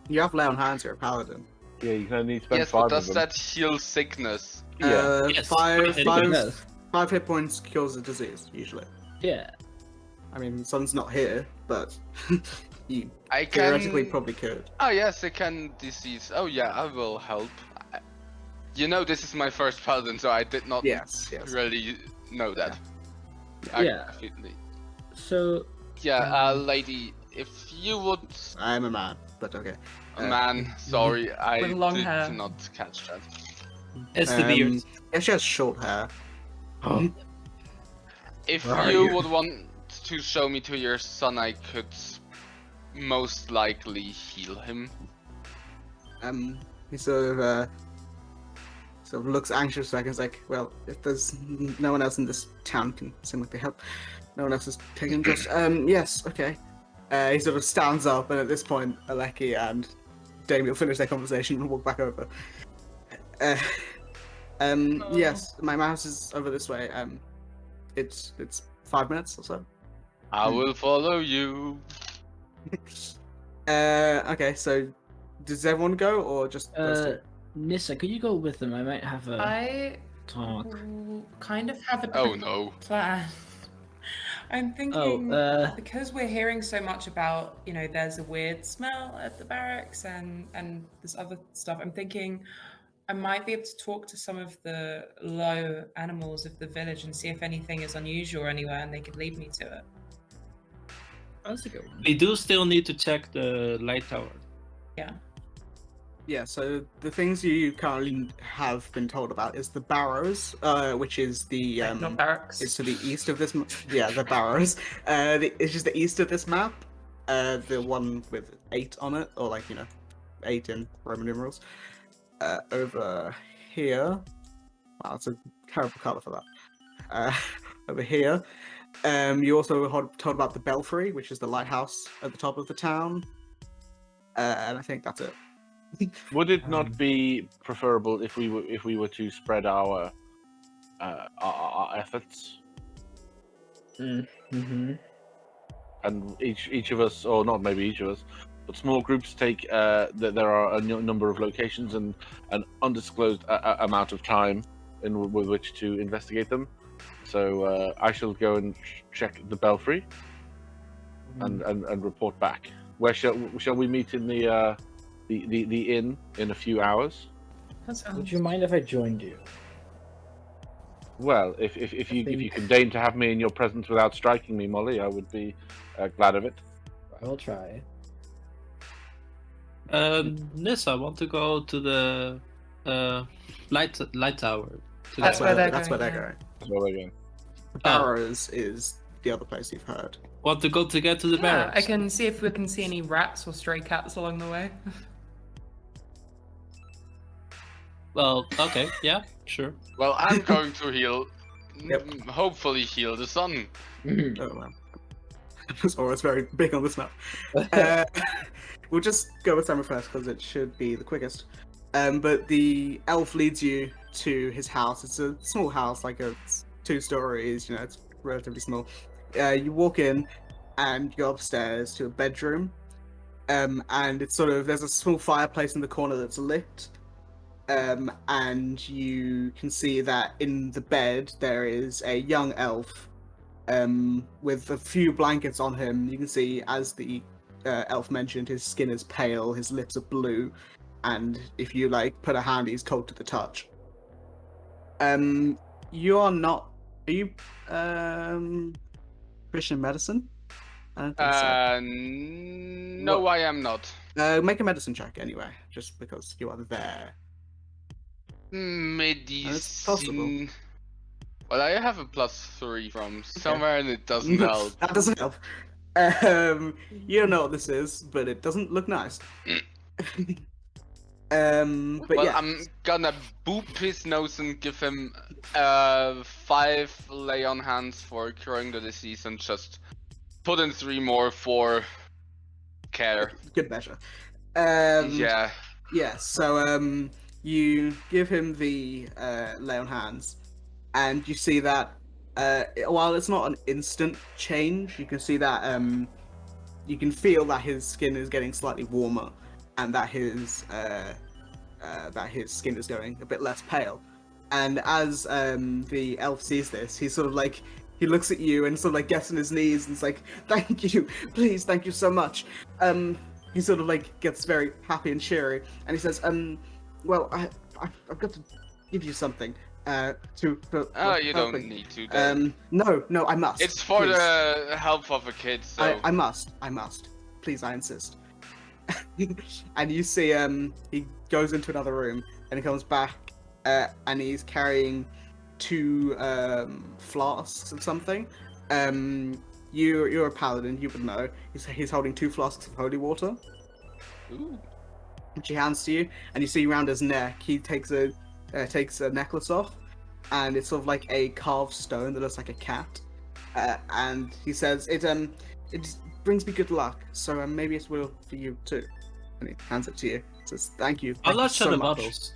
You have lay on hands. You're a paladin. Yeah, you can only spend Yes, 5 but of does them. that heal sickness? Yeah. Yes, five, it five, does. 5 hit points cures the disease usually. Yeah. I mean, Sun's not here, but you I can. theoretically probably could. Oh yes, I can disease. Oh yeah, I will help. You know, this is my first paladin, so I did not Yes. really know that. Yeah. Actually. So, Yeah, lady, if you would. I'm a man, but okay. Man, sorry, I With long did hair. not catch that. It's the beard. Yeah, she has short hair. If Where are you you? would want to show me to your son, I could most likely heal him. He sort of looks anxious. Like it's like, well, if there's no one else in this town can seemingly help, no one else is taking just. Yes, okay. He sort of stands up, and at this point, Aleki and Damian finish their conversation and walk back over. Yes, my mouse is over this way. It's 5 minutes or so. I will follow you. Okay, so does everyone go or just those two? Nissa, could you go with them? I might have a I talk. kind of have a Oh no. plan. I'm thinking because we're hearing so much about, there's a weird smell at the barracks and this other stuff. I'm thinking I might be able to talk to some of the low animals of the village and see if anything is unusual anywhere, and they could lead me to it. That's a good one. We do still need to check the light tower. Yeah. Yeah, so the things you currently have been told about is the Barrows, which is the Not barracks. is to the east of this. Yeah, the Barrows. It's just the east of this map. The one with 8 on it, or 8 in Roman numerals. Over here. Wow, it's a terrible color for that. Over here. You also were told about the Belfry, which is the lighthouse at the top of the town. And I think that's it. Would it not be preferable if we were to spread our efforts, Mm-hmm. and each of us, or not maybe each of us, but small groups take that there are a number of locations and an undisclosed amount of time with which to investigate them. So I shall go and check the Belfry and report back. Where shall we meet in the inn in a few hours? Would you mind if I joined you? Well, if you can deign to have me in your presence without striking me, Molly, I would be glad of it. I will try. Nissa, want to go to the light tower? That's where they're That's going, where they're yeah. going. That's all again. The Barrows is the other place you've heard. Want to go to get to the Yeah, barracks? I can see if we can see any rats or stray cats along the way. Well, okay, yeah, sure. Well, I'm going to heal. Yep. Hopefully heal the sun. Oh well. It's very big on this map. We'll just go with Summer first because it should be the quickest. But the elf leads you to his house. It's a small house, it's 2 stories. It's relatively small. You walk in and you go upstairs to a bedroom. And it's there's a small fireplace in the corner that's lit. And you can see that in the bed there is a young elf with a few blankets on him. You can see, as the elf mentioned, his skin is pale, his lips are blue, and if you put a hand, he's cold to the touch. You are not. Are you Christian medicine? I don't think so. No, What? I am not. Make a medicine check anyway, just because you are there. possible. Medicine. Well, I have a +3 from somewhere, and it doesn't help. That doesn't help. You don't know what this is, but it doesn't look nice. But Well, yeah. I'm gonna boop his nose and give him 5 lay on hands for curing the disease, and just put in 3 more for care. Good measure. Yeah. Yeah, so you give him the lay on hands, and you see that while it's not an instant change, you can see that you can feel that his skin is getting slightly warmer, and that his skin is going a bit less pale. And as the elf sees this, he's sort of he looks at you and sort of gets on his knees and is like, "Thank you, please, thank you so much." He sort of gets very happy and cheery, and he says, "Well, I've got to give you something." You don't need to. Then. No, I must. It's for please. the help of a kid, so. I must. Please, I insist. And you see, he goes into another room, and he comes back, and he's carrying 2 flasks of something. You're a paladin, you would know. He's holding 2 flasks of holy water, Ooh. which he hands to you, and you see around his neck he takes a necklace off, and it's sort of like a carved stone that looks like a cat, and he says it brings me good luck, so maybe it will for you too. And he hands it to you. Says thank you. How Thank you large so are the much. bottles?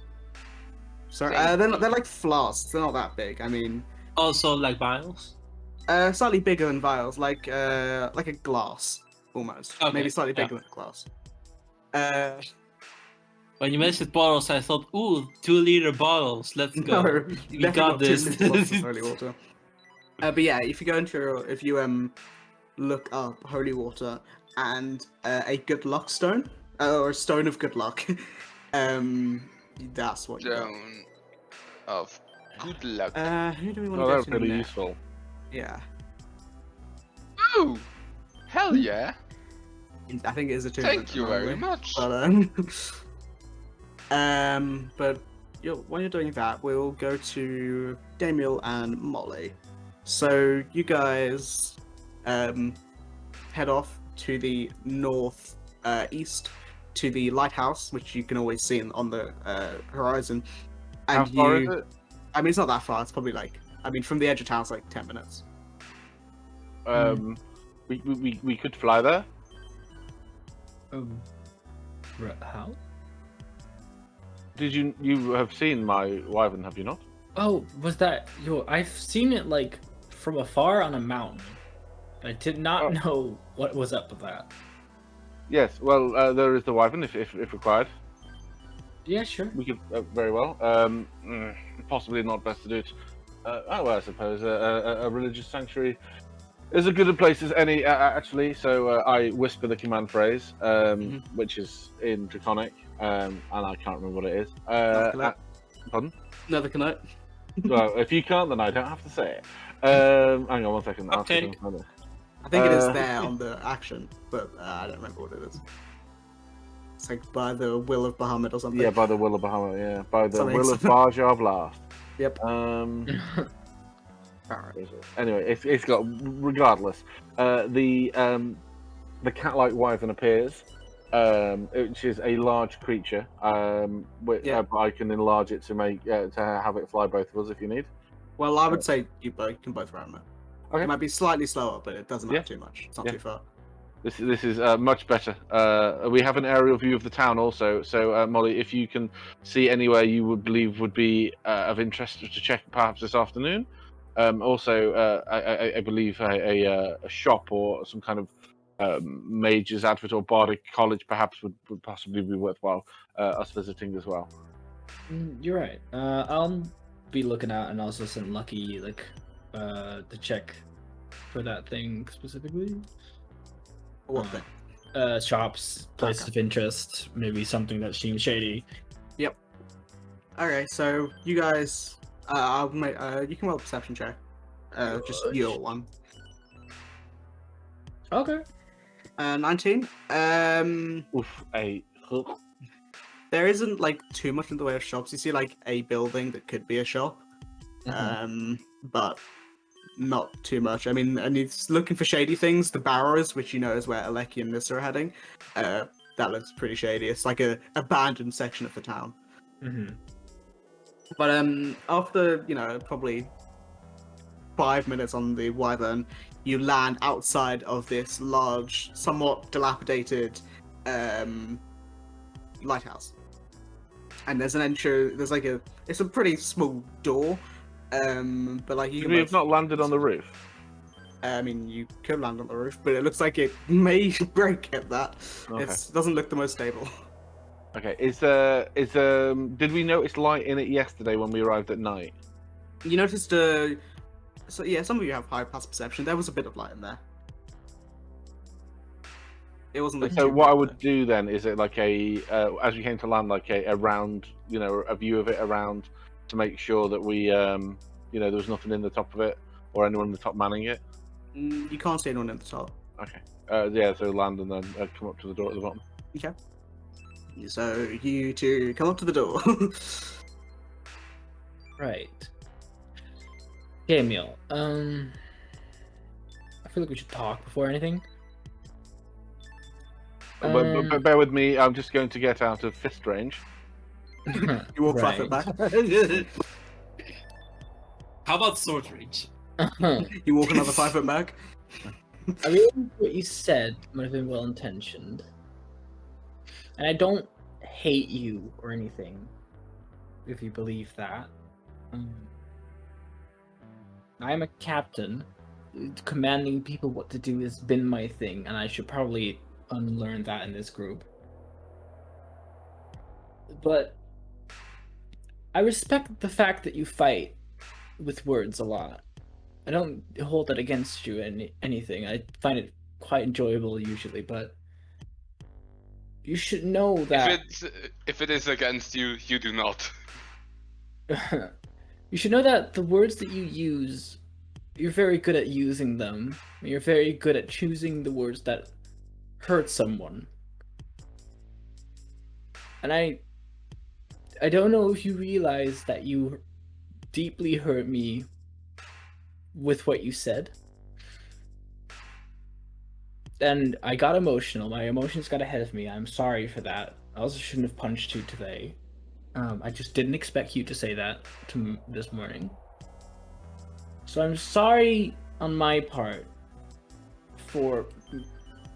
Sorry, they're like flasks. They're not that big. I mean, Also, like vials? slightly bigger than vials, like a glass almost. Okay, Maybe slightly yeah. bigger than a glass. When you mentioned bottles, I thought, ooh, 2-liter bottles. Let's go. No, We definitely got not 2 this. flasks of holy water. But yeah, if you go into if you look up holy water and a good luck stone or a stone of good luck, that's what you got. Stone of good luck. Who do we want Oh, to go that's to really next? useful. Yeah, Ooh, hell yeah! I think it is a 2. Thank you very much. But when you're doing that, we'll go to Damial and Molly. So you guys head off to the north east to the lighthouse, which you can always see on the horizon. And How far is it? I mean, it's not that far. It's probably from the edge of town, it's like 10 minutes. We could fly there. How? Did you have seen my wyvern? Have you not? Oh, was that I've seen it like from afar on a mountain. I did not know what was up with that. Yes. Well, there is the wyvern if required. Yeah, sure. We could very well. Possibly not best to do it. Well, I suppose a religious sanctuary is as good a place as any, actually. So I whisper the command phrase, which is in Draconic, and I can't remember what it is. Pardon? Another Canute. Well, if you can't, then I don't have to say it. Hang on 1 second. I'll Okay. see if I can find it. I think it is there on the action, but I don't remember what it is. It's like by the will of Bahamut or something. Yeah, by the will of Bahamut. Yeah, by the Something- will of Barjar Blast. Yep. Anyway, it's got. Regardless, the cat-like wyvern appears, which is a large creature. But I can enlarge it to make to have it fly both of us if you need. Well, I would say you can both run it. Okay. It might be slightly slower, but it doesn't matter too much. It's not Yeah. too far. This is much better. We have an aerial view of the town also. So Molly, if you can see anywhere you would believe would be of interest to check, perhaps this afternoon. Also, I believe a shop or some kind of mage's advert or bardic college perhaps would possibly be worthwhile us visiting as well. You're right. I'll be looking out and also send Lucky to check for that thing specifically. What thing? Shops, places of interest, maybe something that seems shady. Yep. Okay, so you guys, I'll make. You can roll a perception check. Just your one. Okay. 19. Oof, a There isn't like too much in the way of shops. You see like a building that could be a shop, but not too much. I mean, and he's looking for shady things. The Barrows, which you know is where Aleki and Nissa are heading, that looks pretty shady. It's like a abandoned section of the town. But after probably 5 minutes on the wyvern, you land outside of this large, somewhat dilapidated lighthouse. And there's an entry. There's like it's a pretty small door, but like you we can have not landed on the roof. I mean, you could land on the roof, but it looks like it may break at that. Okay. It doesn't look the most stable. Okay, did we notice light in it yesterday when we arrived at night? You noticed, so yeah, some of you have high pass perception. There was a bit of light in there. It wasn't like So too what I bright, would do then is it like as we came to land, like a round, a view of it around to make sure that we, there was nothing in the top of it or anyone in the top manning it. though. You can't see anyone in the top. Okay. Yeah, so land and then come up to the door at the bottom. Okay. So you two come up to the door. Right. Damial, I feel like we should talk before anything. But bear with me, I'm just going to get out of fist range. You walk 5 foot back. How about sword range? You walk another 5 foot back. I realize what you said might have been well intentioned. And I don't hate you or anything, if you believe that. I am a captain. Commanding people what to do has been my thing, and I should probably unlearn that in this group. But I respect the fact that you fight with words a lot. I don't hold that against you anything. I find it quite enjoyable usually, but you should know that If it is against you, you do not. you should know that the words that you use, you're very good at using them. You're very good at choosing the words that hurt someone. And I don't know if you realize that you deeply hurt me with what you said. And I got emotional. My emotions got ahead of me. I'm sorry for that. I also shouldn't have punched you today. I just didn't expect you to say that to this morning. So I'm sorry on my part for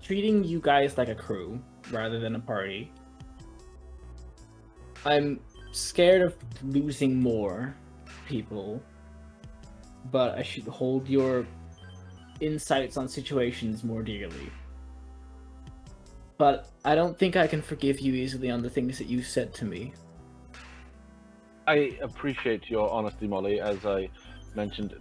treating you guys like a crew rather than a party. I'm scared of losing more people, but I should hold your insights on situations more dearly. But I don't think I can forgive you easily on the things that you said to me. I appreciate your honesty, Molly. As I mentioned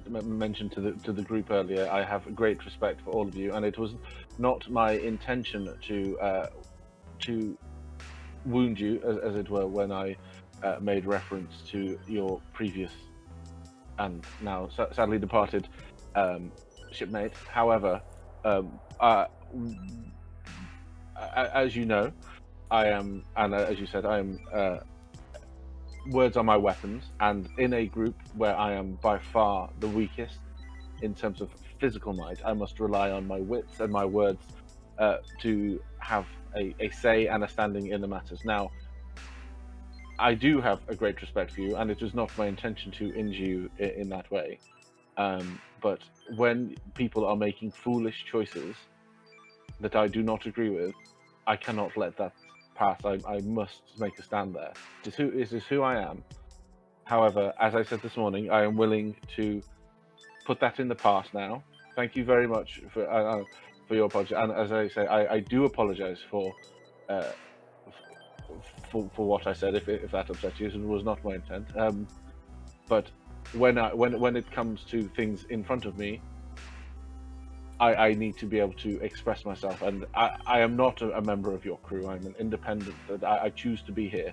to the group earlier, I have great respect for all of you, and it was not my intention to wound you, as it were, when I made reference to your previous and now sadly departed shipmate. However, as you know, I am, and as you said, I am. Words are my weapons, and in a group where I am by far the weakest in terms of physical might, I must rely on my wits and my words to have a say and a standing in the matters. Now, I do have a great respect for you, and it was not my intention to injure you in that way. But when people are making foolish choices that I do not agree with, I cannot let that pass. I must make a stand there. This is who I am. However, as I said this morning, I am willing to put that in the past now. Thank you very much for your apology. And as I say, I do apologize for what I said, if that upsets you. It was not my intent. But when it comes to things in front of me, I need to be able to express myself, and I am not a member of your crew. I'm an independent. That I choose to be here,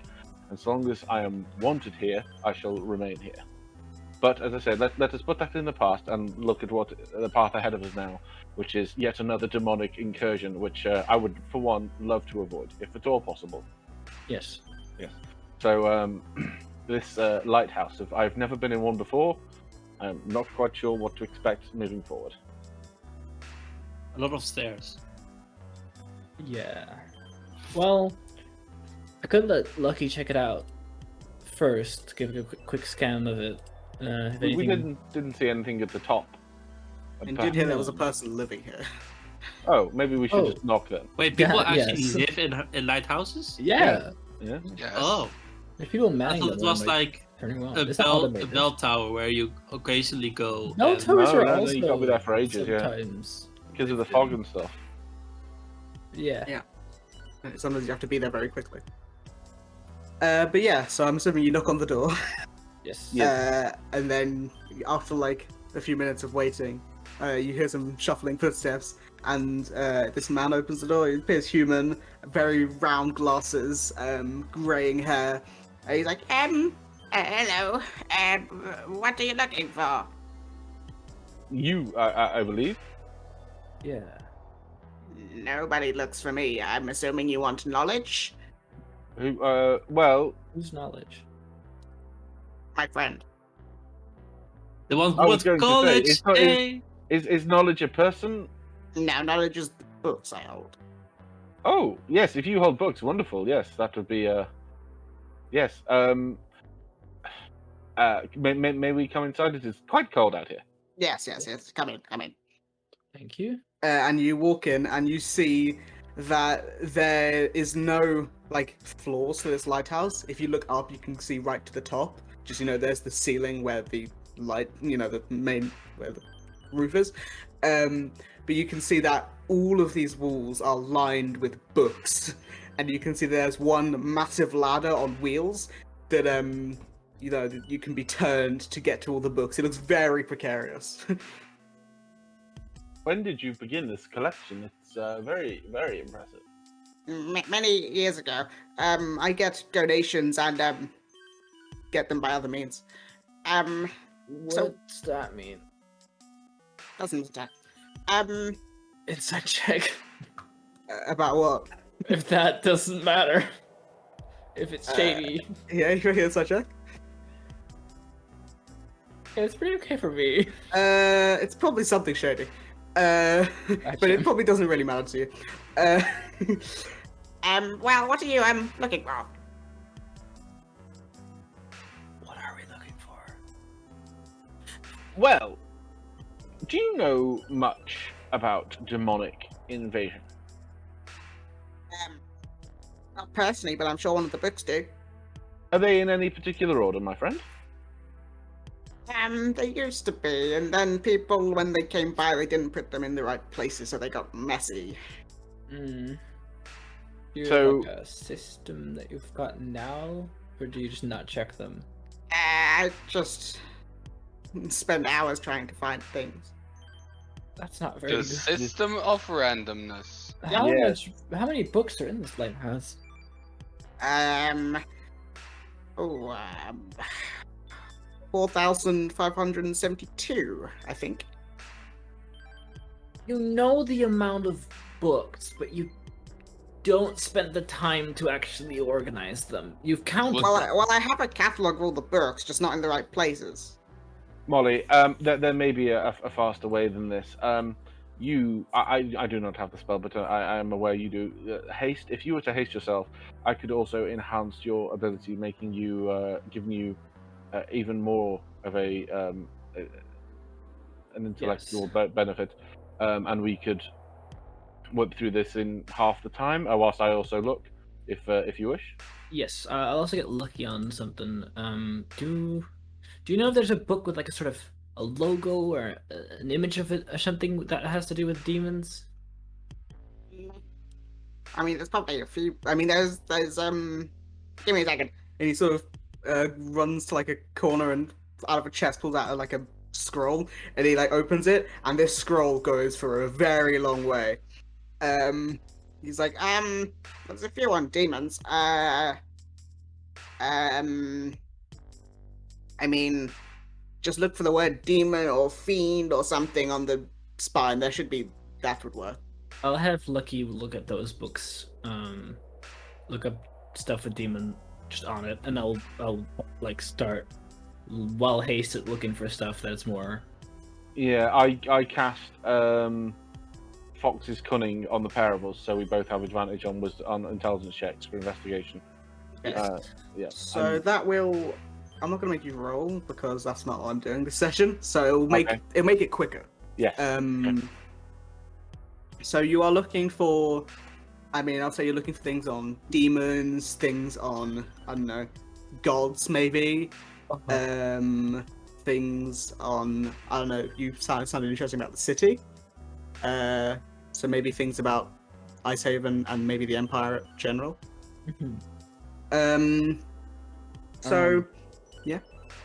and as long as I am wanted here, I shall remain here. But as I said, let us put that in the past and look at what the path ahead of us now, which is yet another demonic incursion, which I would, for one, love to avoid, if at all possible. Yes. Yes. So this lighthouse, I've never been in one before. I'm not quite sure what to expect moving forward. A lot of stairs. Yeah. Well, I could let Lucky check it out first, give it a quick scan of it. We didn't see anything at the top. And did hear there was a person living here. Oh, maybe we should just knock them. Wait, people actually yes. live in lighthouses? Yeah. Yeah. Yes. Oh, There's people I manning thought them. it was like turning on. a It's not bell automated. tower where you occasionally go. Bell and- towers No, are no, also you gotta be there for ages, yeah. sometimes. Because of the fog and stuff. Yeah. Sometimes you have to be there very quickly. But yeah, so I'm assuming you knock on the door. Yes. And then after like a few minutes of waiting, you hear some shuffling footsteps, and this man opens the door. He appears human, very round glasses, graying hair. He's like, hello. What are you looking for? You, I believe. Yeah. Nobody looks for me. I'm assuming you want knowledge, Who? Well, Whose knowledge? my friend. The one who I was went to going to say, college. it's not- Hey. Is knowledge a person? No, knowledge is the books I hold. Oh, yes. If you hold books, wonderful. Yes, that would be. Yes. May we come inside? It is quite cold out here. Yes, yes, yes. Come in, come in. Thank you. And you walk in and you see that there is no like floors to this lighthouse. If you look up, you can see right to the top. Just there's the ceiling where the light, the main where the roof is. But you can see that all of these walls are lined with books, and you can see there's one massive ladder on wheels that that you can be turned to get to all the books. It looks very precarious. When did you begin this collection? It's very, very impressive. Many years ago. I get donations and get them by other means. What's that mean? Doesn't matter. Inside check. About what? If that doesn't matter. If it's shady. Yeah, you reckon it's such a? Yeah, it's pretty okay for me. It's probably something shady. But it probably doesn't really matter to you. Well, what are you looking for? What are we looking for? Well, do you know much about demonic invasion? Not personally, but I'm sure one of the books do. Are they in any particular order, my friend? They used to be, and then people, when they came by, they didn't put them in the right places, so they got messy. Do you So- have like a system that you've got now, or do you just not check them? I just spend hours trying to find things. That's not very The good. system of randomness. How many books are in this lighthouse? 4,572, I think. You know the amount of books, but you don't spend the time to actually organize them. You've counted. Well, I have a catalog of all the books, just not in the right places. Molly, there may be a faster way than this. I do not have the spell, but I am aware you do. Haste. If you were to haste yourself, I could also enhance your ability, making you, giving you even more of an intellectual benefit, and we could work through this in half the time. Whilst I also look, if you wish. Yes, I'll also get lucky on something. Do you know if there's a book with like a sort of a logo or an image of it or something that has to do with demons? I mean, there's probably a few. I mean, there's give me a second. And he sort of runs to like a corner and out of a chest pulls out like a scroll, and he like opens it, and this scroll goes for a very long way. He's like, there's a few on demons. I mean, just look for the word demon or fiend or something on the spine. There should be, that would work. I'll have Lucky look at those books. Look up stuff with demon just on it, and I'll like start while Haste at looking for stuff that's more. Yeah, I cast Fox's cunning on the pair of us, so we both have advantage on intelligence checks for investigation. Yes. Yeah. So that will. I'm not gonna make you roll because that's not what I'm doing this session. So it'll make it quicker. Yes. So you are looking for. I mean, I'll say you're looking for things on demons, things on I don't know, gods maybe. Things on I don't know. You sounded interesting about the city. So maybe things about Icehaven and maybe the Empire in general. So. Yeah.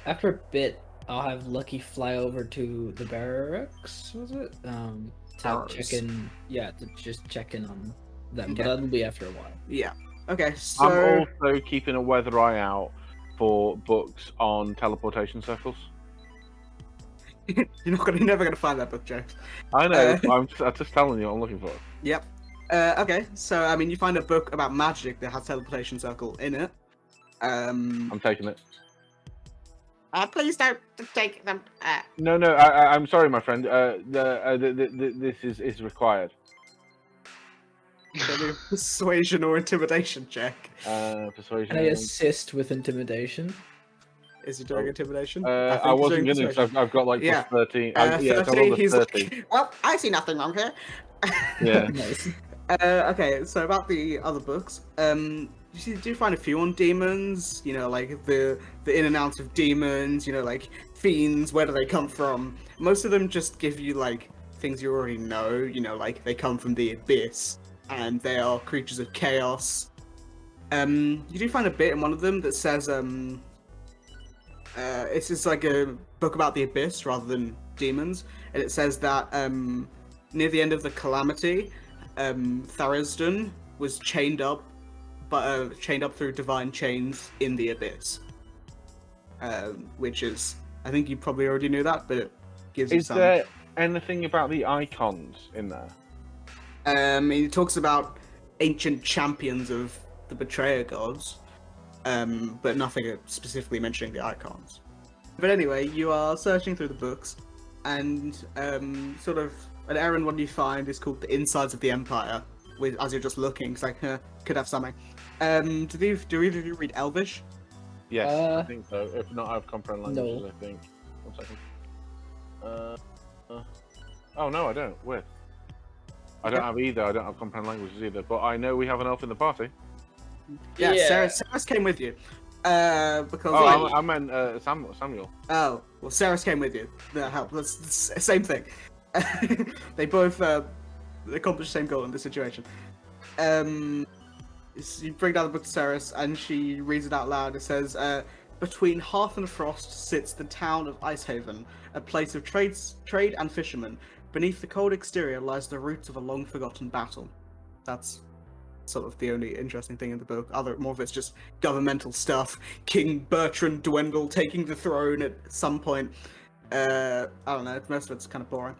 After a bit, I'll have Lucky fly over to the barracks. Was it? To check in. Yeah, to just check in on them. Okay. But that'll be after a while. Yeah. Okay. So. I'm also keeping a weather eye out for books on teleportation circles. You're never gonna find that book, James. I know. I'm just telling you what I'm looking for. Yep. Okay. So I mean, you find a book about magic that has teleportation circle in it. I'm taking it. Please don't take them. No, no, I'm sorry, my friend. This is required. Can you persuasion or intimidation check? Persuasion. Can I assist with intimidation? Is he doing intimidation? I wasn't he's gonna, doing because I've got like Yeah. plus 13. persuasion. Yeah, so I'm 30, on the he's 30. like, Well, I see nothing wrong here. Yeah. Nice. okay, so about the other books, you do find a few on demons, you know, like the in and out of demons, you know, like fiends, where do they come from? Most of them just give you like things you already know, you know, like they come from the abyss and they are creatures of chaos. You do find a bit in one of them that says it's just like a book about the abyss rather than demons, and it says that near the end of the calamity, Tharisdan was chained up through divine chains in the abyss, which is, I think you probably already knew that, but it gives you Is some. there anything about the icons in there? He talks about ancient champions of the betrayer gods, but nothing specifically mentioning the icons. But anyway, you are searching through the books, and sort of an errand one you find is called The Insides of the Empire, as you're just looking, it's like, could have something. Do either of you read Elvish? Yes, I think so. If not, I have comprehend languages, no. I think. 1 second. Oh, no, I don't. Where? I don't have either. I don't have comprehend languages either. But I know we have an elf in the party. Yeah, Yeah. Ceres came with you. Because Oh, I meant Samuel. Oh, well, Ceres came with you. That helped. That's the same thing. They both accomplished the same goal in this situation. You bring down the book to Ceres, and she reads it out loud. It says, between hearth and frost sits the town of Icehaven, a place of trade and fishermen. Beneath the cold exterior lies the roots of a long-forgotten battle. That's sort of the only interesting thing in the book. More of it's just governmental stuff. King Bertrand Dwendal taking the throne at some point. I don't know. Most of it's kind of boring.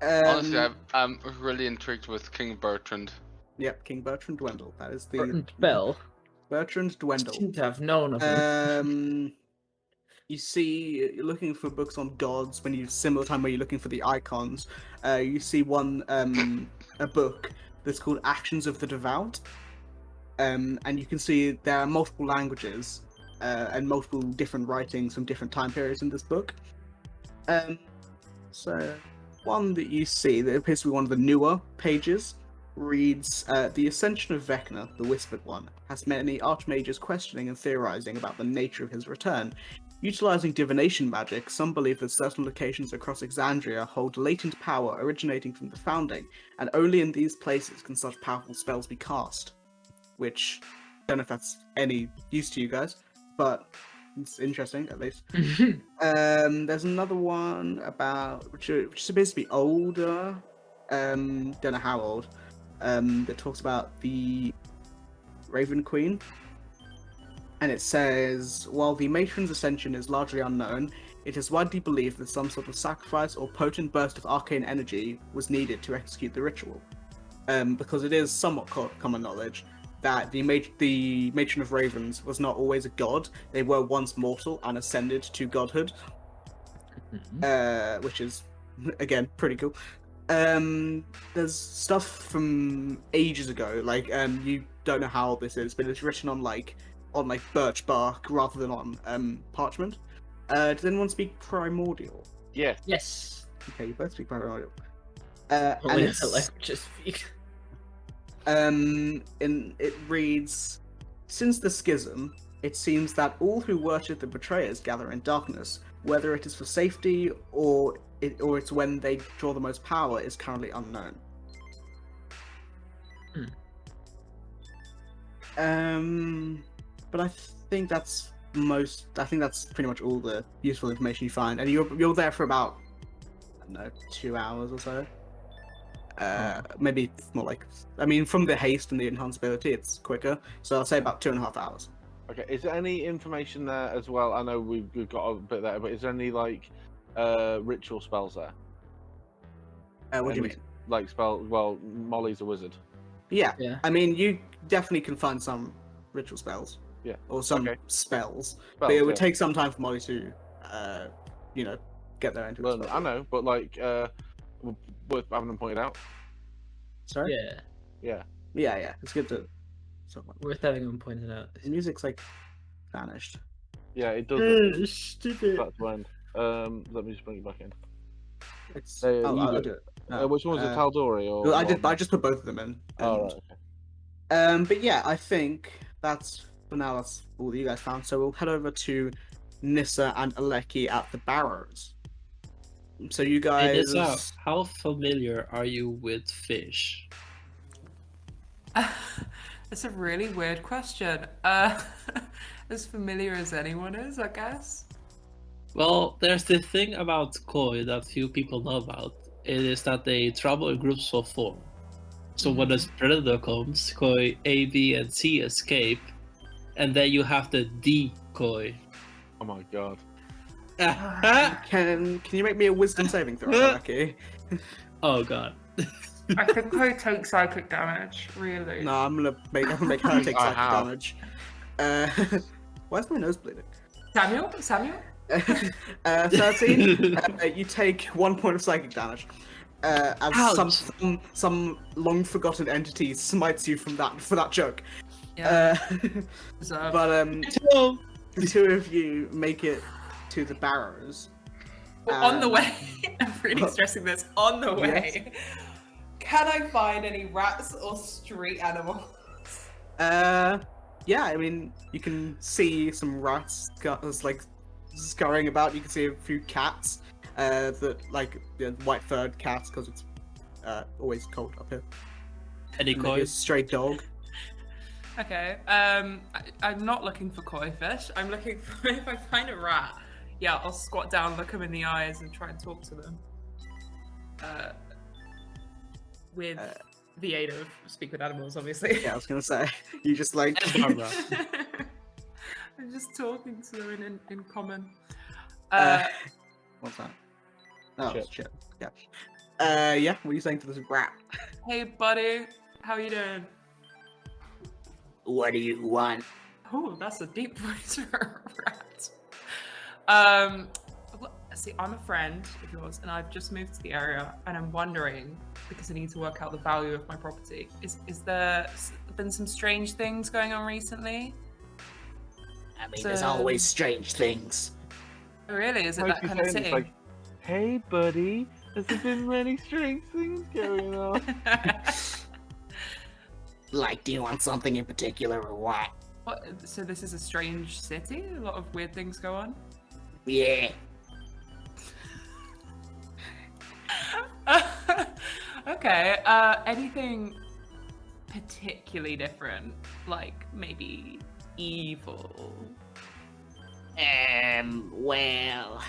Honestly, I'm really intrigued with King Bertrand. Yep, King Bertrand Dwendal. That is the Bertrand Bell. Bertrand Dwendal. Seem to have known of him. You see, you're looking for books on gods when similar time where you're looking for the icons. You see one a book that's called Actions of the Devout, and you can see there are multiple languages and multiple different writings from different time periods in this book. So one that you see that appears to be one of the newer pages reads, the ascension of Vecna, the Whispered One, has many archmages questioning and theorizing about the nature of his return. Utilizing divination magic, some believe that certain locations across Exandria hold latent power originating from the Founding, and only in these places can such powerful spells be cast. Which, I don't know if that's any use to you guys, but it's interesting, at least. There's another one about, which appears to be older, don't know how old, that talks about the Raven Queen. And it says, while the matron's ascension is largely unknown, it is widely believed that some sort of sacrifice or potent burst of arcane energy was needed to execute the ritual. Because it is somewhat common knowledge that the matron of ravens was not always a god. They were once mortal and ascended to godhood, which is, again, pretty cool. There's stuff from ages ago, like, you don't know how old this is, but it's written on birch bark rather than on parchment. Does anyone speak primordial? Yes. Yes. Okay, you both speak primordial. Only the languages speak. It reads, since the schism, it seems that all who worship the betrayers gather in darkness. Whether it is for safety or it's when they draw the most power is currently unknown. But I think that's pretty much all the useful information you find, and you're there for about, I don't know, 2 hours or so. Maybe more like, I mean, from the haste and the enhanceability, it's quicker. So I'll say about 2.5 hours. Okay. Is there any information there as well? I know we've got a bit there, but is there any ritual spells there? What do you mean? Like Molly's a wizard. Yeah. Yeah. I mean, you definitely can find some ritual spells. Yeah. Or some Okay. spells. Spells, But it would yeah. take some time for Molly to, get there into Learn it. it. I know, but like, worth having them pointed out. Sorry? Yeah, Yeah. Yeah, it's good to... So, worth having them pointed out. the music's, like, vanished. Yeah, it does. Stupid. That's to end. Let me just bring it back in. It's... you I'll do- do it. No, which one's the Tal'Dorei or? well, I just put both of them in. Oh, and- right, okay. But yeah, I think that's for now. That's all that you guys found. So we'll head over to Nissa and Aleki at the Barrows. So you Hey, guys, Nissa, how familiar are you with fish? It's a really weird question. As familiar as anyone is, I guess. Well, there's the thing about koi that few people know about. It is that they travel in groups of 4. So when a predator comes, koi A, B, and C escape, and then you have to decoy. Oh my god. can you make me a wisdom saving throw, Aleki? Oh god. I think I take psychic damage. Really? No, I'm gonna make her take I psychic have. damage. Why's my nose bleeding? Samuel? 13. You take 1 point of psychic damage. As some long forgotten entity smites you for that joke. Yeah. But the two of you make it to the Barrows. Well, on the way, I'm really stressing this. On the Yes. way, can I find any rats or street animals? Yeah, I mean, you can see some rats like scurrying about. You can see a few cats, white furred cats, because it's always cold up here. Any And maybe koi? a stray dog. Okay. I'm not looking for koi fish. I'm looking for if I find a rat. Yeah, I'll squat down, look them in the eyes, and try and talk to them. With the aid of speak with animals, obviously. Yeah, I was gonna say, you just like. I'm just talking to them in common. What's that? Oh, Shit. shit. Yeah. Yeah. What are you saying to this rat? Hey, buddy, how you doing? What do you want? Oh, that's a deep voice for a rat. See, I'm a friend of yours, and I've just moved to the area, and I'm wondering, because I need to work out the value of my property, is there been some strange things going on recently? I mean, there's always strange things. Oh, really? Is it How's that he kind of saying? It's city? like, hey buddy, has there been many strange things going on? Like, do you want something in particular or what? What, so this is a strange city? A lot of weird things go on? Yeah. Okay, anything particularly different? Like, maybe evil? Well,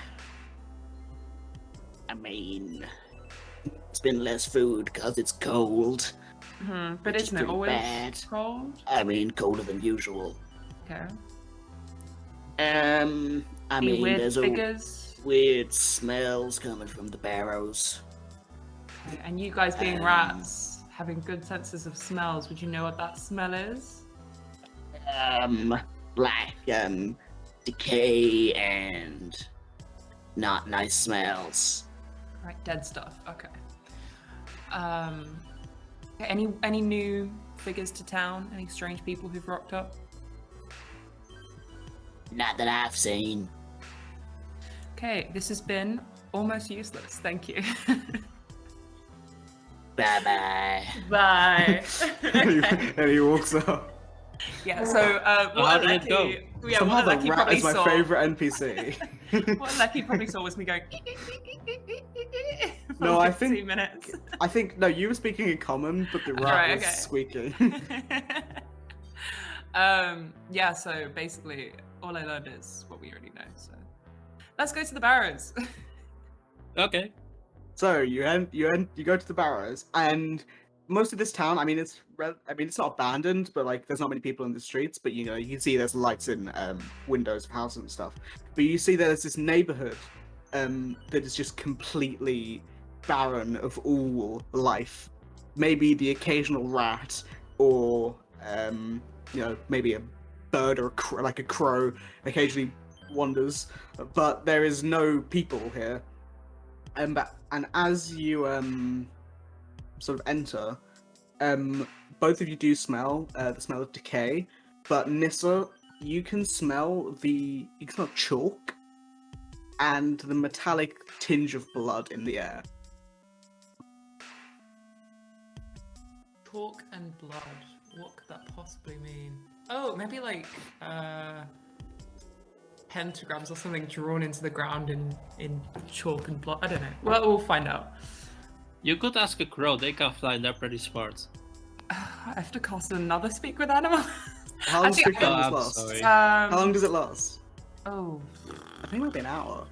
I mean, it's been less food because it's cold. But Which is isn't it pretty always bad. cold? I mean, colder than usual. Okay. I Any mean, weird there's figures? weird smells coming from the barrows. Okay, and you guys being rats, having good senses of smells, would you know what that smell is? Like, decay and not nice smells. Right, dead stuff. Okay. Any new figures to town? Any strange people who've rocked up? Not that I've seen. Okay, this has been almost useless. Thank you. Bye-bye. Bye. And he walks up. Yeah. So how what did it go? Aleki, yeah, Somehow what the Aleki rat probably is my saw. favorite NPC. What Aleki probably saw was me going. For No, I like think- 2 minutes. I think no, you were speaking in common, but the rat Right, was okay. squeaking. Yeah. So basically, all I learned is what we already know. So let's go to the barrows. Okay. So you go to the Barrows, and most of this town, I mean, it's not abandoned, but like there's not many people in the streets. But you can see there's lights in windows of houses and stuff. But you see there's this neighborhood that is just completely barren of all life. Maybe the occasional rat, or maybe a bird or like a crow occasionally wanders, but there is no people here. And as you sort of enter, both of you do smell the smell of decay, but Nissa, you can smell chalk and the metallic tinge of blood in the air. Chalk and blood. What could that possibly mean? Oh, maybe like pentagrams or something drawn into the ground in chalk and blood. I don't know. Well, we'll find out. You could ask a crow. They can fly and they're pretty smart. I have to cast another speak with animal. How long does Actually, Speak with Animals last? sorry. How long does it last? Oh, I think it might be an hour.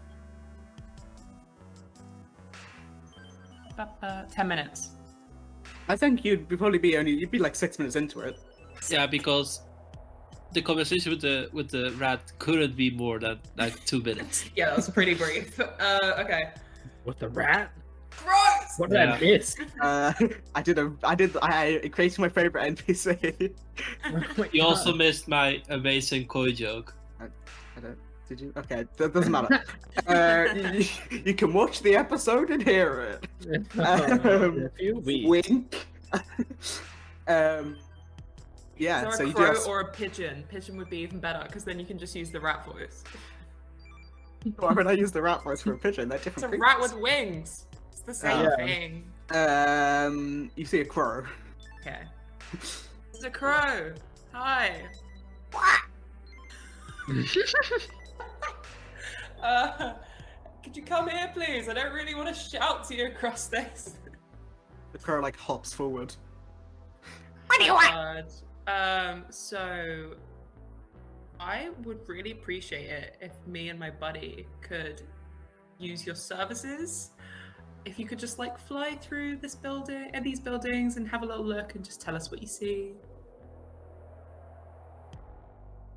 10 minutes. I think you'd be like 6 minutes into it. Yeah, because the conversation with the rat couldn't be more than like 2 minutes. Yeah, that was pretty brief. Okay. With the rat? Gross! What did I miss? I created my favorite NPC. Oh my You God. also missed my amazing koi joke. I don't. Did you? Okay, that doesn't matter. You can watch the episode and hear it. In a few weeks. Wink. Yeah. Is So there a you crow just. or a pigeon? Pigeon would be even better because then you can just use the rat voice. Why would I use the rat voice for a pigeon? They're It's a different. rat with wings. It's the same Yeah. thing. You see a crow. Okay. It's a crow. Hi. Could you come here, please? I don't really want to shout to you across this. The crow like hops forward. What do you want? So I would really appreciate it if me and my buddy could use your services. If you could just like fly through this building and these buildings and have a little look and just tell us what you see.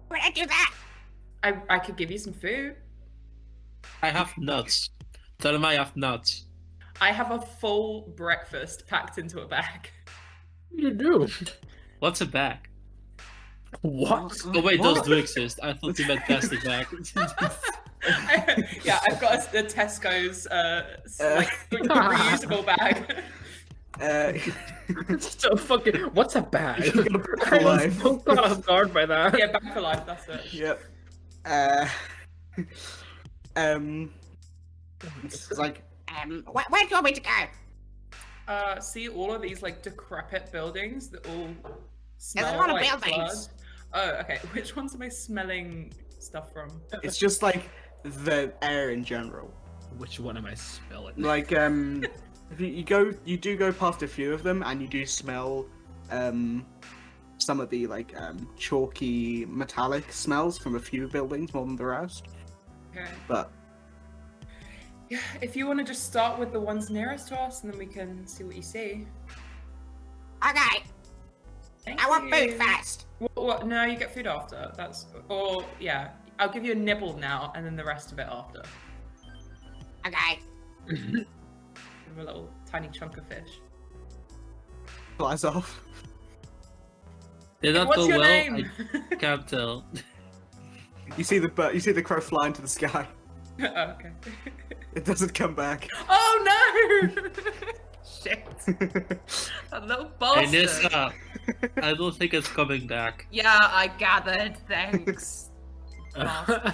Would I do that? I could give you some food. I have nuts. Tell them I have nuts. I have a full breakfast packed into a bag. You do. What's a bag? What? Oh wait, What? those do exist. I thought you meant plastic bag. Yeah, I've got a Tesco's like reusable bag. So fucking. What's a bag? You're gonna put I for was life. so caught off guard by that. Yeah, back for life. That's it. Yep. It's like Where do you want me to go? See all of these like decrepit buildings that all smell There's a lot of like buildings. blood. Oh, okay. Which ones am I smelling stuff from? it's just like the air in general. Which one am I smelling? Like if you do go past a few of them, and you do smell some of the like chalky metallic smells from a few buildings more than the rest. Okay. But Yeah, if you want to just start with the ones nearest to us, and then we can see what you see. Okay, Thank I want you. food first. What? No, you get food after. That's or yeah. I'll give you a nibble now, and then the rest of it after. Okay. Give him a little tiny chunk of fish. flies off. Did that What's go your well? name? I can't tell. You see the crow fly into the sky. Oh, okay. It doesn't come back. Oh no! Shit. That little Hey, bastard. Nissa, I don't think it's coming back. Yeah, I gathered. Thanks. Yeah,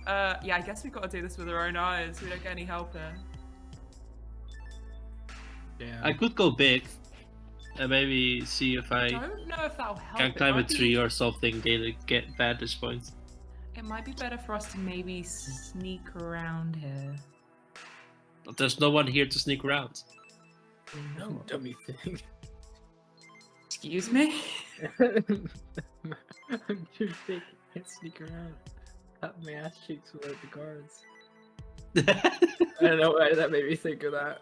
I guess we've got to do this with our own eyes. We don't get any help here. Yeah. I could go big and maybe see if I I don't know if that'll help. can It climb a might be- tree or something. Get vantage points. It might be better for us to maybe sneak around here. But there's no one here to sneak around. No, dummy thing. Excuse me? I'm too big. I can't sneak around. Got my ass cheeks without the guards. I don't know why that made me think of that.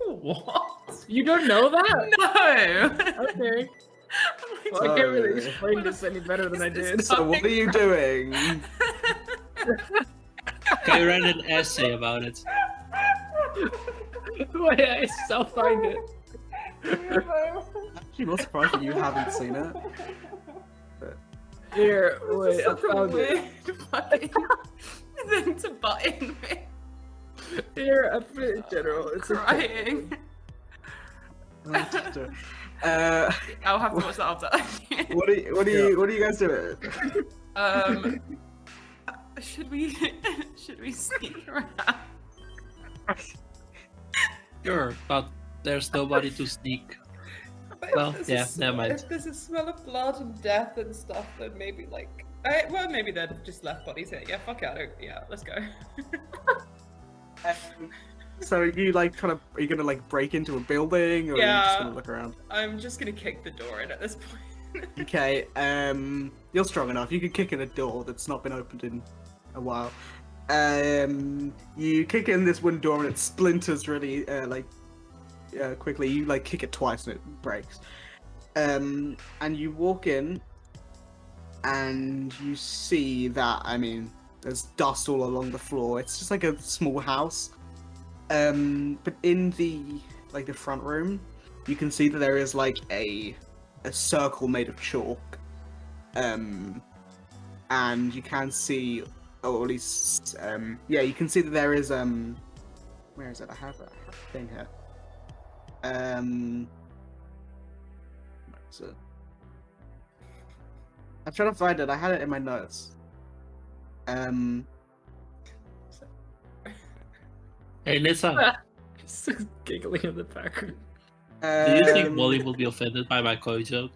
What? You don't know that? No! Okay. I'm Well, I can't really Sorry. explain this any better than I did. So what are you doing? Can you write an essay about it? Wait, I still find it. Actually, not surprised that you haven't seen it. Here, wait, I Such a found weird it. fucking thing to butt in with. Here, I put it in general. It's Crying. I'll have to watch that after. what are you guys doing? Should we sneak around? Sure, but there's nobody to sneak. Well, yeah, never mind. If there's a smell of blood and death and stuff, then maybe like, well, maybe they're just left bodies here. Yeah, fuck it. Yeah, let's go. So you like are you gonna like break into a building, or are you just gonna look around? I'm just gonna kick the door in at this point. Okay, you're strong enough. You can kick in a door that's not been opened in a while. You kick in this wooden door and it splinters really quickly. You like kick it twice and it breaks. And you walk in and you see that, I mean, there's dust all along the floor. It's just like a small house. But in the front room, you can see that there is like a circle made of chalk. And you can see, or at least, you can see that there is, where is it? I have a thing here. Where is it? I'm trying to find it. I had it in my notes. Hey, Nissa, Just giggling in the background. do you think Molly will be offended by my koi joke?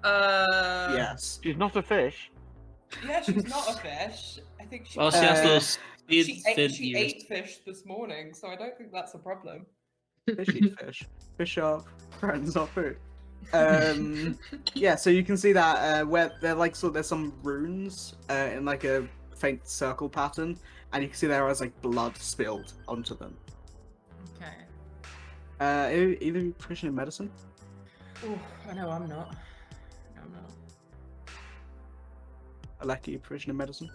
Yes. She's not a fish. Yeah, she's not a fish. I think she. Well, she has those She thin she ears. ate fish this morning, so I don't think that's a problem. Fish eat fish. Fish are friends, not food. Yeah, so you can see that where they're like, so there's some runes in like a faint circle pattern, and you can see there is like blood spilled onto them. Okay. Either of you proficient in medicine? Ooh, I know I'm not. No, I'm not. Aleki, you proficient in medicine?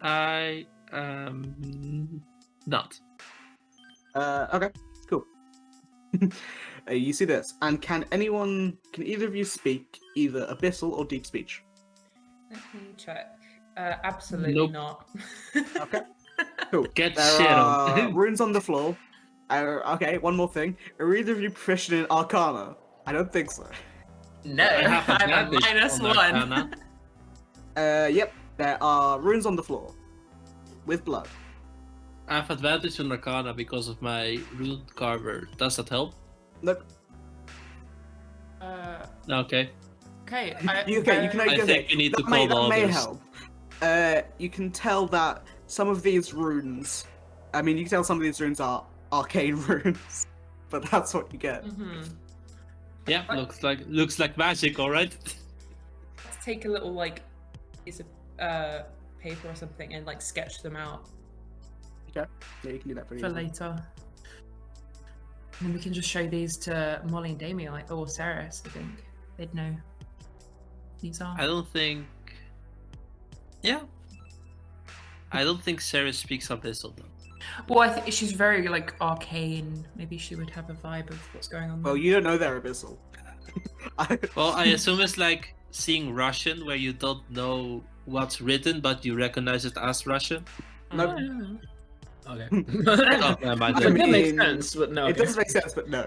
I am not. Okay, cool. You see this, and can either of you speak either abyssal or deep speech? Let me check. Absolutely Nope. not. Okay, cool. Get There shit are on. runes on the floor. Okay, one more thing. Are either of you proficient in Arcana? I don't think so. No, I have I'm a advantage on -1. Arcana. Yep, there are runes on the floor with blood. I have advantage on Arcana because of my rune carver. Does that help? Nope. Okay. Okay. You can I think you need to that may, call that may others. help. You can tell that some of these runes, I mean, you can tell some of these runes are arcane runes, but that's what you get. Mm-hmm. Yeah, looks like magic, all right. Let's take a little like piece of paper or something and like sketch them out Yeah, you can do that pretty for easily. later. And then we can just show these to Molly and Damial, like, or Ceres. I think they'd know these are. I don't think. Yeah. I don't think Sarah speaks Abyssal though. Well, I think she's very like arcane. Maybe she would have a vibe of what's going on. Well, there. you don't know they're abyssal. Well, I assume it's like seeing Russian, where you don't know what's written, but you recognize it as Russian. Nope. Okay. Oh, never mind I then. mean, that makes mean, sense, but no. It okay. does make sense, but no.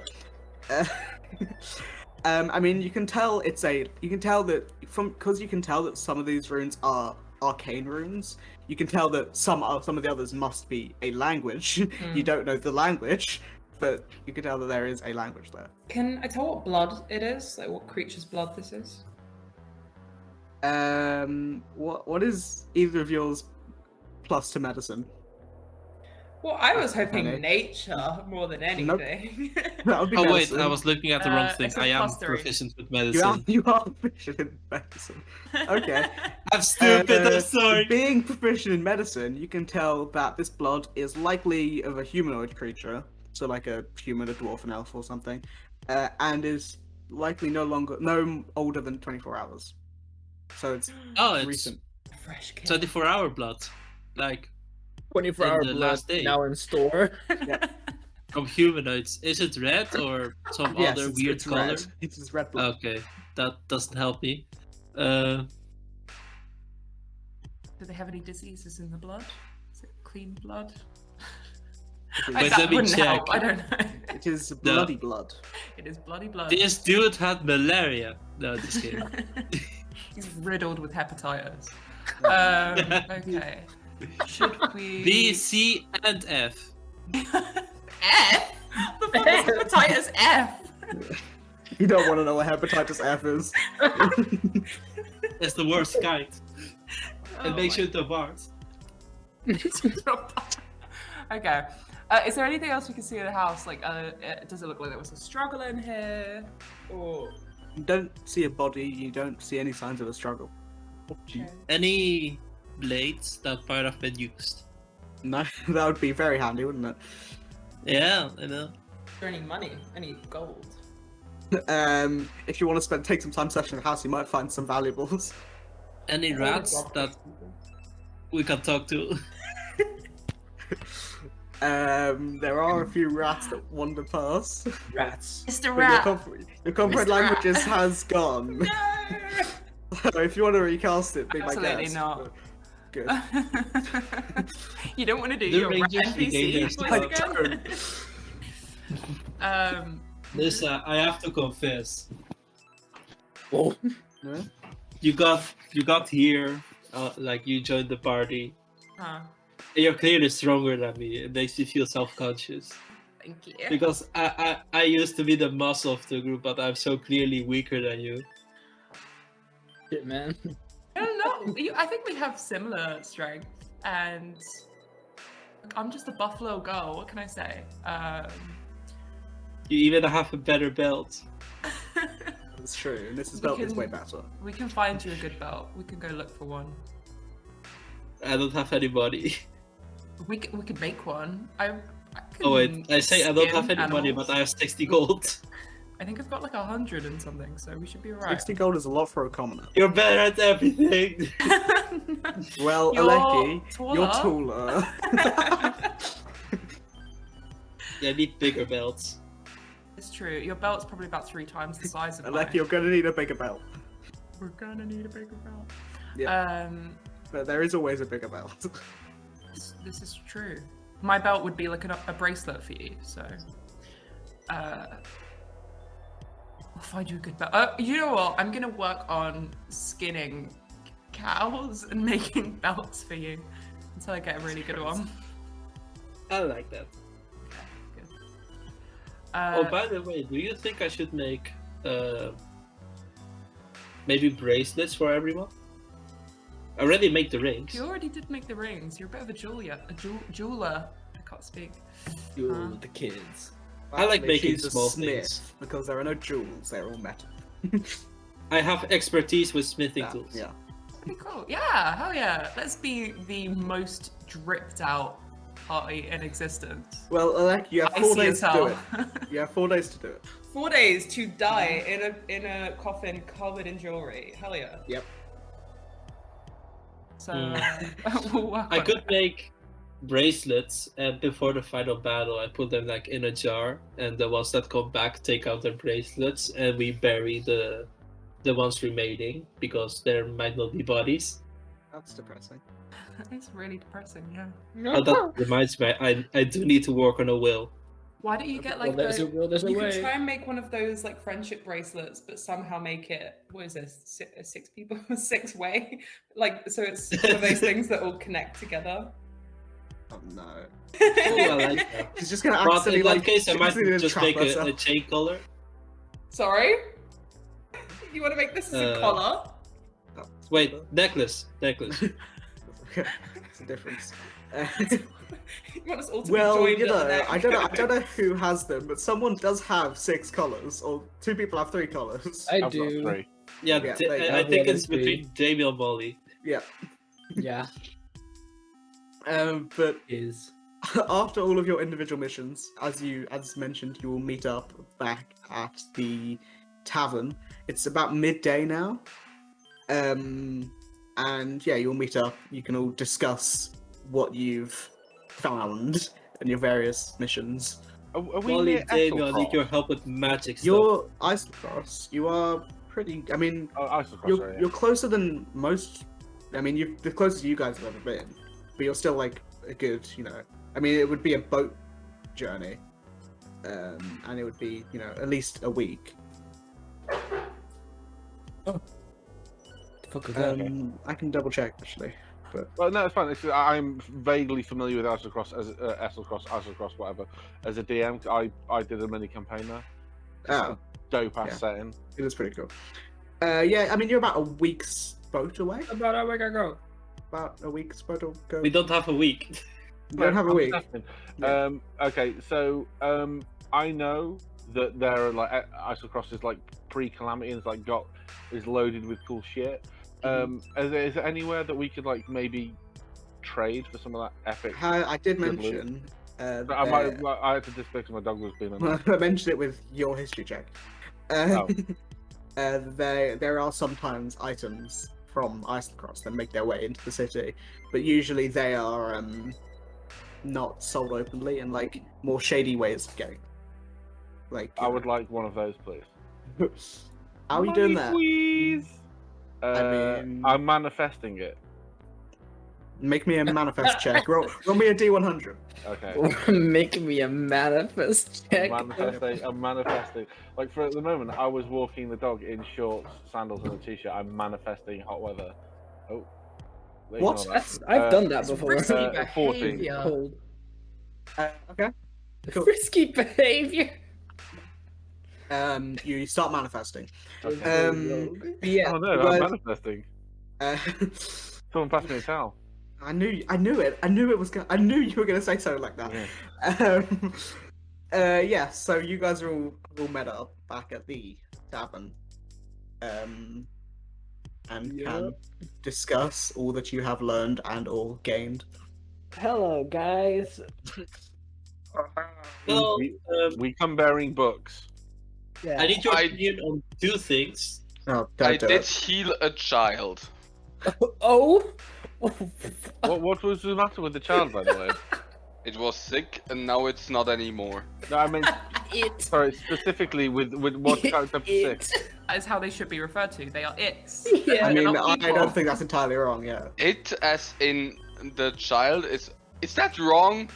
I mean, you can tell because you can tell that some of these runes are arcane runes. You can tell that some of the others must be a language. You don't know the language, but you can tell that there is a language there. Can I tell what blood it is? Like what creature's blood this is? What is either of yours plus to medicine? Well, I was hoping Okay. nature more than anything. That would be Oh wait, medicine. I was looking at the wrong thing. It's a I am +3. proficient with You are medicine. proficient in medicine. Okay. I'm stupid. Uh, I'm sorry. Being proficient in medicine, you can tell that this blood is likely of a humanoid creature, so like a human, a dwarf, an elf, or something, and is likely no older than 24 hours. So it's Oh, it's recent. Fresh kill. 24-hour blood. Like 24-hour in the blood last day. now in store. from humanoids. Is it red or some Yes, other it's, weird it's color? red. It's red blood. Okay, that doesn't help me. Do they have any diseases in the blood? Is it clean blood? Wait, That let me wouldn't check. help. I don't know. It is bloody blood. It is bloody blood. This dude had malaria. No, just kidding. He's riddled with hepatitis. Okay. Should we? B, C, and F. F? The fuck is hepatitis F? You don't want to know what hepatitis F is. That's the worst kind. And make my sure the bars. Okay. Is there anything else we can see in the house? Like, does it look like there was a struggle in here? Or You don't see a body. You don't see any signs of a struggle. okay. Any blades that might have been used? No, that would be very handy, wouldn't it? Yeah, I know. Is there any money? Any gold? If you want to take some time searching the house, you might find some valuables. Any rats that we can talk to? There are a few rats that wander past. Rats. Mr. But Rat. your comrade Mr. Rat. languages has gone. No. So if you want to recast it, be my Absolutely guest. not. But Good. You don't want to do The your rat Rangers regain their NPC stuff. voice again? Listen, I have to confess. Oh. No? You got here, like you joined the party. Huh. And you're clearly stronger than me. It makes me feel self-conscious. Thank you. Because I used to be the muscle of the group, but I'm so clearly weaker than you. Shit, man. I don't know. I think we have similar strength, and I'm just a buffalo girl. What can I say? You even have a better belt. That's true, and this We belt is can- way better. We can find you a good belt. We can go look for one. I don't have any money. We could make one. I can Oh wait, I say I don't have skin any money, animals. but I have 60 gold. I think I've got like 100 and something, so we should be alright. 60 gold is a lot for a commoner. You're better at everything. Well, You're Aleki, you're taller. taller. I need bigger belts. It's true. Your belt's probably about 3 times the size of Aleki, mine. you're gonna need a bigger belt. We're gonna need a bigger belt. Yeah. But there is always a bigger belt. This is true. My belt would be like a bracelet for you, so I'll find you a good belt. You know what? I'm gonna work on skinning cows and making belts for you until I get a really good one. I like that. Okay, good. Oh, by the way, do you think I should make maybe bracelets for everyone? I already make the rings. You already did make the rings. You're a bit of a jeweler. I can't speak. You, the kids. I like Actually, making she's a small smith, things. because there are no jewels, they're all metal. I have expertise with smithing Yeah, tools. yeah. Okay, cool. Yeah, hell yeah. Let's be the most dripped out party in existence. Well, Aleki, you have 4 Icy days as to do hell. it. You have 4 days to do it. 4 days to die in a coffin covered in jewelry. Hell yeah. Yep. So we'll work I on could it. make bracelets, and before the final battle, I put them like in a jar, and the ones that come back take out their bracelets, and we bury the ones remaining because there might not be bodies. That's depressing. It's really depressing, yeah. Oh, that reminds me, I do need to work on a will. Why don't you get like Well, there's a will, there's a you way. could try and make one of those like friendship bracelets, but somehow make it what is this 6 people 6 way, like so it's one of those things that all connect together. Oh no. Oh, I like that. She's just gonna But accidentally in that like. case, I might accidentally just trap make a herself. chain collar. Sorry, you want to make this as a collar? Oh, Wait, necklace. Okay, that's a difference. You want us all to Well, be joined you at the know, neck? I don't know who has them, but someone does have 6 collars, or 2 people have 3 collars. I I've got do. 3. Yeah, Yeah, there you I go. think Yeah, it's there's between Damial and Molly. Yeah. Yeah. But Is. after all of your individual missions, as mentioned, you will meet up back at the tavern. It's about midday now. And yeah, you'll meet up. You can all discuss what you've found and your various missions. Are we Molly near and Damial, I need Esselcross? your help with magic stuff. You're Icehaven. You are pretty. I mean, Oh, Icehaven, you're yeah. you're closer than most. I mean, you're the closest you guys have ever been, but you're still like a good. I mean, it would be a boat journey, and it would be at least a week. The fuck was that? I can double check actually. Well, no, it's fine. I'm vaguely familiar with Esselcross, Esselcross, whatever. As a DM, I did a mini campaign there. Oh, Dope ass yeah. setting. it is pretty cool. Yeah, I mean, you're about a week's boat away. About a week ago. About a week's boat ago. We don't have a week. You don't have a week. Yeah. Okay, so I know that there are like Isocross is like pre-calamity and is loaded with cool shit. Is there anywhere that we could like maybe trade for some of that epic? I did good mention. I had to display because my dog was being annoying. I mentioned it with your history check. Oh. There are sometimes items from Icehaven that make their way into the city, but usually they are not sold openly and like more shady ways of getting. Like I would like one of those, please. How are you doing that? Please. I mean, I'm manifesting it. Make me a manifest check. Roll me a D100. Okay. Make me a manifest check. I'm manifesting. Like for the moment, I was walking the dog in shorts, sandals, and a t-shirt. I'm manifesting hot weather. Oh. What? Ignore that. I've done that before. Risky 14. behavior. Cold. Okay. Cool. Risky behavior. You start manifesting. Okay. Yeah. Oh no, but, I'm manifesting. Someone pass me a towel. I knew it. I knew it was. I knew you were gonna say something like that. Yeah. Yeah. So you guys are all met up back at the tavern, and can discuss all that you have learned and all gained. Hello, guys. Well, We come bearing books. Yeah. I need your opinion on two things. Oh, I don't do did it. heal a child. Oh. What was the matter with the child, by the way? It was sick and now it's not anymore. No, I mean, It. sorry, specifically with what character of It. sick? That is how they should be referred to. They are its. Yeah. I mean, They're not I evil. don't think that's entirely wrong. Yeah. It as in the child is that wrong?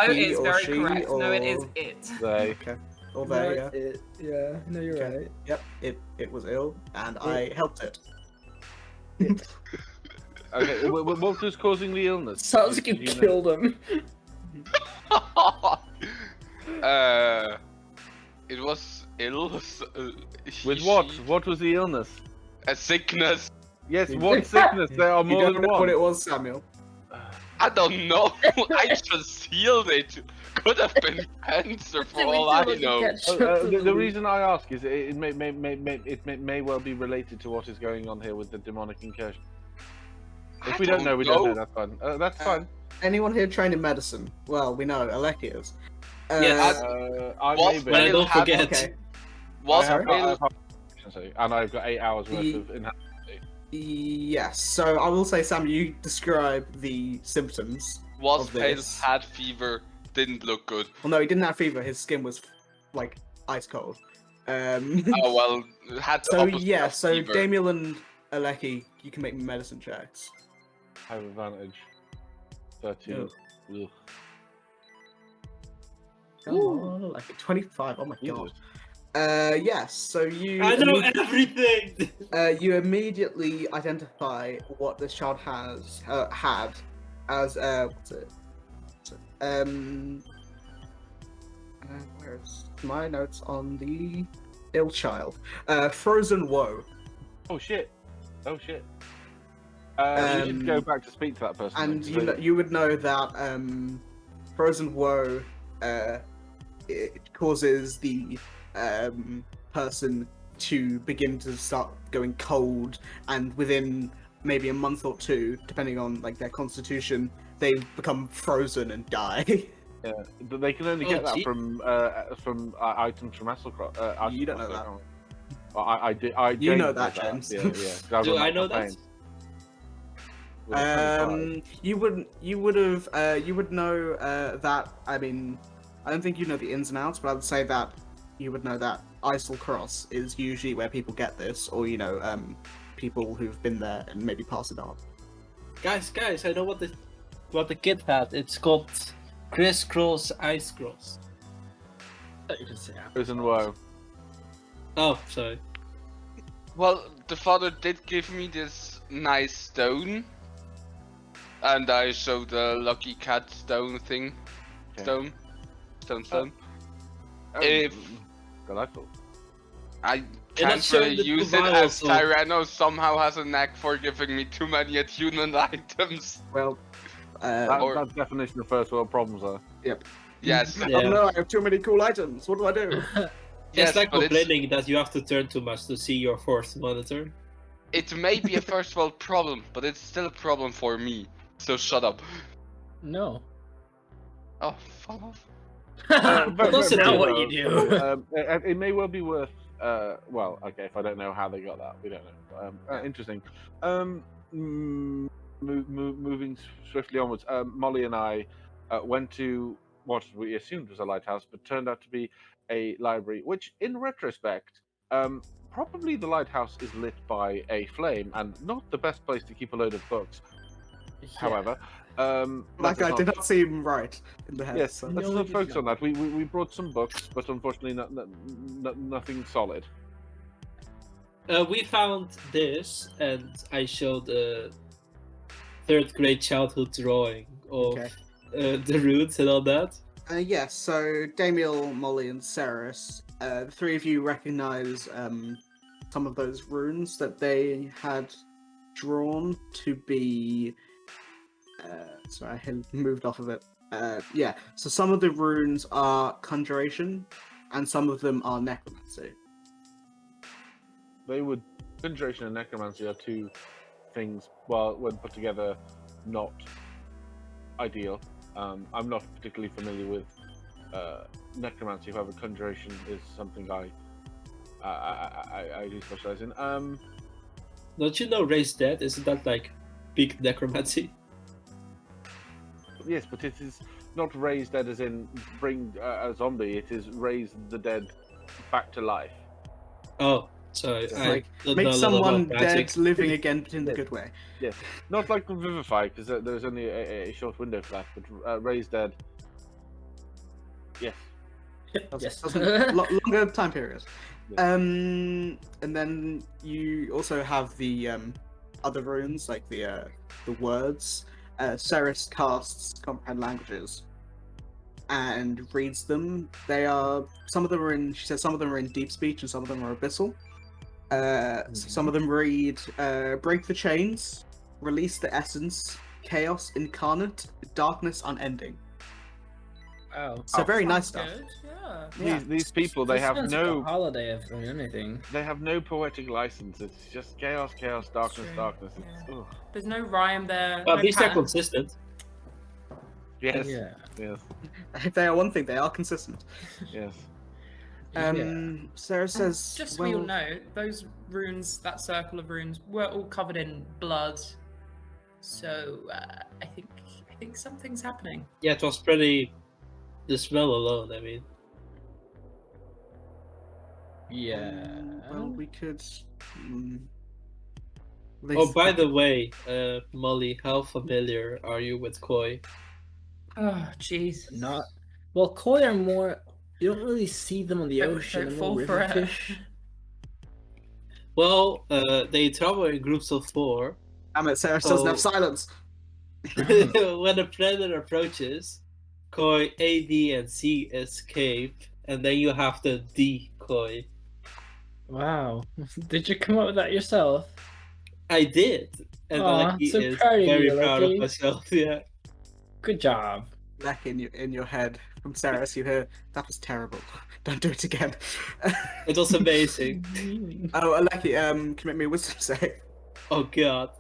Oh, He it's or very she correct. No, it is or it. They. Okay. Or No, they. Yeah. it. Yeah. No, you're Okay. right. Yep. It was ill, and I helped it. Okay, what was causing the illness? Sounds like you Did know? killed him. It was ill. With what? What was the illness? A sickness. Yes, what sickness? There are You more don't than know one. what it was, Samuel. I don't know. I just healed it. Could have been cancer for all I know. The reason I ask is it may well be related to what is going on here with the demonic incursion. If we don't know, we don't know. That's fine. That's fine. Anyone here trained in medicine? Well, we know Aleki is. Yes. I What? may be. But I don't Have- forget. Okay. Was I have Bill proficiency, and I've got 8 hours worth of inherent. Yes. So I will say, Sam, you describe the symptoms. was of pale, this. had fever, didn't look good. Well, no, he didn't have fever. His skin was like ice cold. Oh well, had the So opposite yeah. of So fever. Damial and Aleki, you can make medicine checks. I have advantage. 13. Ugh. Oh, like 25. Oh my god. Jesus. Yes. So you. I know everything. You immediately identify what this child has had as what's it? Where's my notes on the ill child? Frozen woe, Oh shit. Oh shit. We should go back to speak to that person. and then, you would know that frozen woe it causes the person to begin to start going cold, and within maybe a month or two, depending on like their constitution, they become frozen and die. Yeah, but they can only Oh, get that gee. from items from Esselcross. You don't know that. Well, I did. I You know James that, did James. Yeah, yeah. 'cause I was Do on I know that? campaign. With a 25. You would know that. I mean, I don't think you know the ins and outs, but I would say that you would know that Isle Cross is usually where people get this, or people who've been there and maybe pass it on. Guys, I know what the kid had. It's called Crisscross Ice Cross. You can say Prison woe. Oh, sorry. Well, the father did give me this nice stone, and I showed the lucky cat stone thing. Okay. Stone. Oh, If delightful. I You're not can't showing really the use two it, as vials, so- Tyranno somehow has a knack for giving me too many attunement items. Well, That's definition of first world problems, though. Yes, Yeah. oh no, I have too many cool items. What do I do? yes, It's like but complaining that you have to turn too much to see your fourth monitor. it may be a first world problem, but it's still a problem for me. So shut up. No. Oh, fuck off. But That's now it. what you do. It may well be worth. Well, okay. If I don't know how they got that, we don't know. Interesting. Moving swiftly onwards. Molly and I went to what we assumed was a lighthouse, but turned out to be a library. Which, in retrospect, probably the lighthouse is lit by a flame, and not the best place to keep a load of books. However, That guy did not seem right in the head. Yes, so. let's No, not we focus did on that. We brought some books, but unfortunately, nothing solid. We found this, and I showed a third grade childhood drawing of Okay. the roots and all that. Yes, so Damial, Molly, and Ceres, the three of you recognize some of those runes that they had drawn to be. Sorry, I had moved off of it. Yeah, so some of the runes are conjuration, and some of them are necromancy. They would conjuration and necromancy are two things. Well, when put together, not ideal. I'm not particularly familiar with necromancy. However, conjuration is something I do specialize in. Don't you know Raise Dead? Isn't that like big necromancy? Yes, but it is not raise dead as in bring a zombie. It is raise the dead back to life. Oh, sorry. It's I like, don't make know a lot someone about magic. dead living again, but in the Yes. good way. Yes, not like revivify, because there's only a short window for that. But raise dead. Yes. Yes. Longer time period. Yeah. And then you also have the other runes, like the words. Ceres casts comprehend languages and reads them. They are some of them are in. She says some of them are in deep speech and some of them are abyssal. Some of them read break the chains, release the essence, chaos incarnate, darkness unending. Wow. So very nice stuff. Good, yeah. Yeah. These people, they This have sounds like a no holiday of anything. poetic license. It's just chaos, darkness, True. darkness. It's, Yeah. ugh. There's no rhyme there. Well, no at least they're pattern. consistent. Yes, Yeah. yes, If they are one thing, they are consistent. yes. Sarah says, Just so we all know, those runes, that circle of runes, were all covered in blood. So I think something's happening. Yeah, it was pretty. The smell alone, I mean. Yeah. well, we could. Oh, by the way, Molly, how familiar are you with koi? Oh, jeez. Not. Well, koi are more. You don't really see them on the Don't ocean. They're fall more for river it. fish. Well, they travel in groups of 4. Damn it, Sarah doesn't Oh. have silence. When a predator approaches, koi A, B, and C escape, and then you have to decoy. Wow. Did you come up with that yourself? I did, and Aw, Lucky so is proud of very you, proud Lucky. of myself. Yeah. Good job. Back in your head from Sarah, you hear that was terrible. Don't do it again. It was amazing. Oh, Aleki, commit me a wisdom save. Oh god.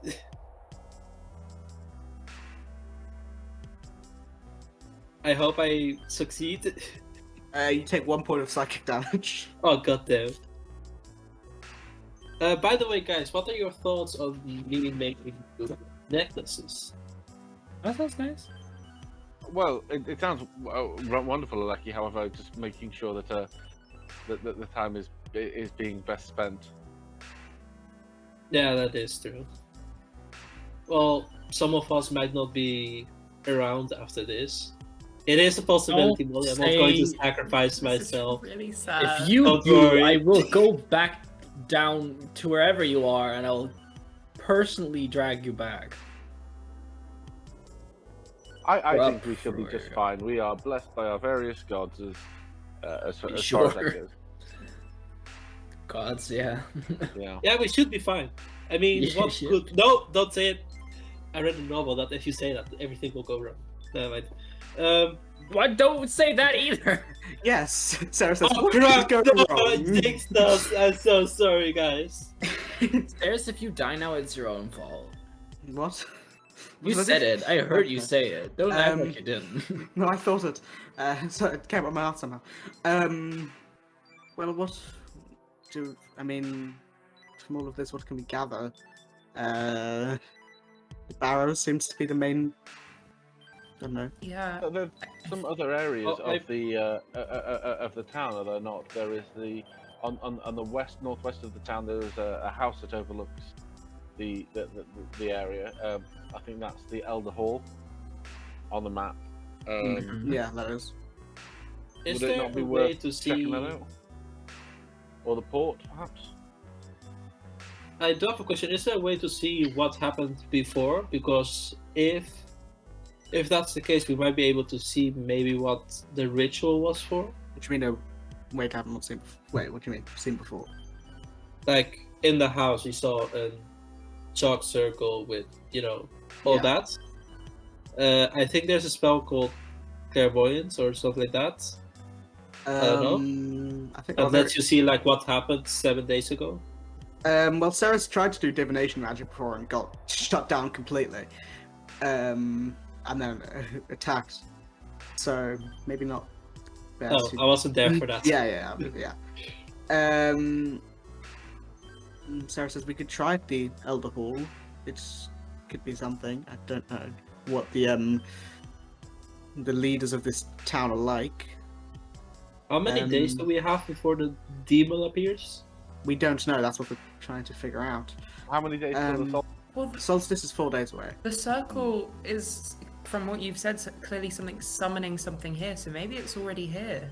I hope I succeed. You take 1 point of psychic damage. Oh god damn. By the way, guys, what are your thoughts on me making necklaces? That sounds nice. Well, it sounds wonderful, Aleki. However, just making sure that that the time is being best spent. Yeah, that is true. Well, some of us might not be around after this. It is a possibility, Molly. I'm not going to sacrifice myself. Really sad. If you Don't do, worry. I will go back down to wherever you are, and I'll personally drag you back. I We're think up we should be for just it. fine. We are blessed by our various gods as far as Sure. that goes. Gods, yeah. Yeah. Yeah, we should be fine. I mean, Yeah, what shit. could... No, don't say it. I read a novel that if you say that, everything will go wrong. Never mind. Why don't say that either? Yes, Sarah says, Oh what crap! is No, going I wrong? jinxed us. I'm so sorry, guys. There's if you die now, it's your own fault. What? You Was said it? it. I heard you say it. Don't act like you didn't. No, I thought it. So it came out of my mouth somehow. Well, what do I mean? From all of this, what can we gather? The barrow seems to be the main. I don't know. Yeah. There's some other areas Oh, of the town, are there not? There is on the northwest of the town. There is a house that overlooks the area. I think that's the Elder Hall on the map. Yeah, that is. Is would it there not be a way worth to checking see... that out? Or the port, perhaps? I do have a question. Is there a way to see what happened before? Because if that's the case, we might be able to see maybe what the ritual was for. What do you mean? Wait, I've not seen. Wait, what do you mean? Seen before? Like in the house, we saw a chalk circle with all Yeah. that. I think there's a spell called clairvoyance or something like that. don't know. I think. That well, there- lets you see like what happened 7 days ago. Well, Sarah's tried to do divination magic before and got shut down completely. And then attacked. So maybe not. best Oh, to- I wasn't there for that. Yeah. Sarah says we could try the Elder Hall. It could be something. I don't know what the leaders of this town are like. How many days do we have before the demon appears? We don't know. That's what we're trying to figure out. How many days till the sol- Well, The solstice is 4 days away. the circle is, from what you've said, clearly something summoning something here. So maybe it's already here.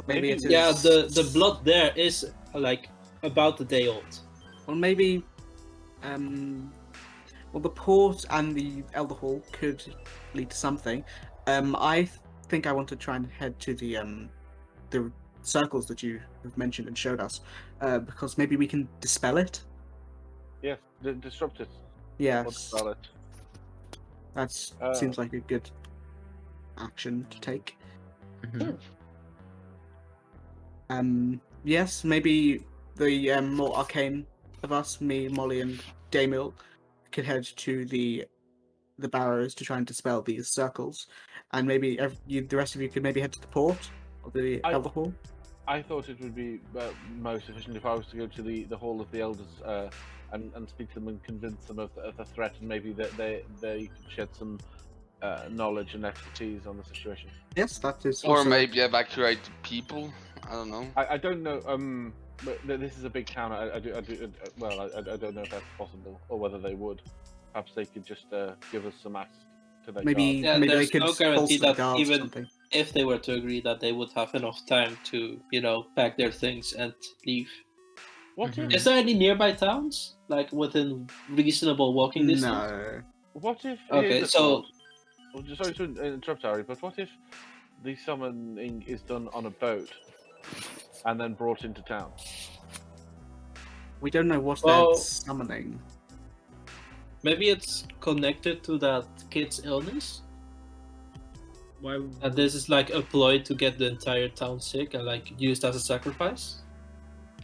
Maybe it is. Yeah, the blood there is like about a day old. Well, maybe. Well, the port and the Elder Hall could lead to something. I think I want to try and head to the circles that you have mentioned and showed us, because maybe we can dispel it. Yes, disrupt it. Yes, Dispel it. that seems like a good action to take. Yes, maybe the more arcane of us, me, Molly, and Damial, could head to the barrows to try and dispel these circles, and maybe the rest of you could maybe head to the port or the Elder Hall. I thought it would be most efficient if I was to go to the Hall of the Elders and speak to them and convince them of the threat, and maybe that they could shed some knowledge and expertise on the situation. Yes, that is. Or also- maybe evacuate people. I don't know. I don't know. But this is a big town. I don't know if that's possible or whether they would. Perhaps they could just give us some access to their Maybe, guards. Yeah, maybe they there's could no guarantee bolster the that guards or even- something. If they were to agree that they would have enough time to, pack their things and leave. What if? Is there any nearby towns, like within reasonable walking distance? No. What if? Okay, here's a so- thought. Oh, sorry to interrupt, Harry, but what if the summoning is done on a boat and then brought into town? We don't know what Well- they're summoning. Maybe it's connected to that kid's illness, Why? and this is like a ploy to get the entire town sick and like used as a sacrifice.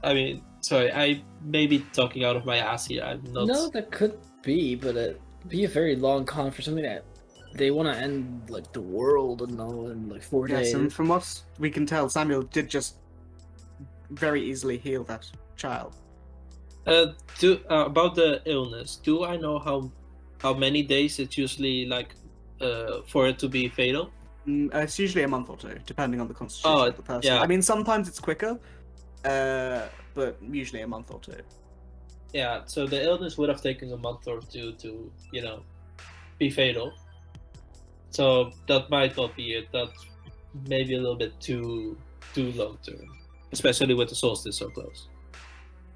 I mean, sorry, I may be talking out of my ass here. I'm not. No, that could be, but it'd be a very long con for something that they want to end like the world and all in like 4 Yes, days. and from what we can tell, Samuel did just very easily heal that child. About the illness, do I know how many days it usually like for it to be fatal? It's usually a month or two, depending on the constitution of the person. yeah. I mean, sometimes it's quicker, but usually a month or two. Yeah, so the illness would have taken a month or two to, be fatal. So that might not be it. That's maybe a little bit too long term, especially with the solstice so close.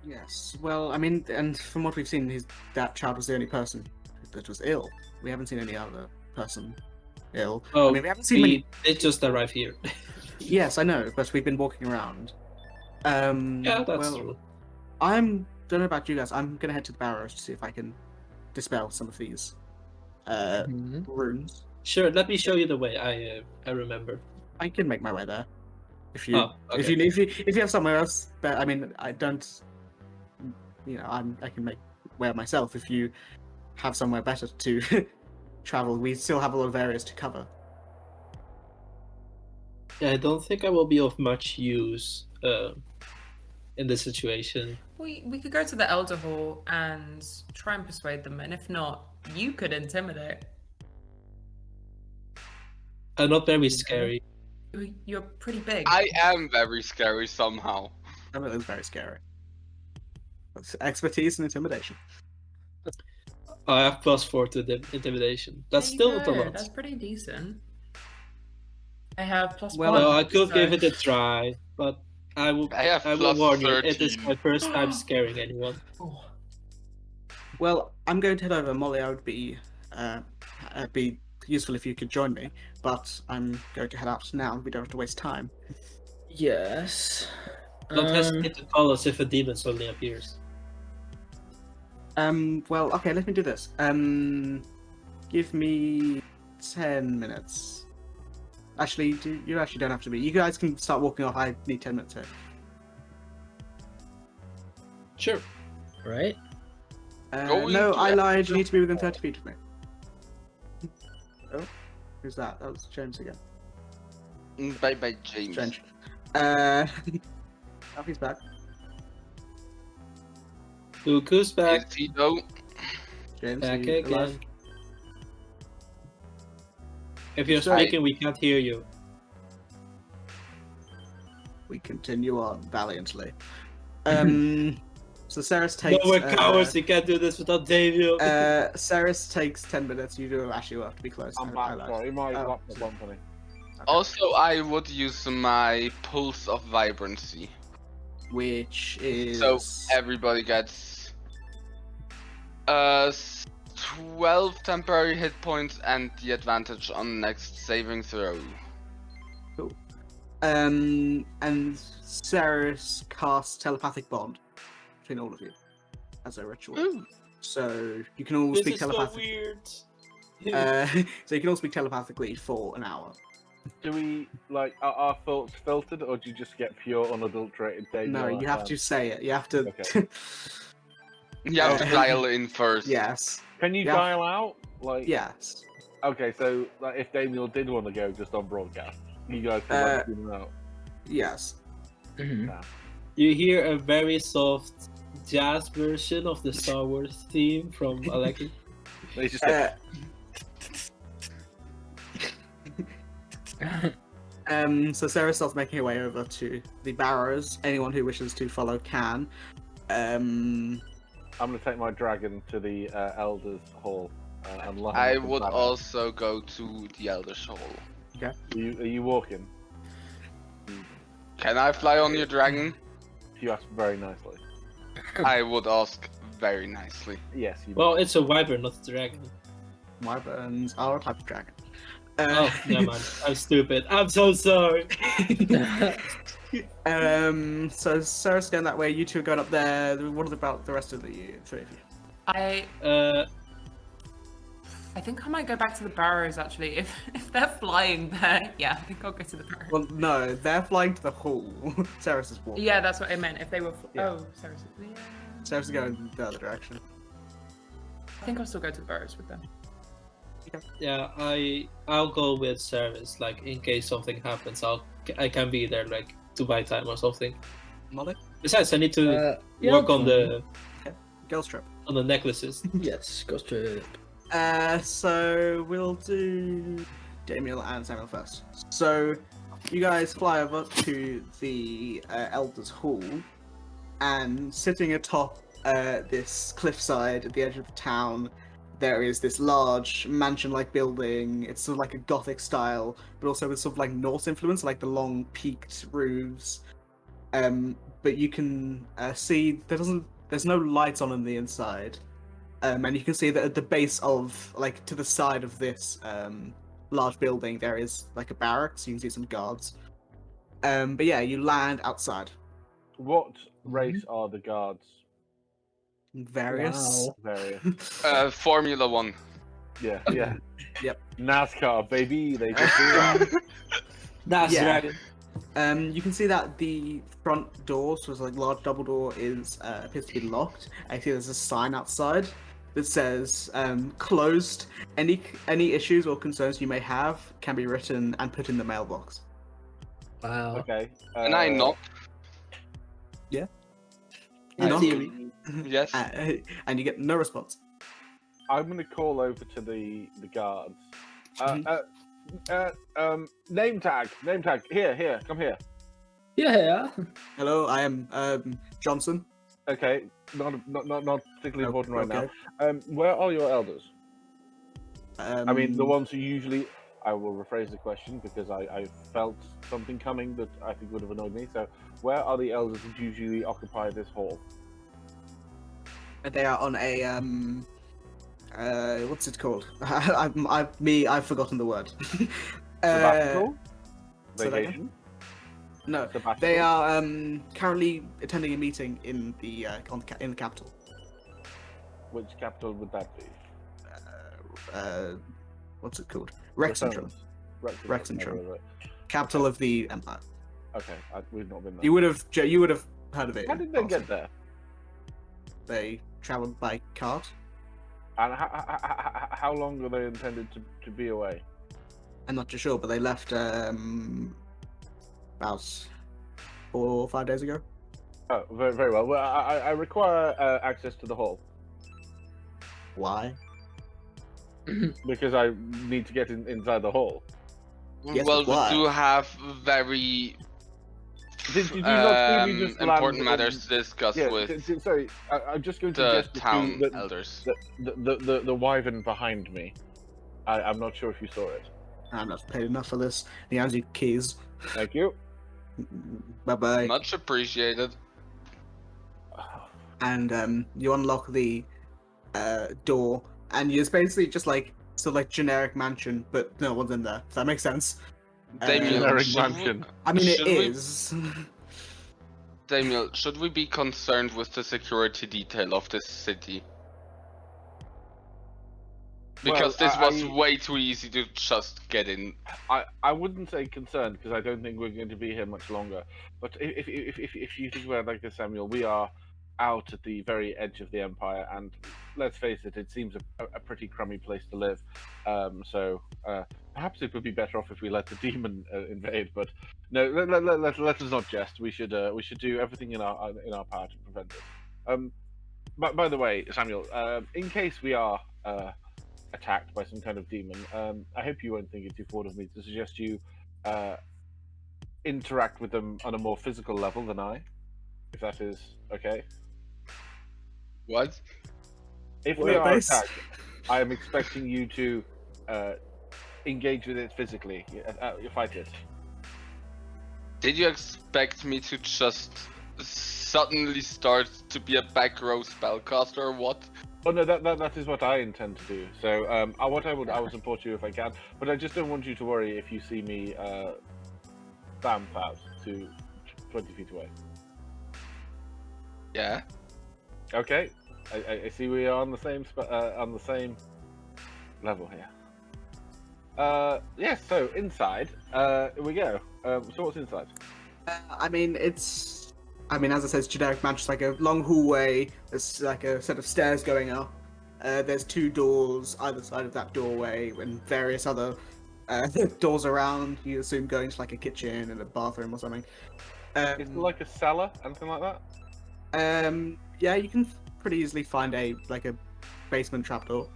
Yes. Well, I mean, and from what we've seen, that child was the only person that was ill. We haven't seen any other person ill. Oh, I mean, we haven't seen many. It just arrived here. Yes, I know, but we've been walking around. Yeah, that's well, true. don't know about you guys. I'm gonna head to the barrows to see if I can dispel some of these runes. Sure, let me show you the way. I remember. I can make my way there. If you okay. if you have somewhere else, but I mean, I don't. I can make way myself. If you have somewhere better to travel, we still have a lot of areas to cover. Yeah, I don't think I will be of much use in this situation. We could go to the Elder Hall and try and persuade them, and if not, you could intimidate. I'm not very scary. You're pretty big. I am very scary somehow. That is very scary. That's expertise and intimidation. I have +4 to the intimidation. That's There you still not a go, lot. That's pretty decent. I have +1. Well, I could so- give it a try, but I will plus warn you, it is 13. my first time scaring anyone. Oh. Well, I'm going to head over. Molly, I would be useful if you could join me, but I'm going to head out now. We don't have to waste time. Yes. Don't hesitate to call us if a demon suddenly appears. Well, okay, let me do this. Give me 10 minutes. Actually, you actually don't have to be. You guys can start walking off. I need 10 minutes here. Sure. Right? Going No, to I it. lied. You need to be within 30 feet of me. Oh, who's that? That was James again. Bye bye, James. Strange. Alfie's back. Goose back. Is he though? James, Back you alive? again. If you're Sorry. speaking, we can't hear you. We continue on valiantly. So Ceres No, takes. we're cowards. We can't do this without Damiel. Ceres takes 10 minutes. You do actually have to be close. I'm I back. lied. Sorry, my Oh, laptop went funny. Also, I would use my pulse of vibrancy, Which is. so everybody gets 12 temporary hit points and the advantage on next saving throw. And Ceres casts telepathic bond between all of you as a ritual. Ooh. So you can all This speak is so telepathically. weird. So you can all speak telepathically for an hour. Do we like are our thoughts filtered, or do you just get pure unadulterated data? No, you have to say it. You have to. Okay. You have to dial in first. Yes. Can you Yeah. dial out? Like, Yes. Okay, so like, if Damiel did want to go just on broadcast, you guys can let him know. Yes. You hear a very soft jazz version of the Star Wars theme from Aleki. They just So Sarah starts making her way over to the barrows. Anyone who wishes to follow can. I'm gonna take my dragon to the Elders Hall. And lock him I up in would battle. also go to the Elder's Hall. Are you walking? Can I fly on your dragon? You asked very nicely. I would ask very nicely. Yes. You Well, it's a wyvern, not a dragon. Wyverns are a type of dragon. Oh, never mind. I'm stupid. I'm so sorry. So Sarah's going that way. You two are going up there. What about the rest of the three of you? I think I might go back to the barrows actually. If they're flying there, yeah, I think I'll go to the barrows. Well, no, they're flying to the hall. Sarah's is walking. Yeah, that's what I meant. If they were, Yeah. oh, sorry. Yeah. Sarah's is going the other direction. I think I'll still go to the barrows with them. Yeah, I'll go with service. Like in case something happens, I can be there like to buy time or something. Molly? Besides, I need to Yeah, work I'm on the Girls trip. necklaces. Yes, go straight. So we'll do Damial and Samuel first. So you guys fly over to the Elders Hall, and sitting atop this cliffside at the edge of the town, there is this large mansion-like building. It's sort of like a Gothic style, but also with sort of like Norse influence, like the long peaked roofs. But you can see there's no lights on the inside. And you can see that at the base of, like, to the side of this large building, there is like a barracks. You can see some guards. But yeah, you land outside. What race are the guards? Various. Wow. Various. Formula One. Yeah. Yep. NASCAR, baby. They just do that. That's Yeah. dragon. You can see that the front door, so it's like large double door, appears to be locked. I see there's a sign outside that says closed. Any issues or concerns you may have can be written and put in the mailbox. Wow. Okay. And I knock. In Knock. theory. Yes. And you get no response. I'm going to call over to the guards. Name tag. Here. Come here. Yeah. Hello, I am Johnson. Okay. Not particularly important right Okay. now. Where are your elders? I mean, the Um, ones who usually. I will rephrase the question because I felt something coming that I think would have annoyed me. So, where are the elders that usually occupy this hall? They are on a what's it called? I've forgotten the word. Sabbatical? say that again? Vacation? No, Sabbatical? they are currently attending a meeting in the in the capital. Which capital would that be? What's it called? Rexentrum, Rexentrum. capital of the empire. Okay, we've not been there. You would have heard of it. How did they get there? They travelled by cart. And how long are they intended to be away? I'm not too sure, but they left about 4 or 5 days ago. Oh, very, very well. Well, I require access to the hall Why? because I need to get inside the hall. Yes, Well, but why? we do have very Did you not see me just land important in- matters to discuss Yeah, with sorry, I'm just going to the suggest town that elders. the wyvern behind me. I'm not sure if you saw it. I'm not paid enough for this. He hands you keys. Thank you. Bye bye. Much appreciated. And you unlock the door, and it's basically just like sort of like generic mansion, but no one's in there. Does that make sense? Damian, Generic should we- mansion. I mean, it should we- is. Damiel, should we be concerned with the security detail of this city? Because Well, this was I- way too easy to just get in. I wouldn't say concerned because I don't think we're going to be here much longer. But if you think about it like this, Samuel, we are out at the very edge of the empire, and let's face it, it seems a pretty crummy place to live. So perhaps it would be better off if we let the demon invade. But no, let us not jest. We should do everything in our power to prevent it. By the way, Samuel, in case we are attacked by some kind of demon, I hope you won't think it too forward of me to suggest you interact with them on a more physical level than I, if that is okay. What? If Well, we are base- attacked, I am expecting you to engage with it physically, fight it. Did you expect me to just suddenly start to be a back row spellcaster or what? Oh no, that is what I intend to do. So I will support you if I can, but I just don't want you to worry if you see me bamf out to 20 feet away. Yeah. Okay, I see we are on the same level here. Yes. So inside, here we go. So what's inside? I mean, as I said, it's generic mansion. It's like a long hallway. There's like a set of stairs going up. There's 2 doors either side of that doorway, and various other doors around. You assume going to like a kitchen and a bathroom or something. Is it like a cellar, anything like that? Yeah, you can pretty easily find a basement trapdoor.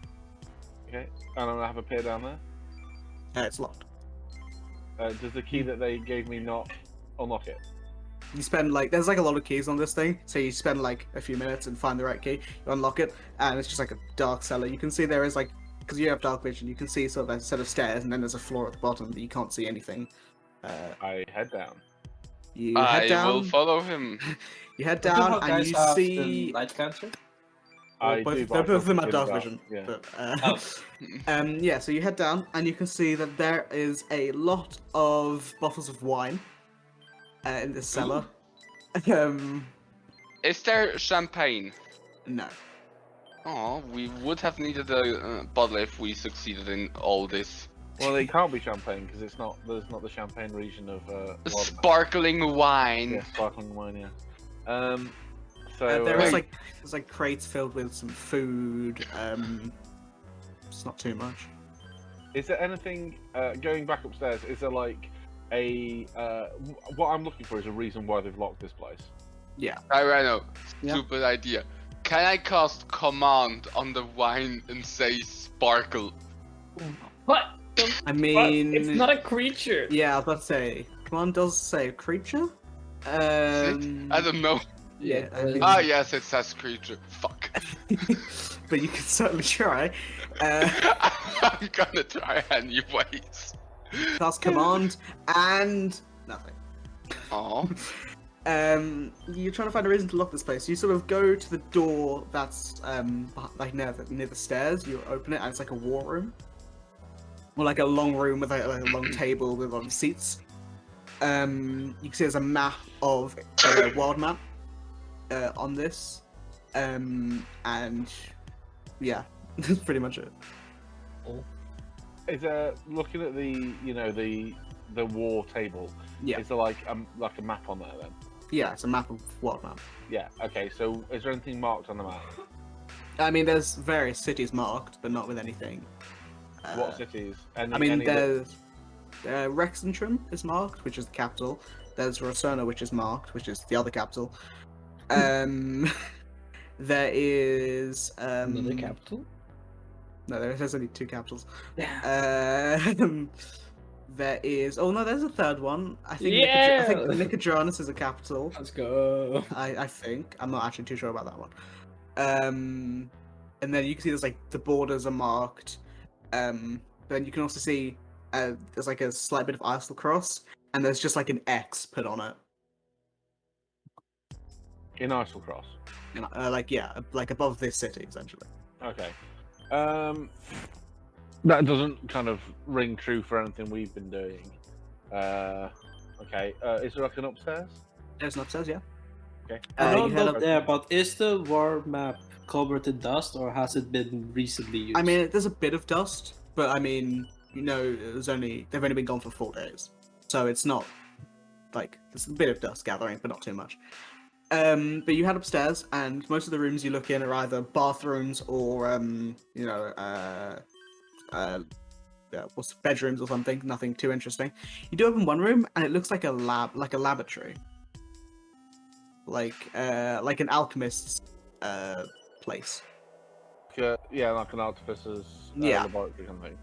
Okay, and I'm gonna have a peer down there. It's locked. Does the key that they gave me not unlock it? You spend like there's like a lot of keys on this thing, so you spend like a few minutes and find the right key. You unlock it, and it's just like a dark cellar. You can see there is like because you have dark vision, you can see sort of a set of stairs, and then there's a floor at the bottom that you can't see anything. I head down. You head down. I will follow him. You head Don't down, how and guys you have see. the light counter? I both, do. both of them have dark dark, vision. Yeah. But, yeah, so you head down and you can see that there is a lot of bottles of wine in this cellar. Is there champagne? No. Oh, we would have needed a bottle if we succeeded in all this. Well, it can't be champagne because it's not. There's not the champagne region of. Wildemount. Sparkling wine. Yeah, sparkling wine. Yeah. So There's like crates filled with some food. It's not too much. is there anything going back upstairs? Is there like a what I'm looking for is a reason why they've locked this place? Yeah. Rhino, Yeah. stupid idea. Can I cast command on the wine and say sparkle? What? I mean, It's not a creature. Yeah, I was about to say. Command does say creature. I don't know. Yeah. I think- Ah, yes, it says creature. Fuck. but you can certainly try. I'm gonna try anyways. Cast command and nothing. Oh. You're trying to find a reason to lock this place. You sort of go to the door that's like near the stairs. You open it, and it's like a war room, or like a long room with like a long table with a lot of seats. You can see there's a map of Wildemount on this, and yeah, that's pretty much it. Is there looking at the war table? Yeah. Is there like a map on there then? Yeah, it's a map of Wildemount. Yeah. Okay. So is there anything marked on the map? I mean, there's various cities marked, but not with anything. What cities? I mean, there's Rexentrum is marked, which is the capital. There's Rossona, which is marked, which is the other capital. There is Another capital? No, there's only two capitals. Yeah. There is. Oh no, there's a third one. I think. Yeah! I think Nicodranus is a capital. Let's go. I think. I'm not actually too sure about that one. And then you can see there's like the borders are marked. Then you can also see there's like a slight bit of Isle Cross, and there's just like an X put on it. In Isle Cross. Like above this city essentially. Okay. That doesn't kind of ring true for anything we've been doing. Okay. Is there like an upstairs? There's an upstairs, yeah. Okay. I know you head not up- there, but is the war map covered in dust or has it been recently used? I mean, there's a bit of dust, but I mean, they've only been gone for 4 days, so it's not like there's a bit of dust gathering, but not too much. But you head upstairs, and most of the rooms you look in are either bathrooms or bedrooms or something. Nothing too interesting. You do open one room, and it looks like a laboratory, like an alchemist's place. Yeah, like an artificer's laboratory kind of thing.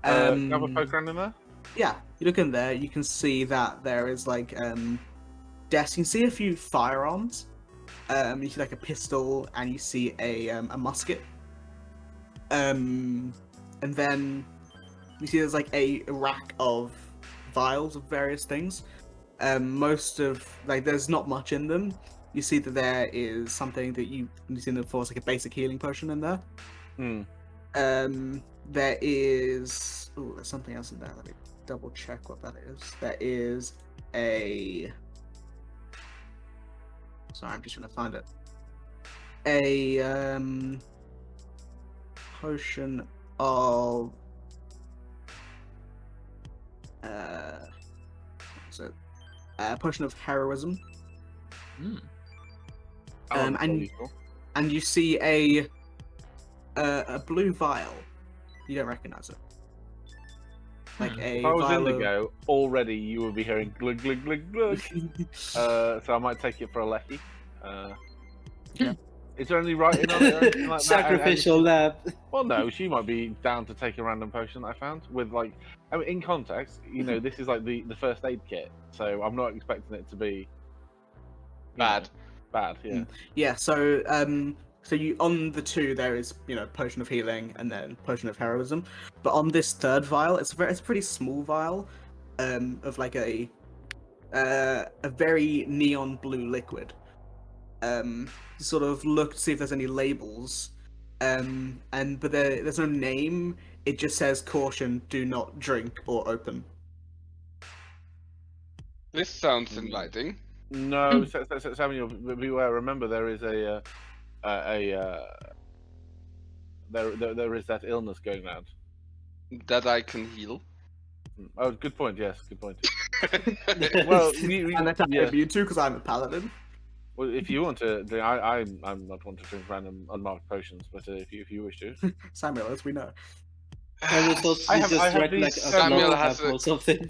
You have a poke around in there? Yeah, you look in there, you can see that there is like desks. You can see a few firearms. You see like a pistol, and you see a musket. And then you see there's like a rack of vials of various things. Most of there's not much in them. You see that there is something that you've seen before, it's like a basic healing potion in there. There is there's something else in there. Let me double check what that is. There is a sorry, I'm just gonna find it. A potion of what's it? A potion of heroism. And you see a blue vial. You don't recognize it. Like a if I was vial Indigo, already you would be hearing glug glug glug glug. So I might take it for a lecky. Is there any writing on it or anything like that? Sacrificial lamb. Well, no, she might be down to take a random potion I found with like. I mean, in context, this is like the first aid kit, so I'm not expecting it to be Bad. Bad, yeah. Yeah. So you on the 2 there is potion of healing and then potion of heroism, but on this 3rd vial it's a pretty small vial, of like a very neon blue liquid. Sort of look to see if there's any labels, but there's no name. It just says caution: do not drink or open. This sounds inviting. No, Samuel, beware. Remember, there is there is that illness going around. That I can heal. Oh, good point. Yes, good point. Well, And that's you too, because I'm a paladin. Well, if you want to, I'm not one to drink random unmarked potions, but if you wish to, Samuel, as we know. I thought I you have- just I have read these- like a Samuel small has apple or something.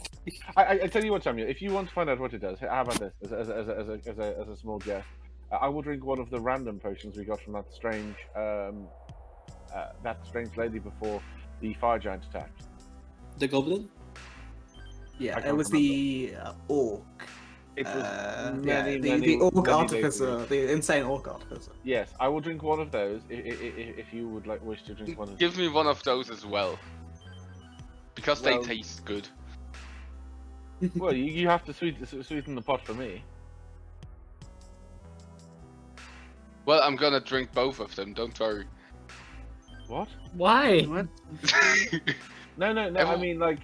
I tell you what, Samuel. If you want to find out what it does, how about this as a small jest? I will drink one of the random potions we got from that strange lady before the fire giant attacked. The goblin? Yeah, I it can't was remember. the orc. It was The orc many days artificer, ago. the insane orc artificer. Yes, I will drink one of those if you would wish to drink one of. Give me one of those as well. Because Well- they taste good. Well, you have to sweeten the pot for me. Well, I'm gonna drink both of them, don't worry. What? Why? What? No. I Everyone- mean, like,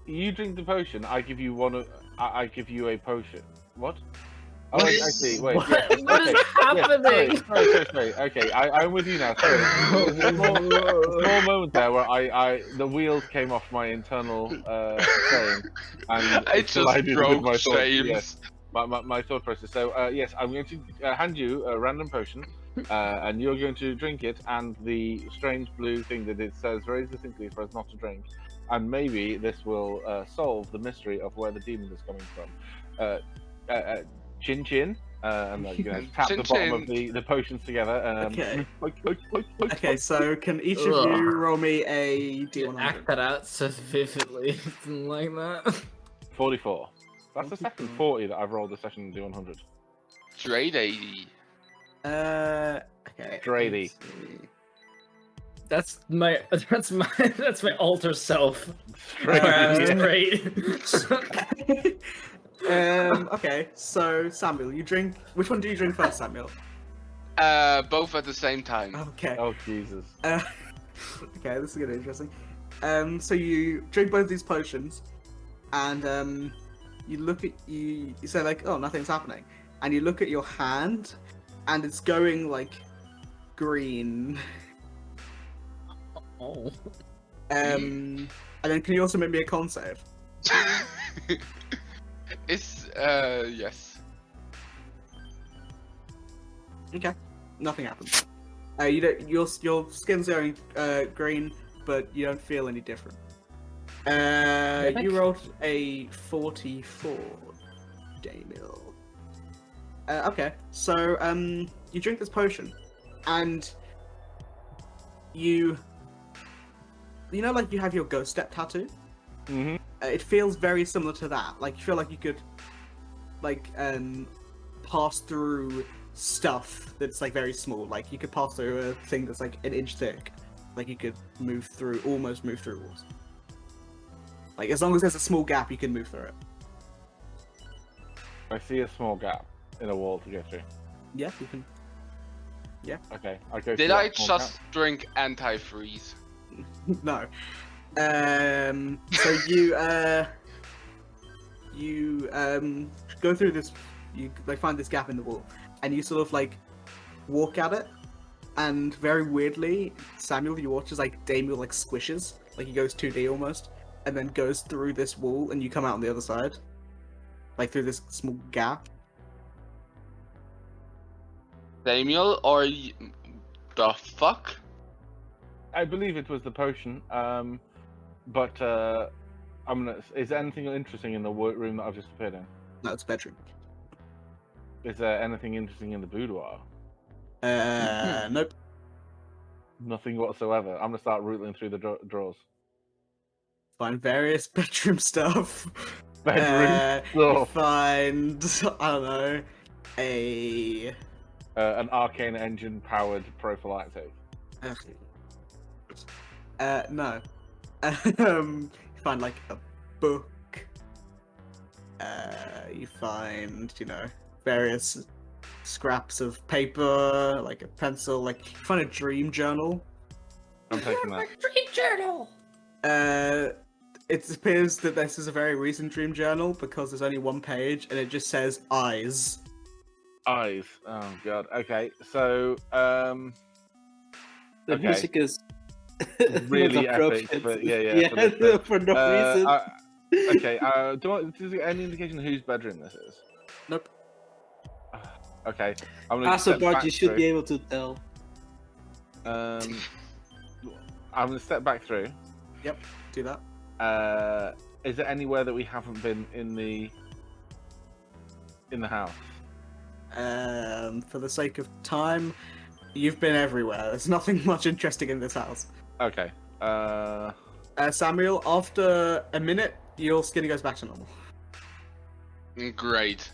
you drink the potion. I give you one. I give you a potion. What? Oh, I see. Wait. What? Yeah, What is okay. happening? Yeah, sorry. Okay, I'm with you now. Sorry. A small moment there where the wheels came off my internal saying, and I it just collided with broke my thought. James. Yes, my thought process. So yes, I'm going to hand you a random potion, and you're going to drink it, and the strange blue thing that it says very distinctly for us not to drink, and maybe this will solve the mystery of where the demon is coming from. Chin chin, and tap Chin the bottom of chin. the potions together. Okay. Oink. Okay, so can each of you roll me a D100? Act that out so vividly. Something like that. 44. That's the second 40 that I've rolled this session in D100. Trade 80. Okay. Grady. That's my alter self. Straight. Right. Okay, so Samuel, you drink. Which one do you drink first, Samuel? Both at the same time. Okay. Oh, Jesus. Okay, this is gonna be interesting. So you drink both these potions, and you look at you say like, oh, nothing's happening, and you look at your hand, and it's going like green. Oh. And then can you also make me a con save? It's yes. Okay, nothing happens. You don't. Your skin's going green, but you don't feel any different. You rolled a 44, Damial. Okay, so you drink this potion, and you know, like you have your ghost step tattoo. Mm-hmm. It feels very similar to that. Like you feel like you could, like, pass through stuff that's like very small. Like you could pass through a thing that's like an inch thick. Like you could almost move through walls. Like as long as there's a small gap, you can move through it. I see a small gap in a wall to get through. Yeah, you can. Okay, I go. Did through I that small just drink anti-freeze? No. So you go through this. You like find this gap in the wall, and you sort of like walk at it, and very weirdly, Samuel, you watch as like Damiel like squishes, like he goes 2D almost, and then goes through this wall, and you come out on the other side, like through this small gap. Damiel, or the fuck? I believe it was the potion. But I'm gonna. Is there anything interesting in the room that I've just appeared in? No, it's a bedroom. Is there anything interesting in the boudoir? Nope. Nothing whatsoever. I'm gonna start rooting through the drawers. Find various bedroom stuff. Bedroom You stuff. find, I don't know, An arcane engine powered prophylactic. No. You find like a book. You find, various scraps of paper, like a pencil, like you find a dream journal. I'm taking that. Dream journal. It appears that this is a very recent dream journal because there's only one page and it just says eyes. Eyes. Oh god. Okay. So The okay. music is Really not epic, appropriate. but yeah, for this bit. for no reason. Okay. Does it any indication whose bedroom this is? Nope. Okay. I'm gonna As a step bard, back you should through. be able to tell. I'm gonna step back through. Yep, do that. Is there anywhere that we haven't been in the house? For the sake of time, you've been everywhere. There's nothing much interesting in this house. Okay. Samuel, after a minute, your skin goes back to normal. Great.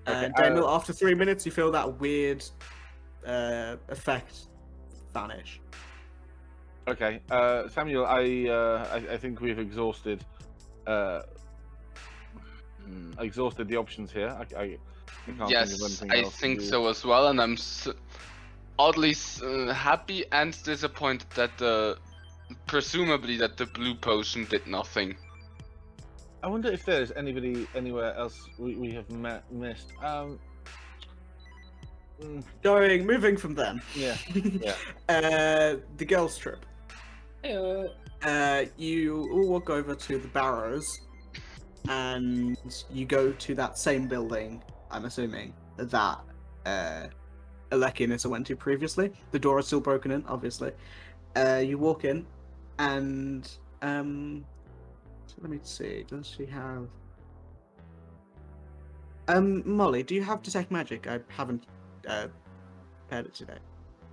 Okay, Daniel, after 3 minutes, you feel that weird effect vanish. Okay. Samuel, I think we've exhausted the options here. I can't think of Yes, anything I else to think do. so as well, and I'm oddly happy and disappointed that presumably that the blue potion did nothing. I wonder if there's anybody anywhere else we have missed. Moving from them. Yeah. The girls' trip. You all walk over to the Barrows, and you go to that same building, I'm assuming, that Aleki and Issa went to previously. The door is still broken in, obviously. You walk in, and so let me see, does she have... Molly, do you have Detect Magic? I haven't prepared it today.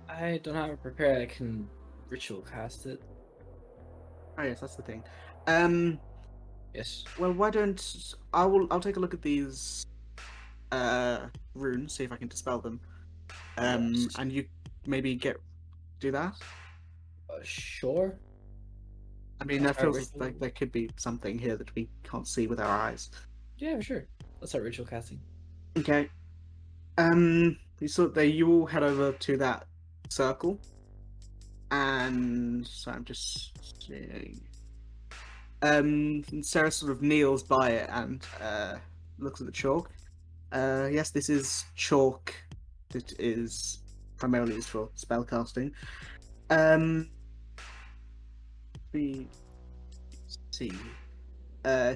I don't have it prepared. I can ritual cast it. Oh yes, that's the thing. Yes. Well, why don't I'll take a look at these runes, see if I can dispel them. Yes. And you maybe do that. Sure. I mean, that Start feels ritual. like there could be something here that we can't see with our eyes. Yeah, sure. Let's start ritual casting. Okay. You all head over to that circle, and so I'm just seeing. Sarah sort of kneels by it and looks at the chalk. Yes, this is chalk that is primarily used for spell casting. We see.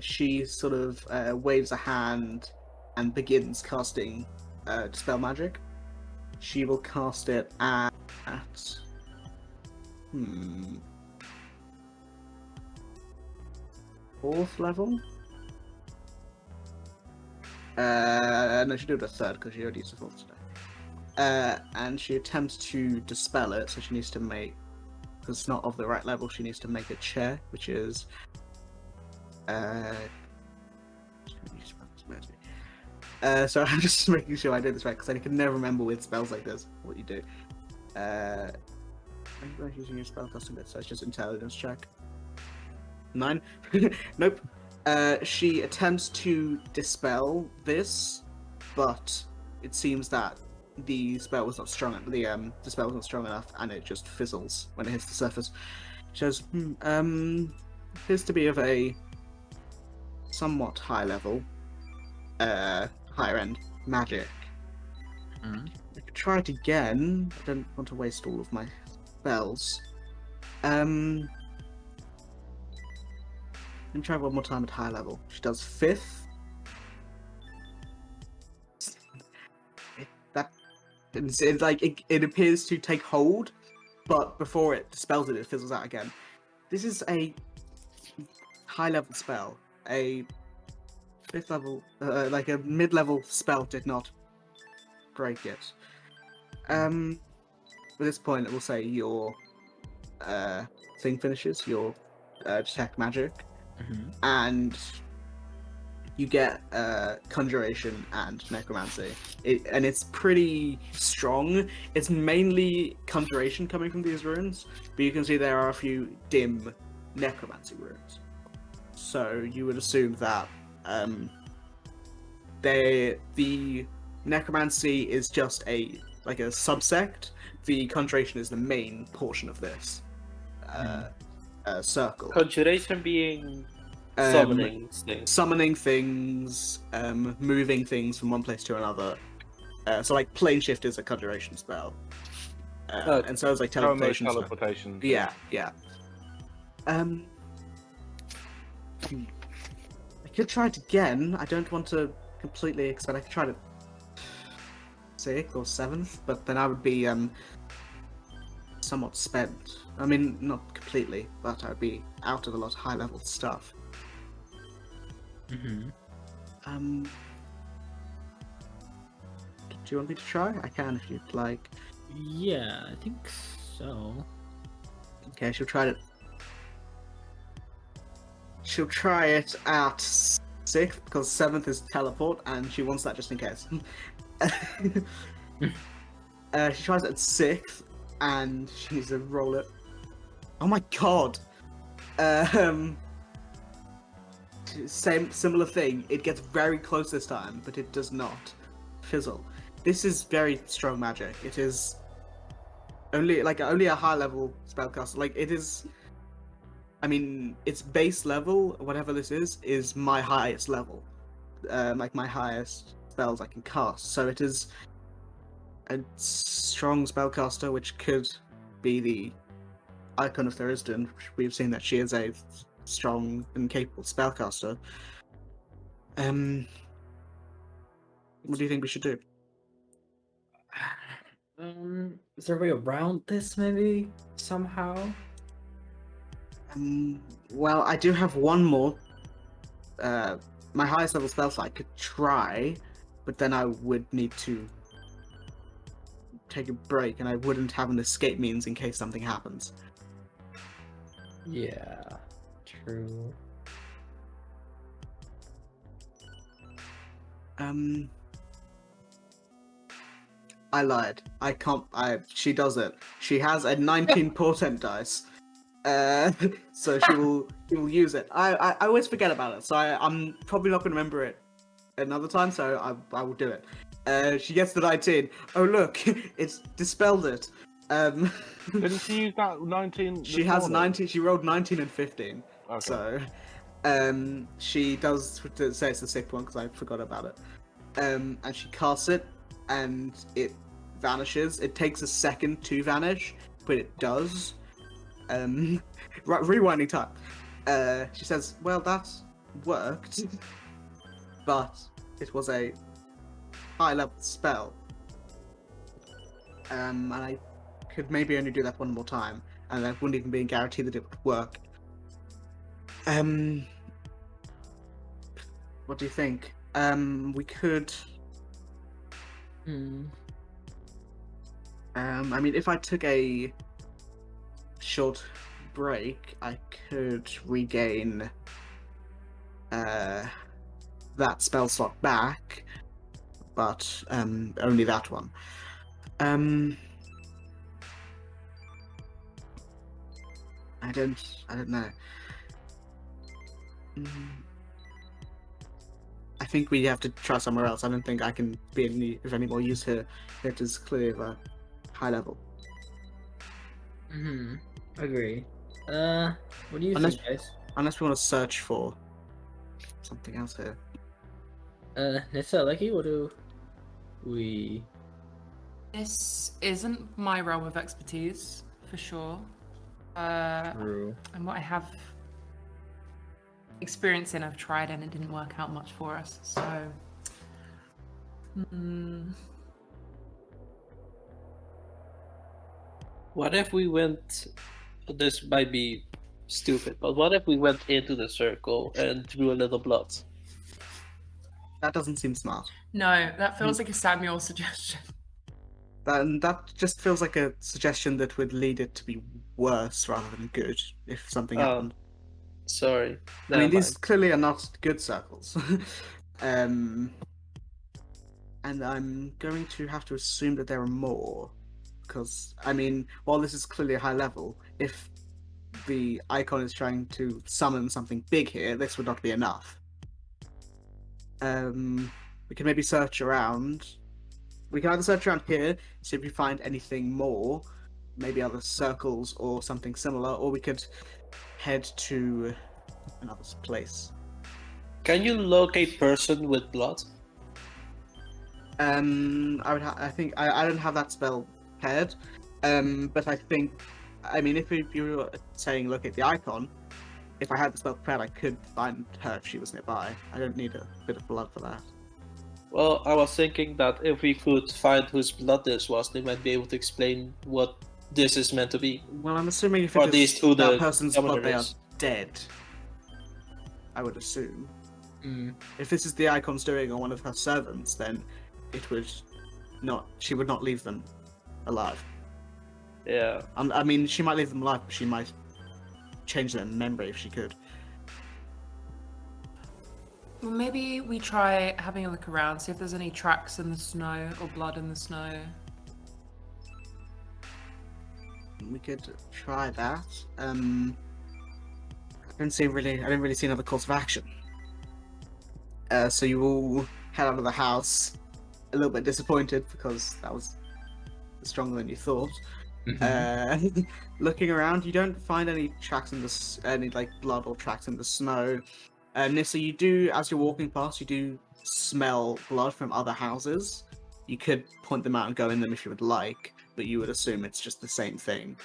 She sort of waves a hand and begins casting dispel magic. She will cast it at fourth level. No, she did a third because she already used the fourth today. And she attempts to dispel it, so she needs to make, because it's not of the right level, she needs to make a check, which is so I'm just making sure I did this right because I can never remember with spells like this what you do. I'm using your spell custom bit, so it's just intelligence check. 9. Nope. She attempts to dispel this, but it seems that the spell was not strong. The spell was not strong enough, and it just fizzles when it hits the surface. She says, appears to be of a somewhat high level, higher end magic. I could try it again. I don't want to waste all of my spells. Let me try one more time at high level. She does 5th. It appears to take hold, but before it dispels it, it fizzles out again. This is a high level spell. A 5th level, like a mid level spell did not break it. At this point, it will say your thing finishes, your detect magic, and you get conjuration and necromancy. And it's pretty strong. It's mainly conjuration coming from these runes, but you can see there are a few dim necromancy runes. So you would assume that the necromancy is just a subsect. The conjuration is the main portion of this circle. Conjuration being summoning things. Summoning things, moving things from one place to another. So like plane shift is a conjuration spell, and so is like teleportation. Teleportation. Yeah. I could try it again. I don't want to completely expect. I could try to 6th or 7th, but then I would be somewhat spent. I mean, not completely, but I'd be out of a lot of high level stuff. Do you want me to try? I can if you'd like. Yeah, I think so. Okay, she'll try it. She'll try it at 6th because 7th is teleport, and she wants that just in case. She tries it at 6th, and she needs to roll it. Oh my god! Similar thing. It gets very close this time, but it does not fizzle. This is very strong magic. It is only a high level spellcaster. Like it is. I mean, its base level, whatever this is my highest level. Like my highest spells I can cast. So it is a strong spellcaster, which could be the icon of Thurston. We've seen that she is a strong and capable spellcaster. What do you think we should do? Is there a way around this, maybe somehow? Well, I do have one more. My highest level spell slot I could try, but then I would need to take a break, and I wouldn't have an escape means in case something happens. Yeah, true. I lied. I can't. She does it. She has a 19 portent dice. So she will use it. I always forget about it, so I'm probably not going to remember it another time, so I will do it. She gets the 19. Oh look, it's dispelled it. Didn't she use that 19? She has morning? 19. She rolled 19 and 15. Okay. So she does say it's the 6th one because I forgot about it. And she casts it, and it vanishes. It takes a second to vanish, but it does. Rewinding time. She says, well, that worked, but it was a high level spell. And I could maybe only do that one more time, and I wouldn't even be guaranteed that it would work. What do you think? We could... I mean, if I took a short break, I could regain that spell slot back, but only that one. I don't know. I think we have to try somewhere else. I don't think I can be of any more use here. It is clearly of a high level. Agree. What do you think, guys? Unless we want to search for something else here. Nissa, Lucky, what do we... This isn't my realm of expertise, for sure. True. And what I have experience in, I've tried and it didn't work out much for us, so... What if we went... This might be stupid, but what if we went into the circle and drew a little blood? That doesn't seem smart. No, that feels like a Samuel suggestion. That just feels like a suggestion that would lead it to be worse rather than good if something Oh, happened. Sorry. I mean, Never these mind. clearly are not good circles. And I'm going to have to assume that there are more. Because, I mean, while this is clearly a high level, if the icon is trying to summon something big here, this would not be enough. We can maybe search around. We can either search around here, see if we find anything more, maybe other circles or something similar, or we could head to another place. Can you locate person with blood? I think I don't have that spell paired, but I think, I mean, if you were saying look at the icon, if I had the spell prepared, I could find her if she was nearby. I don't need a bit of blood for that. Well, I was thinking that if we could find whose blood this was, they might be able to explain what this is meant to be. Well, I'm assuming if Or it at is least who that the person's summoner blood, they are is. dead. I would assume. Mm. If this is the icon's doing or one of her servants, then it would not. She would not leave them alive. Yeah. I mean, she might leave them alive, but she might change their memory if she could. Well, maybe we try having a look around, see if there's any tracks in the snow or blood in the snow. We could try that. I didn't really see another course of action. So you all head out of the house, a little bit disappointed because that was stronger than you thought. Looking around, you don't find any tracks in any like blood or tracks in the snow. Nissa, you do, as you're walking past, you do smell blood from other houses. You could point them out and go in them if you would like, but you would assume it's just the same thing.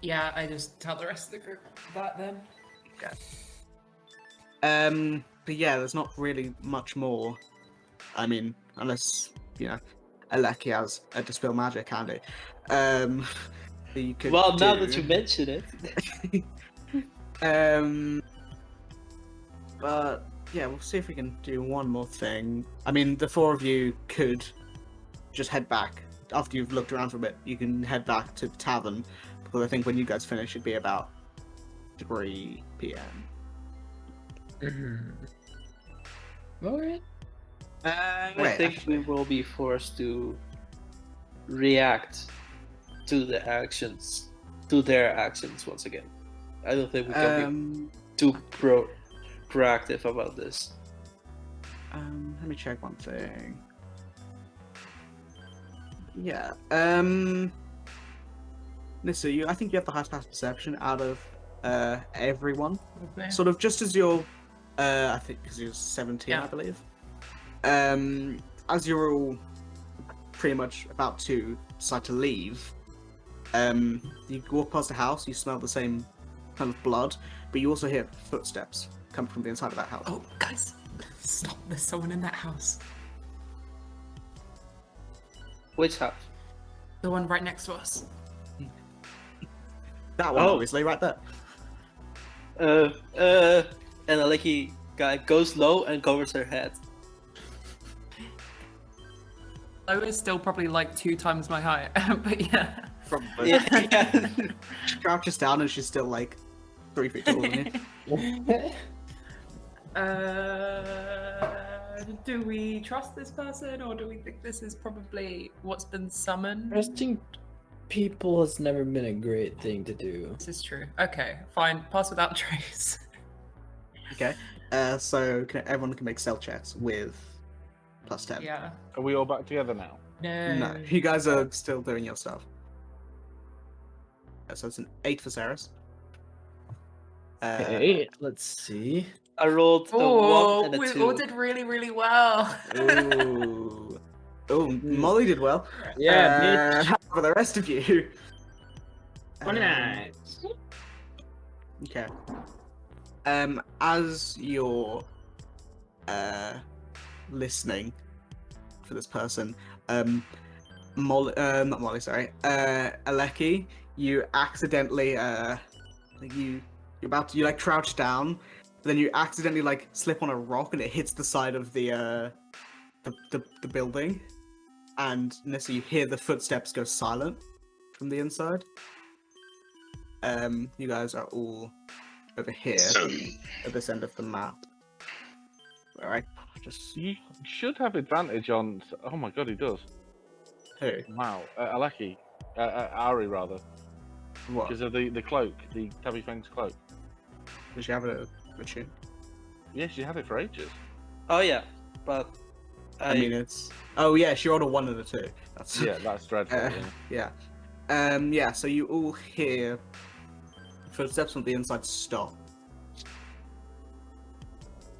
Yeah, I just tell the rest of the group that then. But yeah, there's not really much more. I mean, unless, you know, Aleki has a Dispel Magic handy. That you could Well, now do. that you mention it. But yeah, we'll see if we can do one more thing. I mean, the four of you could just head back. After you've looked around for a bit, you can head back to the tavern, because I think when you guys finish, it'd be about 3 p.m. Alright. I think we will be forced to react to their actions once again. I don't think we can be too proactive about this. Let me check one thing. Yeah. Nissa, I think you have the highest pass perception out of everyone. Okay. Sort of just as you're, I think because you're 17, Yeah. I believe. As you're all pretty much about to decide to leave, you walk past the house, you smell the same kind of blood, but you also hear footsteps coming from the inside of that house. Oh, guys, stop! There's someone in that house. Which house? The one right next to us. That one, Oh. obviously, right there. And a lucky guy goes low and covers her head. I was still probably like 2 times my height, but yeah. Probably. Yeah. She crouches down and she's still like 3 feet taller than you. Do we trust this person, or do we think this is probably what's been summoned? Trusting people has never been a great thing to do. This is true. Okay, fine. Pass without trace. Okay. So everyone can make stealth checks with +10. Yeah. Are we all back together now? No, you guys are still doing your stuff. So it's an 8 for Ceres. Okay, let's see. I rolled a Oh, 1 and a we 2. all did really, really well. Ooh. Oh, Molly did well. Yeah, How for the rest of you? 29. Okay. As you're listening for this person, not Molly, sorry, Aleki, you accidentally you're about to like crouch down, but then you accidentally like slip on a rock and it hits the side of the building. and Nissa, you hear the footsteps go silent from the inside. You guys are all over here at this end of the map. All right, just You should have advantage on. Oh my god, he does. who? Wow, Aleki, Ari rather, What? because of the cloak, the Tabby Fang's cloak. Does she have a tune? Yeah, she had it for ages. Oh yeah, but I mean, it's. Oh yeah, she rolled a 1 and a 2. That's Yeah, that's dreadful. yeah. Yeah. So you all hear footsteps from the inside stop.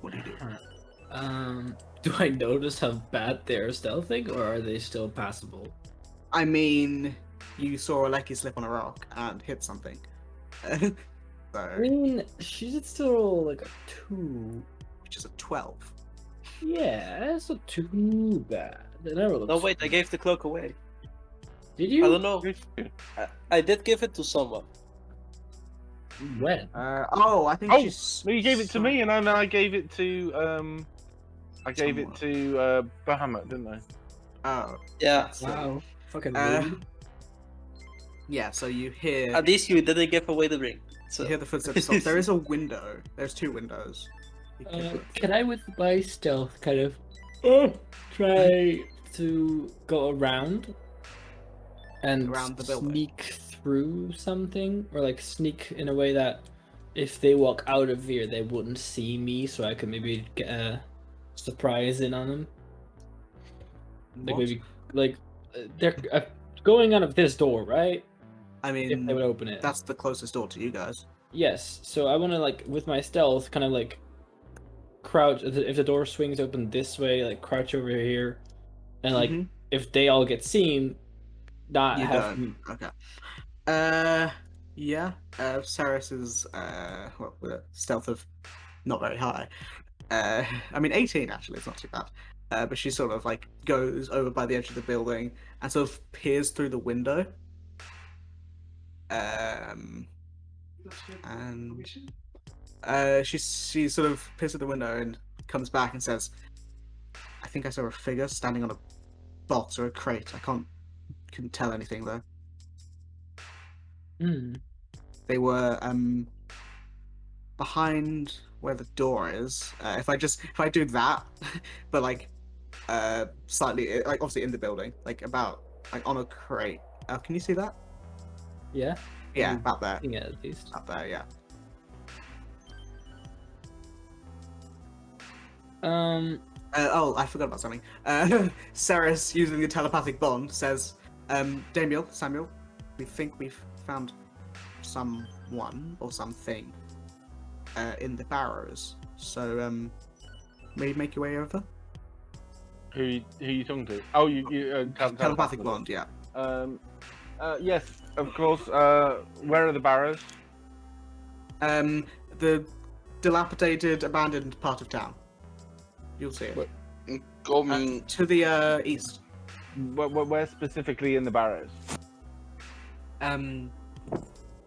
What do you do? Do I notice how bad they're stealthing, or are they still passable? I mean, you saw Aleki slip on a rock and hit something. I So, mean, she's still like a 2. which is a 12. Yeah, that's not too bad. It never looks. no wait, I gave the cloak away. Did you? I don't know. I did give it to someone. When? Oh, I think Oh, she's. no, you gave it to me, and then I gave it to it to Bahamut, didn't I? Oh, Yeah. Wow. Fucking Uh, rude. yeah. So you hear. At least you didn't give away the ring. So You hear the footsteps stop. There is a window. There's 2 windows. You can- Can I, with my stealth, kind of try to go around and Around the building? sneak through something, or like sneak in a way that if they walk out of here, they wouldn't see me, so I could maybe get a surprise in on them. Like What? maybe like they're going out of this door, right? I If they mean, would open it. that's the closest door to you guys. Yes, so I want to, like, with my stealth, kind of like crouch. If the door swings open this way, like crouch over here, and like Mhm. if they all get seen, not You have. don't. Okay. Yeah. Saris's well, with a stealth of not very high. I mean 18 actually. It's not too bad. But she sort of like goes over by the edge of the building and sort of peers through the window. And she sort of peers through the window and comes back and says, "I think I saw a figure standing on a box or a crate. Couldn't tell anything though. Hmm. They were behind where the door is. If I do that, but like slightly, like obviously in the building, like about like on a crate. Can you see that? Yeah. Yeah, about there. Yeah, at least. Up there, yeah. Oh, I forgot about something. Ceres, using the telepathic bond, says, Damial, Samuel, we think we've found someone or something in the barrows. So, may you make your way over? Who you talking to? Oh, you Telepathic bond, yeah. Yes, of course. Where are the barrows? The dilapidated, abandoned part of town. You'll see it. Going To the east. Where specifically in the barrows?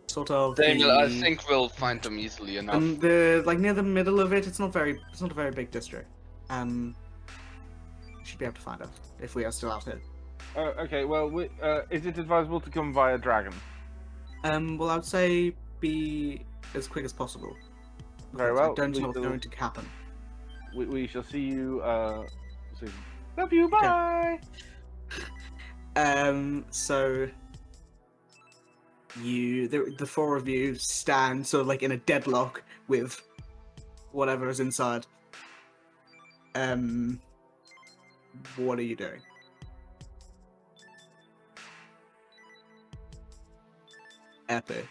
Sort of. Daniel, I the- think we'll find them easily enough. the like near the middle of it. It's not a very big district. Should be able to find us if we are still out here. Okay. Well, is it advisable to come via dragon? Well, I would say be as quick as possible. Very Because I well. don't we know what's shall- going to happen. We shall see you soon. Love you. Bye. So the 4 of you stand sort of like in a deadlock with whatever is inside. What are you doing? Epic.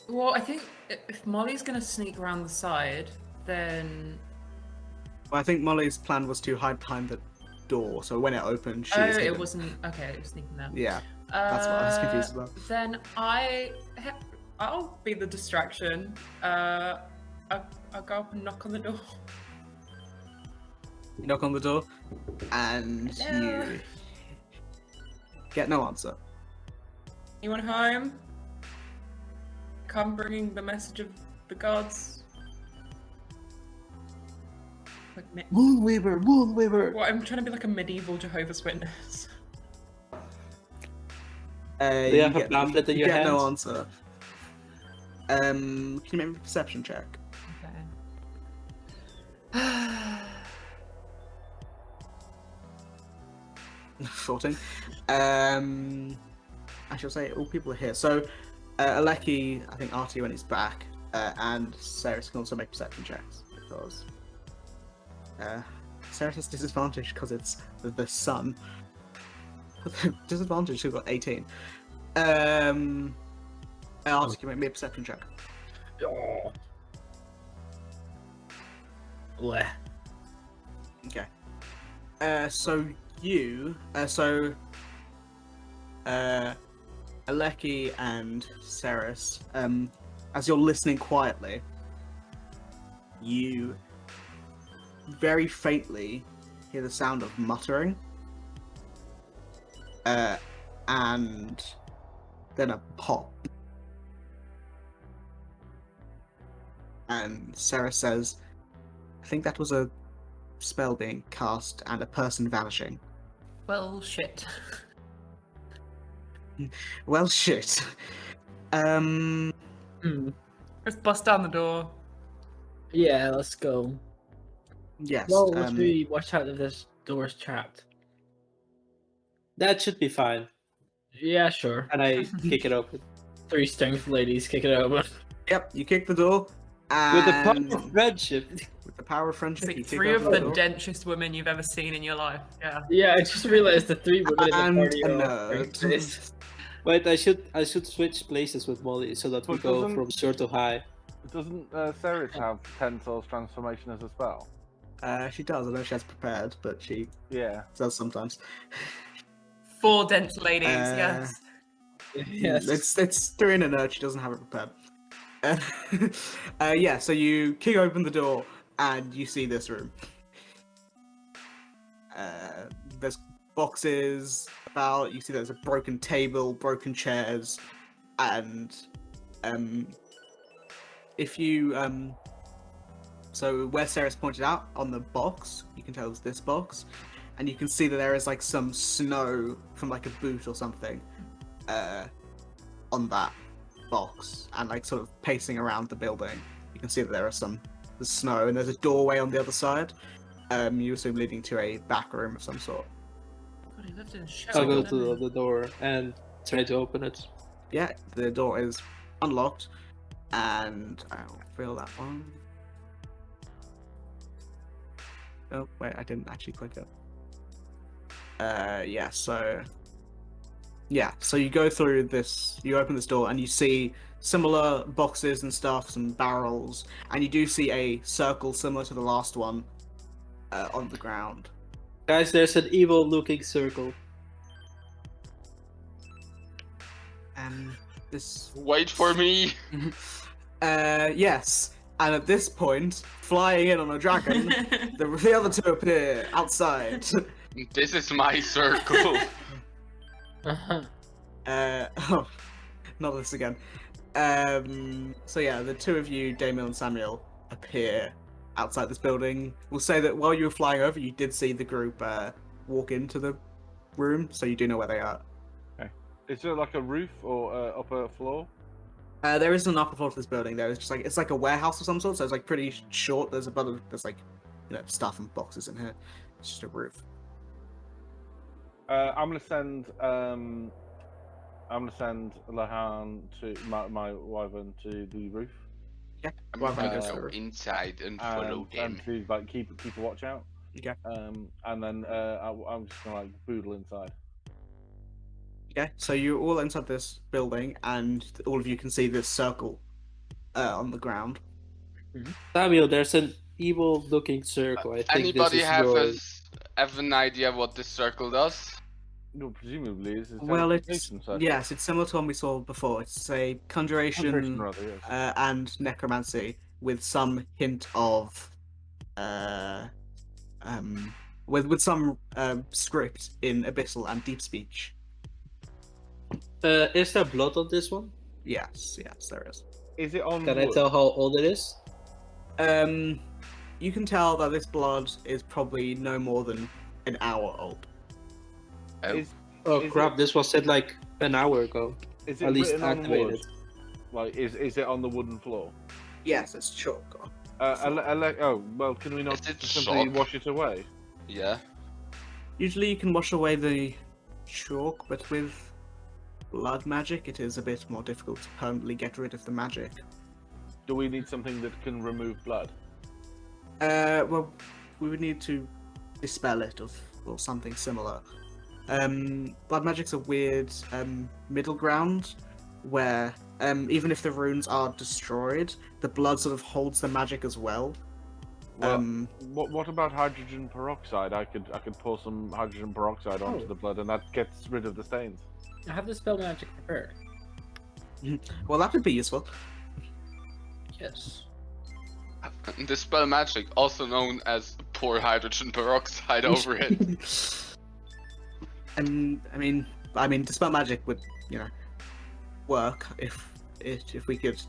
Well, I think if Molly's gonna sneak around the side, then Well, I think Molly's plan was to hide behind the door, so when it opened, she oh, was it hidden. wasn't okay. It was sneaking there. Yeah, that's what I was confused about. Then I'll be the distraction. I'll go up and knock on the door. You knock on the door, and Hello? you get no answer. Anyone home? Come bringing the message of the gods. Like, Moonweaver. well, I'm trying to be like a medieval Jehovah's Witness. You have a pamphlet in you your get no hand? answer. Can you make me a perception check? Okay. 14. I shall say all people are here. So, Aleki, I think Artie when he's back, and Ceres can also make perception checks because Ceres has disadvantage because it's the sun. Disadvantage, she's got 18. Artie can make me a perception check. Oh. Bleh. Okay. So you, Aleki and Ceres, as you're listening quietly, you very faintly hear the sound of muttering, and then a pop. And Ceres says, I think that was a spell being cast and a person vanishing. Well, shit. Well, shit. Hmm. Let's bust down the door. Yeah, let's go. Yes. Well, let's really watch out if this door's trapped. That should be fine. Yeah, sure. And I kick it open. 3 strength ladies kick it open. Yep, you kick the door, With the and power of friendship. with the power of friendship, It's you like kick 3 of open the door. densest women you've ever seen in your life. Yeah. Yeah, I just realized the 3 women in the And party a are nerd. Wait, I should switch places with Molly so that we But go doesn't- from short to high. Doesn't Ceres have 10 Souls transformation as a spell? She does. I know she has prepared, but she Yeah. does sometimes. 4 dense ladies, yes. Yes. It's 3 in a nerd. She doesn't have it prepared. Yeah. So you kick open the door, and you see this room. There's boxes about. You see there's a broken table, broken chairs, and if you so where Ceres pointed out on the box, you can tell it's this box, and you can see that there is like some snow from like a boot or something on that box, and like sort of pacing around the building. You can see that there's snow, and there's a doorway on the other side. You assume leading to a back room of some sort. God, he lived in a shell, I'll go didn't to he? the door and try to open it. Yeah, the door is unlocked, and I'll fill that one. Oh wait, I didn't actually click it. Yeah, so you go through this, you open this door, and you see similar boxes and stuff, some barrels, and you do see a circle similar to the last one on the ground. Guys, there's an evil looking circle. And this, Wait for me. yes, and at this point, flying in on a dragon, the other 2 appear outside. This is my circle. Oh, not this again. So yeah, the 2 of you, Damial and Samuel, appear outside this building. We'll say that while you were flying over, you did see the group walk into the room, so you do know where they are. Is there like a roof or upper floor? There isn't an upper floor to this building. There is just like it's like a warehouse of some sort, so it's like pretty short. There's like stuff and boxes in here. It's just a roof. I'm gonna send Lahan to my wyvern to the roof. Yeah, well, I'm gonna go to the roof. Inside and follow them. And to like keep a watch out. Okay. And then I'm just gonna like boodle inside. Okay, so you're all inside this building, and all of you can see this circle on the ground. Samuel, there's an evil looking circle. I think Anybody this is have yours. have an idea what this circle does? No, presumably it's Well, it's teleportation circle. yes, it's similar to one we saw before. It's a conjuration Rather, yes. and necromancy with some hint of with some script in abyssal and deep speech. Is there blood on this one? Yes, there is. Is it on Can I wood? tell how old it is? you can tell that this blood is probably no more than an hour old. Oh Is crap! it- This was said like an hour ago. Is it At least written on activated. wood? Like, is it on the wooden floor? Yes, it's chalk. Oh, well, can we not Is it just simply chalk? wash it away? Yeah. Usually you can wash away the chalk, but with blood magic, it is a bit more difficult to permanently get rid of the magic. Do we need something that can remove blood? Well, we would need to dispel it or something similar. Blood magic's a weird middle ground where even if the runes are destroyed, the blood sort of holds the magic as well. Well, what about hydrogen peroxide? I could pour some hydrogen peroxide onto Oh. the blood, and that gets rid of the stains. I have the spell magic prepared. Well, that would be useful. Yes. Dispel magic, also known as pour hydrogen peroxide over it. And I mean, dispel magic would, work if we could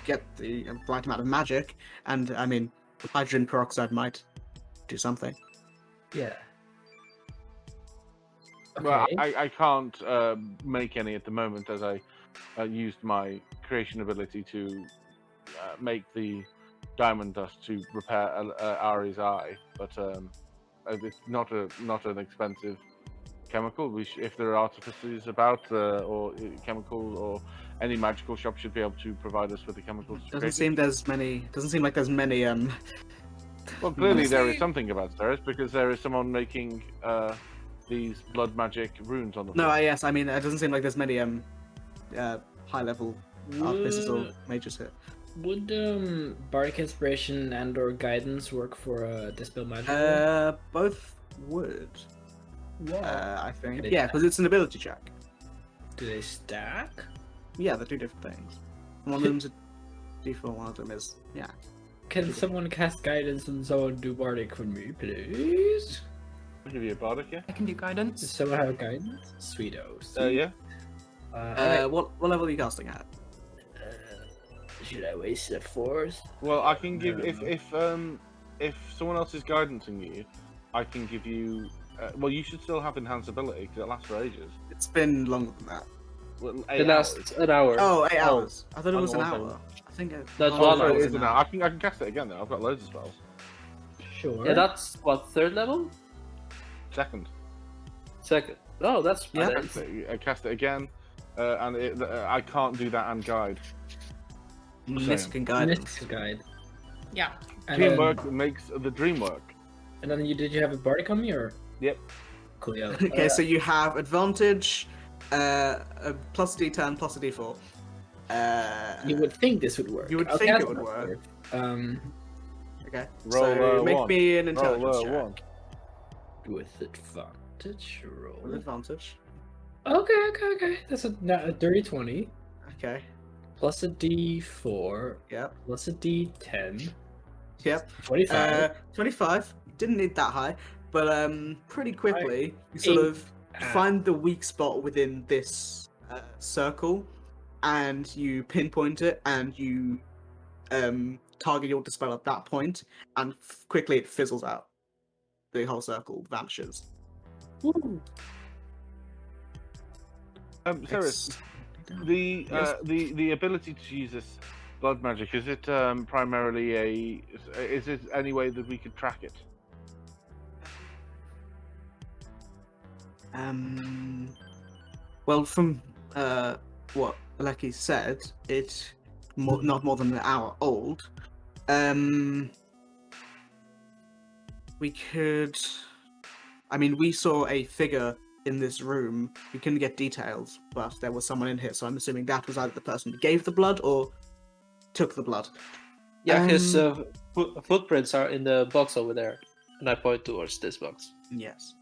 get the right amount of magic, and I mean, hydrogen peroxide might do something. Yeah. Okay. Well, I can't make any at the moment, as I used my creation ability to make the diamond dust to repair Ari's eye, but it's not an expensive chemical. If there are artificers about, or chemical, or any magical shop should be able to provide us with the chemicals. to Doesn't create it. seem like there's many. Well, clearly there is Honestly- something about Ceres, because there is someone making these blood magic runes on the No, floor. yes, I mean, it doesn't seem like there's many high level artificers or Would, mages here. would bardic inspiration and/or guidance work for dispel magic? Both would. Wow. I think. They Yeah, stack? because it's an ability check. Do they stack? Yeah, they're two different things. One of them's a D4, one of them is Can someone cast guidance and someone do bardic for me, please? I'll give you a bardic, yeah. I can do Does guidance. someone have guidance? Sweetos. Yeah. Alright. what level are you casting at? Should I waste a fourth? Well, I can give if someone else is guidancing you, I can give you. Well, you should still have enhanceability because it lasts for ages. It's been longer than that. Well, It lasts an hour. Oh, 8 Oh, hours. I thought it hang was an on one hour. I think That's Oh, one sorry, hour. it is an hour. I can cast it again though. I've got loads of spells. Sure. Yeah, that's what, third level? Second. Second. Oh, that's Yeah. bad. I cast it again, and I can't do that and guide. Mist can guide them. Mist guide. Yeah. And then, Teamwork makes the dream work. and then did you have a bardic on me or? Yep. Cool. Yeah. Okay, so you have advantage, a plus D10, plus a D4. You would think this would work. You would I'll think cast it would that work. first. Okay. Roll, so make one. me an Roll intelligence check. one. With advantage With roll. advantage. Okay. That's a dirty 20 Okay. plus a D4 Yep. plus a D10. Yep. 25. 25. Didn't need that high, but pretty quickly you sort Eight. of find the weak spot within this circle, and you pinpoint it, and you target your dispel at that point, and quickly it fizzles out. The whole circle vanishes. Woo. Ceres, Yes. the ability to use this blood magic, is it primarily is it any way that we could track it? Well, from what Aleki said, it's not more than an hour old. We could. I mean, we saw a figure in this room. We couldn't get details, but there was someone in here, so I'm assuming that was either the person who gave the blood or took the blood. Yeah, his footprints are in the box over there. And I point towards this box. Yes.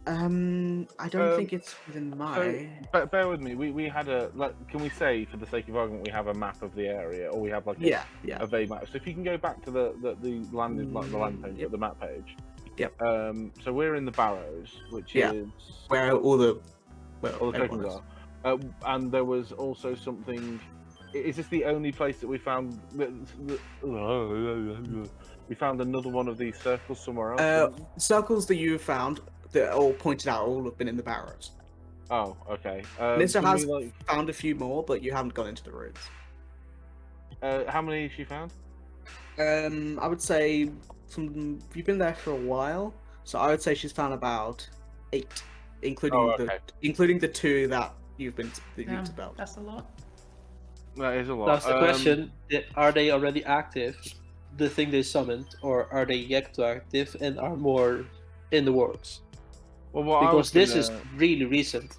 I don't think it's within my. But bear with me. We had a can we say, for the sake of argument, we have a map of the area, or we have like Yeah. a vague map. So if you can go back to the landing page, Yep. the map page. Yep. So we're in the Barrows, which Yeah. is Where all the all the everyone tokens is. are. And there was also something Is this the only place that we found? We found another one of these circles somewhere else. Circles that you found that are all pointed out all have been in the barrows. Oh, okay. Nissa can has we, found a few more, but you haven't gone into the ruins. how many has she found? I would say you've been there for a while, so I would say she's found about 8, including including the 2 that you've dispelled. That's a lot. That is a lot. That's the question. Are they already active, the thing they summoned, or are they yet to active and are more in the works? Well, because this is really recent.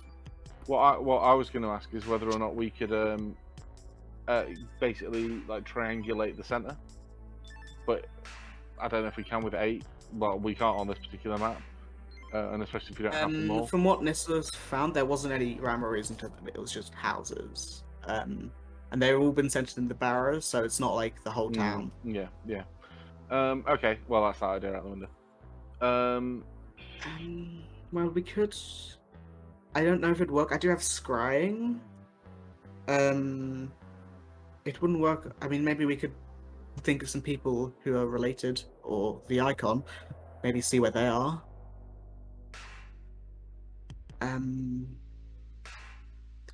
What I was going to ask is whether or not we could basically like triangulate the center, but I don't know if we can with 8. Well, we can't on this particular map, and especially if we don't have them all. From what Nissa's found, there wasn't any rhyme or reason to them. It was just houses, and they've all been centered in the barrows, so it's not like the whole town. Yeah. Okay. Well, that's that idea out the window. Well, we could. I don't know if it'd work. I do have scrying. It wouldn't work. I mean, maybe we could think of some people who are related, or the icon. Maybe see where they are. It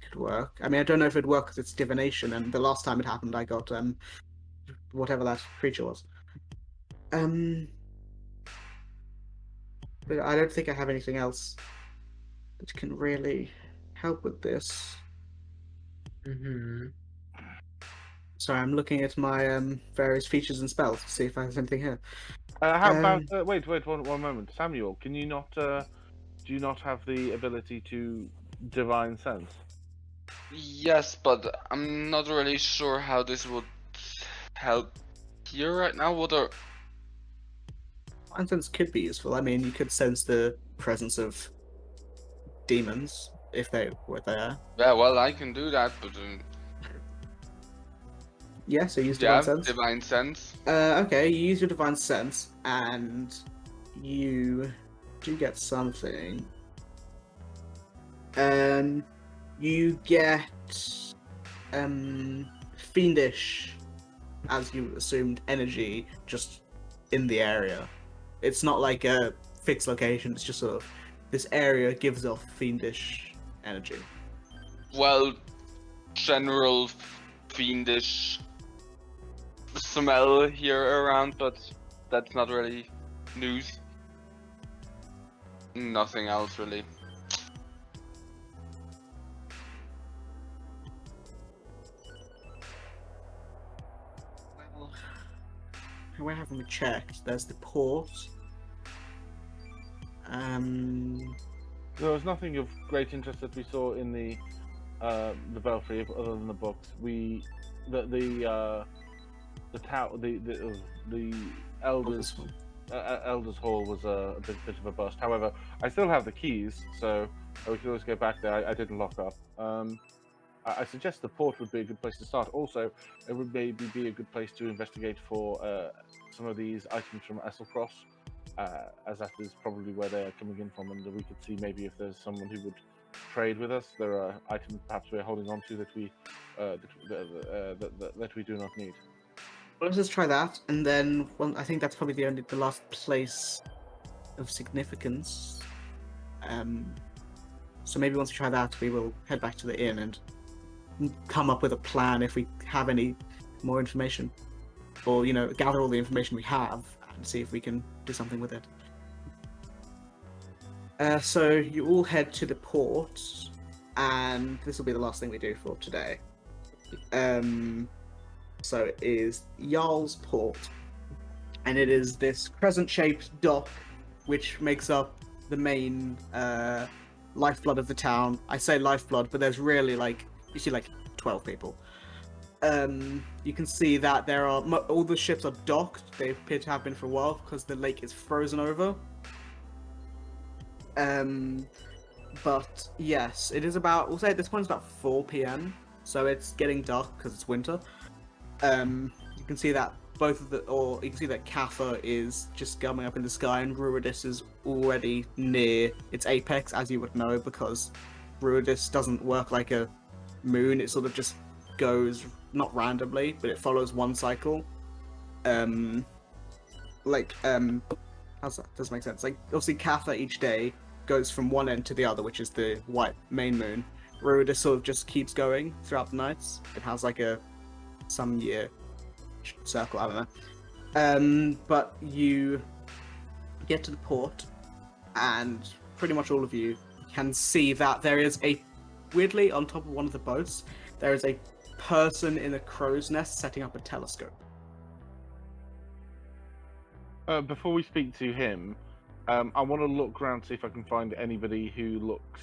could work. I mean, I don't know if it'd work because it's divination, and the last time it happened, I got whatever that creature was. But I don't think I have anything else that can really help with this. Sorry, I'm looking at my various features and spells to see if I have anything here. How about wait one moment, Samuel? Can you not? Do you not have the ability to divine sense? Yes, but I'm not really sure how this would help here right now. What are... Divine sense could be useful. I mean, you could sense the presence of demons if they were there. Yeah, well, I can do that, but yeah, so use divine sense. Divine sense. Okay, you use your divine sense, and you do get something. You get fiendish, as you assumed, energy just in the area. It's not like a fixed location. It's just sort of this area gives off fiendish energy. Well, general fiendish smell here around, but that's not really news. Nothing else really. Well, where haven't we checked? There's the port. There was nothing of great interest that we saw in the belfry other than the books. The elders elders hall was a bit of a bust. However, I still have the keys, so we could always go back there. I didn't lock up. I suggest the port would be a good place to start. Also, it would maybe be a good place to investigate for some of these items from Esselcross, as that is probably where they are coming in from, and we could see maybe if there's someone who would trade with us. There are items perhaps we're holding on to that we that we do not need. Well, let's just try that, and then I think that's probably the last place of significance. So maybe once we try that, we will head back to the inn and come up with a plan if we have any more information, or gather all the information we have and see if we can do something with it. So you all head to the port, and this will be the last thing we do for today. So it is Jarl's Port, and it is this crescent-shaped dock which makes up the main lifeblood of the town. I say lifeblood, but there's really you see 12 people. You can see that there are all the ships are docked. They appear to have been for a while because the lake is frozen over. But yes, it is we'll say at this point it's about 4 p.m. So it's getting dark because it's winter. You can see that you can see that Katha is just coming up in the sky, and Ruidus is already near its apex, as you would know, because Ruidus doesn't work like a moon. It sort of just goes not randomly, but it follows one cycle. How's that? Does make sense? Like, obviously, Katha each day goes from one end to the other, which is the white main moon. Ruida sort of just keeps going throughout the nights. It has like a some year circle, I don't know. But you get to the port, and pretty much all of you can see that there is weirdly, on top of one of the boats, there is a person in a crow's nest setting up a telescope. Before we speak to him, I want to look around, see if I can find anybody who looks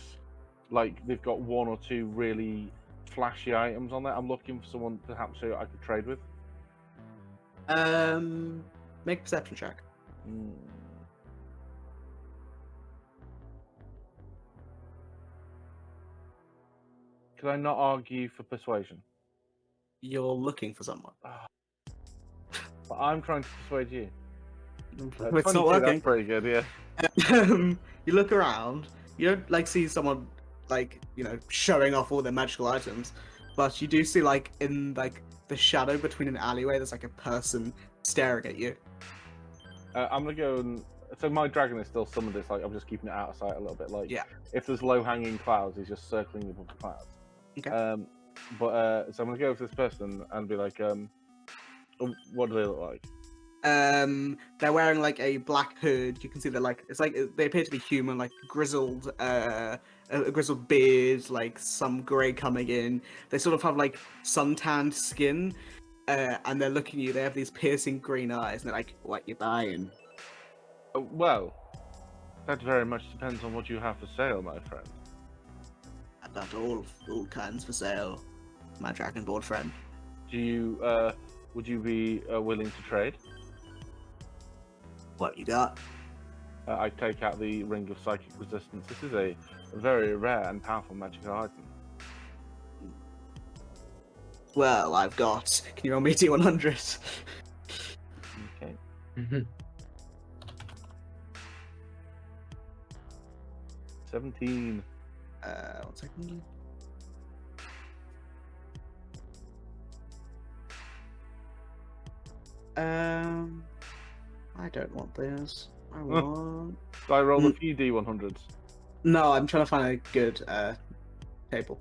like they've got one or two really flashy items on there. I'm looking for someone perhaps who I could trade with. Make a perception check. Could I not argue for persuasion? You're looking for someone. But I'm trying to persuade you. It's not working. That's pretty good, yeah. You look around. You don't like see someone like showing off all their magical items, but you do see like in like the shadow between an alleyway, there's like a person staring at you. I'm gonna go and so my dragon is still summoned. It's like I'm just keeping it out of sight a little bit. Like if there's low hanging clouds, he's just circling above the clouds. Okay. So I'm gonna go with this person and be like, what do they look like? They're wearing like a black hood. You can see they're like they appear to be human, like grizzled, a grizzled beard, like some grey coming in. They sort of have like suntanned skin, and they're looking at you. They have these piercing green eyes, and they're like, "What you buying?" Well, that very much depends on what you have for sale, my friend. I've got all kinds for sale, my dragonborn friend. Do you would you be willing to trade? What you got? I take out the Ring of Psychic Resistance. This is a very rare and powerful magical item. Well, I've got. Can you roll me D100? Okay. 17. 1 second. I don't want this. I want. Do I roll a few D100s? No, I'm trying to find a good table.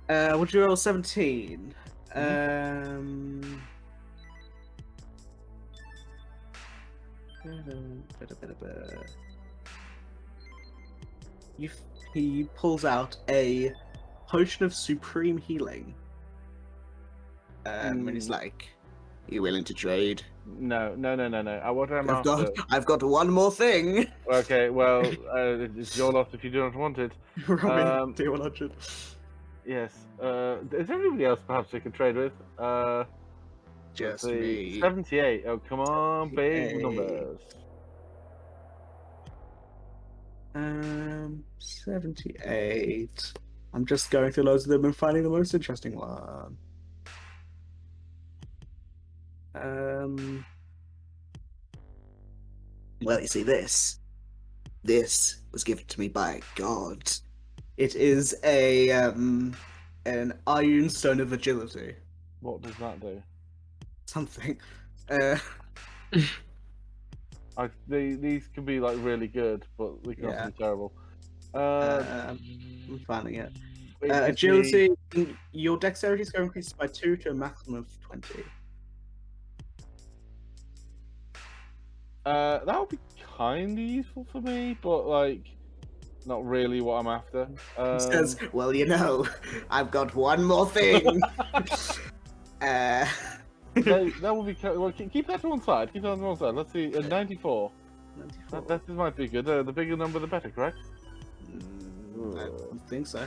Would you roll 17? He pulls out a potion of supreme healing. And he's like, "You willing to trade?" No. What am I after? I've got one more thing. Okay, well, it's your loss if you do not want it. Robin, D100. Yes. Is there anybody else perhaps we can trade with? Just me. 78. Oh, come on, big numbers. 78. I'm just going through loads of them and finding the most interesting one. Well, you see, this was given to me by a god. It is an Iron Stone of Agility. What does that do? Something. These can be like really good, but they can also be terrible. I'm finding it. Agility, your dexterity is going to increase by 2 to a maximum of 20. That would be kind of useful for me, but like, not really what I'm after. He says, "Well, I've got one more thing." that will be. Well, keep that to one side. Keep that to one side. Let's see. 94. 94. That might be good. The bigger number, the better. Correct? I don't think so.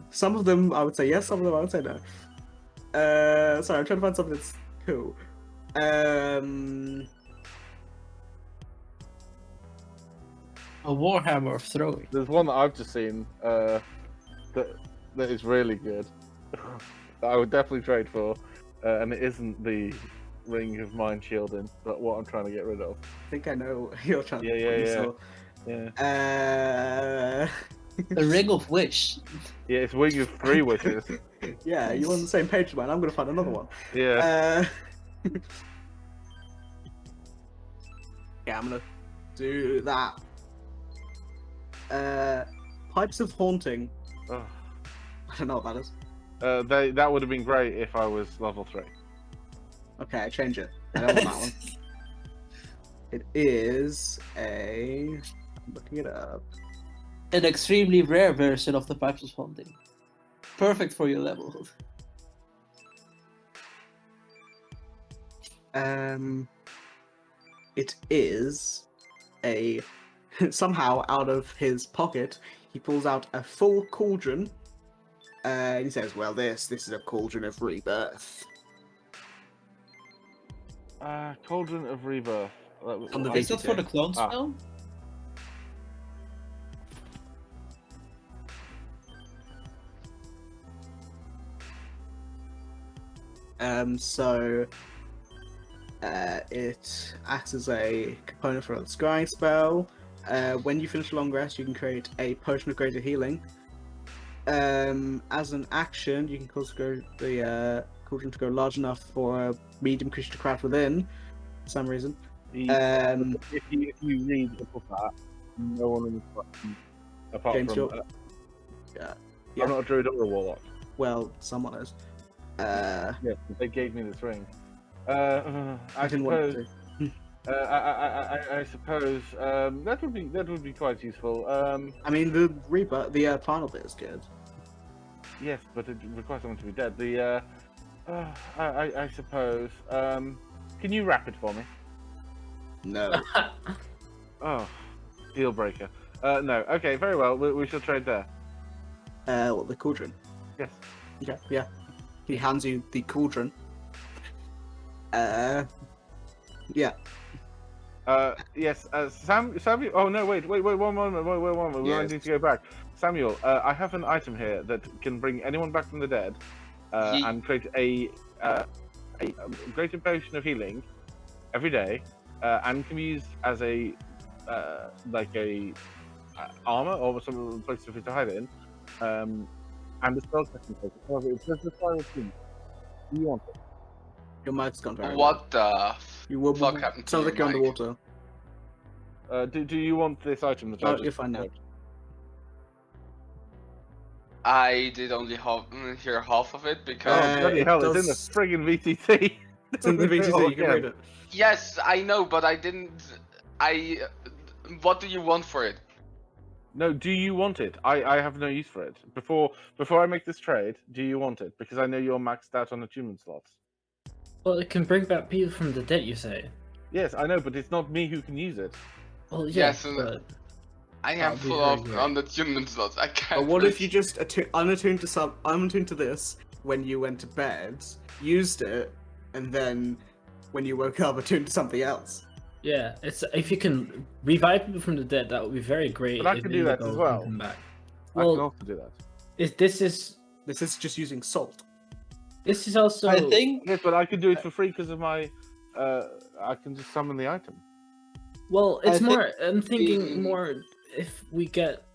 Some of them I would say yes. Some of them I would say no. Sorry, I'm trying to find something that's cool. A warhammer of throwing. There's one that I've just seen that is really good. That I would definitely trade for, and it isn't the ring of mind shielding, but what I'm trying to get rid of. I think I know you're trying Yeah, to yeah, yeah. so, Yeah. A ring of wish. Yeah, it's wing of 3 wishes. yeah, you're on the same page as mine. I'm gonna find another one. Yeah. Yeah, I'm gonna do that. Pipes of Haunting. Oh. I don't know what that is. That would have been great if I was level 3. Okay, I change it. I don't want that one. It is a. I'm looking it up. An extremely rare version of the Pipes of Haunting. Perfect for your level. It is a. Somehow, out of his pocket, he pulls out a full cauldron. And he says, "Well, this is a cauldron of rebirth." Cauldron of Rebirth. On the Is that VTT. for the clone spell? So it acts as a component for a scrying spell. When you finish a long rest, you can create a potion of greater healing. As an action, you can cause the cauldron to go large enough for a medium creature to craft within, for some reason. If you read above that, no one in the question, apart James, from you're- yeah. I'm not a druid or a warlock. Well, someone is. Yeah, they gave me this ring. I I didn't want suppose. to. I suppose that would be quite useful. I mean, the rebirth, the final bit is good. Yes, but it requires someone to be dead. I suppose. Can you wrap it for me? No. Oh, deal breaker. No. Okay, very well. We shall trade there. What, the cauldron? Yes. Okay, yeah. He hands you the cauldron. Yeah. Yes. Samuel. Oh no! Wait! One moment. Wait! One moment. We Yes. need to go back. Samuel, I have an item here that can bring anyone back from the dead, and create a greater potion of healing every day, and can be used as a armor or some place for it to hide it in, and the spell casting potion. However, it says the final thing. Do you want it? Your mic's gone very well. What the You will fuck happened to sounds your like you're mic? underwater. Do you want this item? That I Oh, just you're fine now. described? I did only hear half of it because Oh bloody it hell! It's in the does- friggin' VTT. It's in the VTC, you can read it. yes, I know, but I didn't. What do you want for it? No, do you want it? I have no use for it. Before I make this trade, do you want it? Because I know you're maxed out on attunement slots. Well, it can bring back people from the dead, you say? Yes, I know, but it's not me who can use it. Well, yeah, Yes, and- but I That'd am be full very of great. on the tuning slots. I can't. But what if really- you just unattuned to this when you went to bed, used it, and then when you woke up attuned to something else? yeah, it's if you can revive people from the dead, that would be very great. But I if can do that Indigo as can well. come back. I can Well, also do that. this is This is just using salt. also. I think Yes, but I could do it for free because of my. I can just summon the item. Well, it's I think more. I'm thinking the- more if we get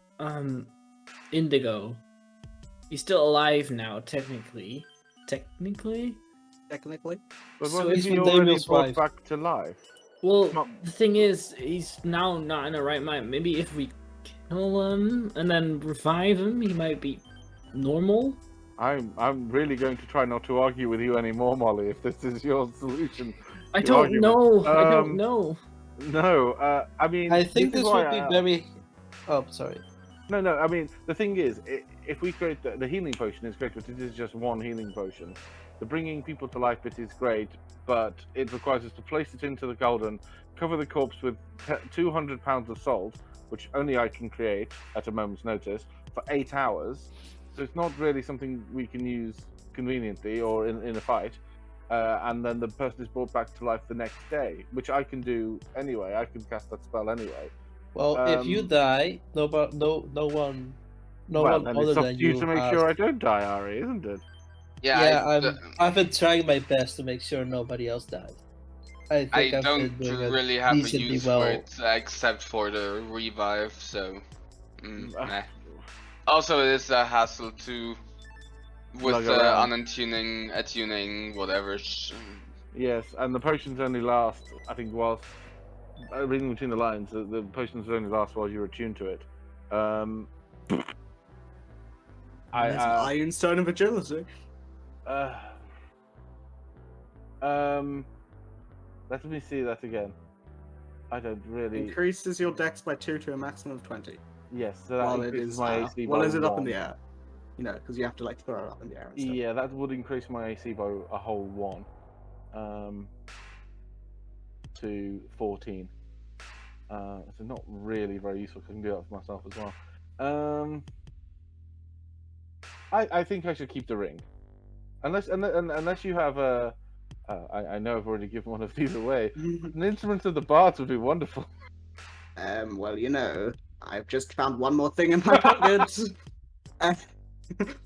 Indigo. He's still alive now, technically. Technically. Technically. But So wasn't it's he from already Damiel's brought wife. back to life? Well, Not- the thing is, he's now not in the right mind. Maybe if we kill him and then revive him, he might be normal. I'm really going to try not to argue with you anymore, Molly. If this is your solution. I to don't argument. know. I don't Um, know. No, I mean. I think is this why would be I- very. Oh, sorry. No, I mean, the thing is, if we create the healing potion is great, but it is just one healing potion. The bringing people to life bit is great, but it requires us to place it into the cauldron, cover the corpse with 200 pounds of salt, which only I can create at a moment's notice, for 8 hours. So it's not really something we can use conveniently or in a fight. And then the person is brought back to life the next day, which I can do anyway. I can cast that spell anyway. Well, if you Um, die, no one well, then other it's up than to you to make has- sure I don't die, Ari, isn't it? Yeah, Yeah, I've been trying my best to make sure nobody else died. I I think I've don't been doing really have a decently use well. for it except for the revive, so Ah. meh. Also, it is a hassle to with Lug around. attuning, whatever. Yes, and the potions only last, I think, whilst reading between the lines, the potions only last while you're attuned to it. There's an Iron Stone of Agility. Let me see that again. I don't really. Increases your dex by 2 to a maximum of 20. Yes, so that While it increases is my AC well, by is it up in 1. the air? You know, because you have to like throw it up in the air. And stuff. Yeah, that would increase my AC by a whole 1. To 14. So not really very useful. 'Cause I can do that for myself as well. I think I should keep the ring, unless you have a. I know I've already given one of these away. An instrument of the bards would be wonderful. Well, you know, I've just found one more thing in my pocket.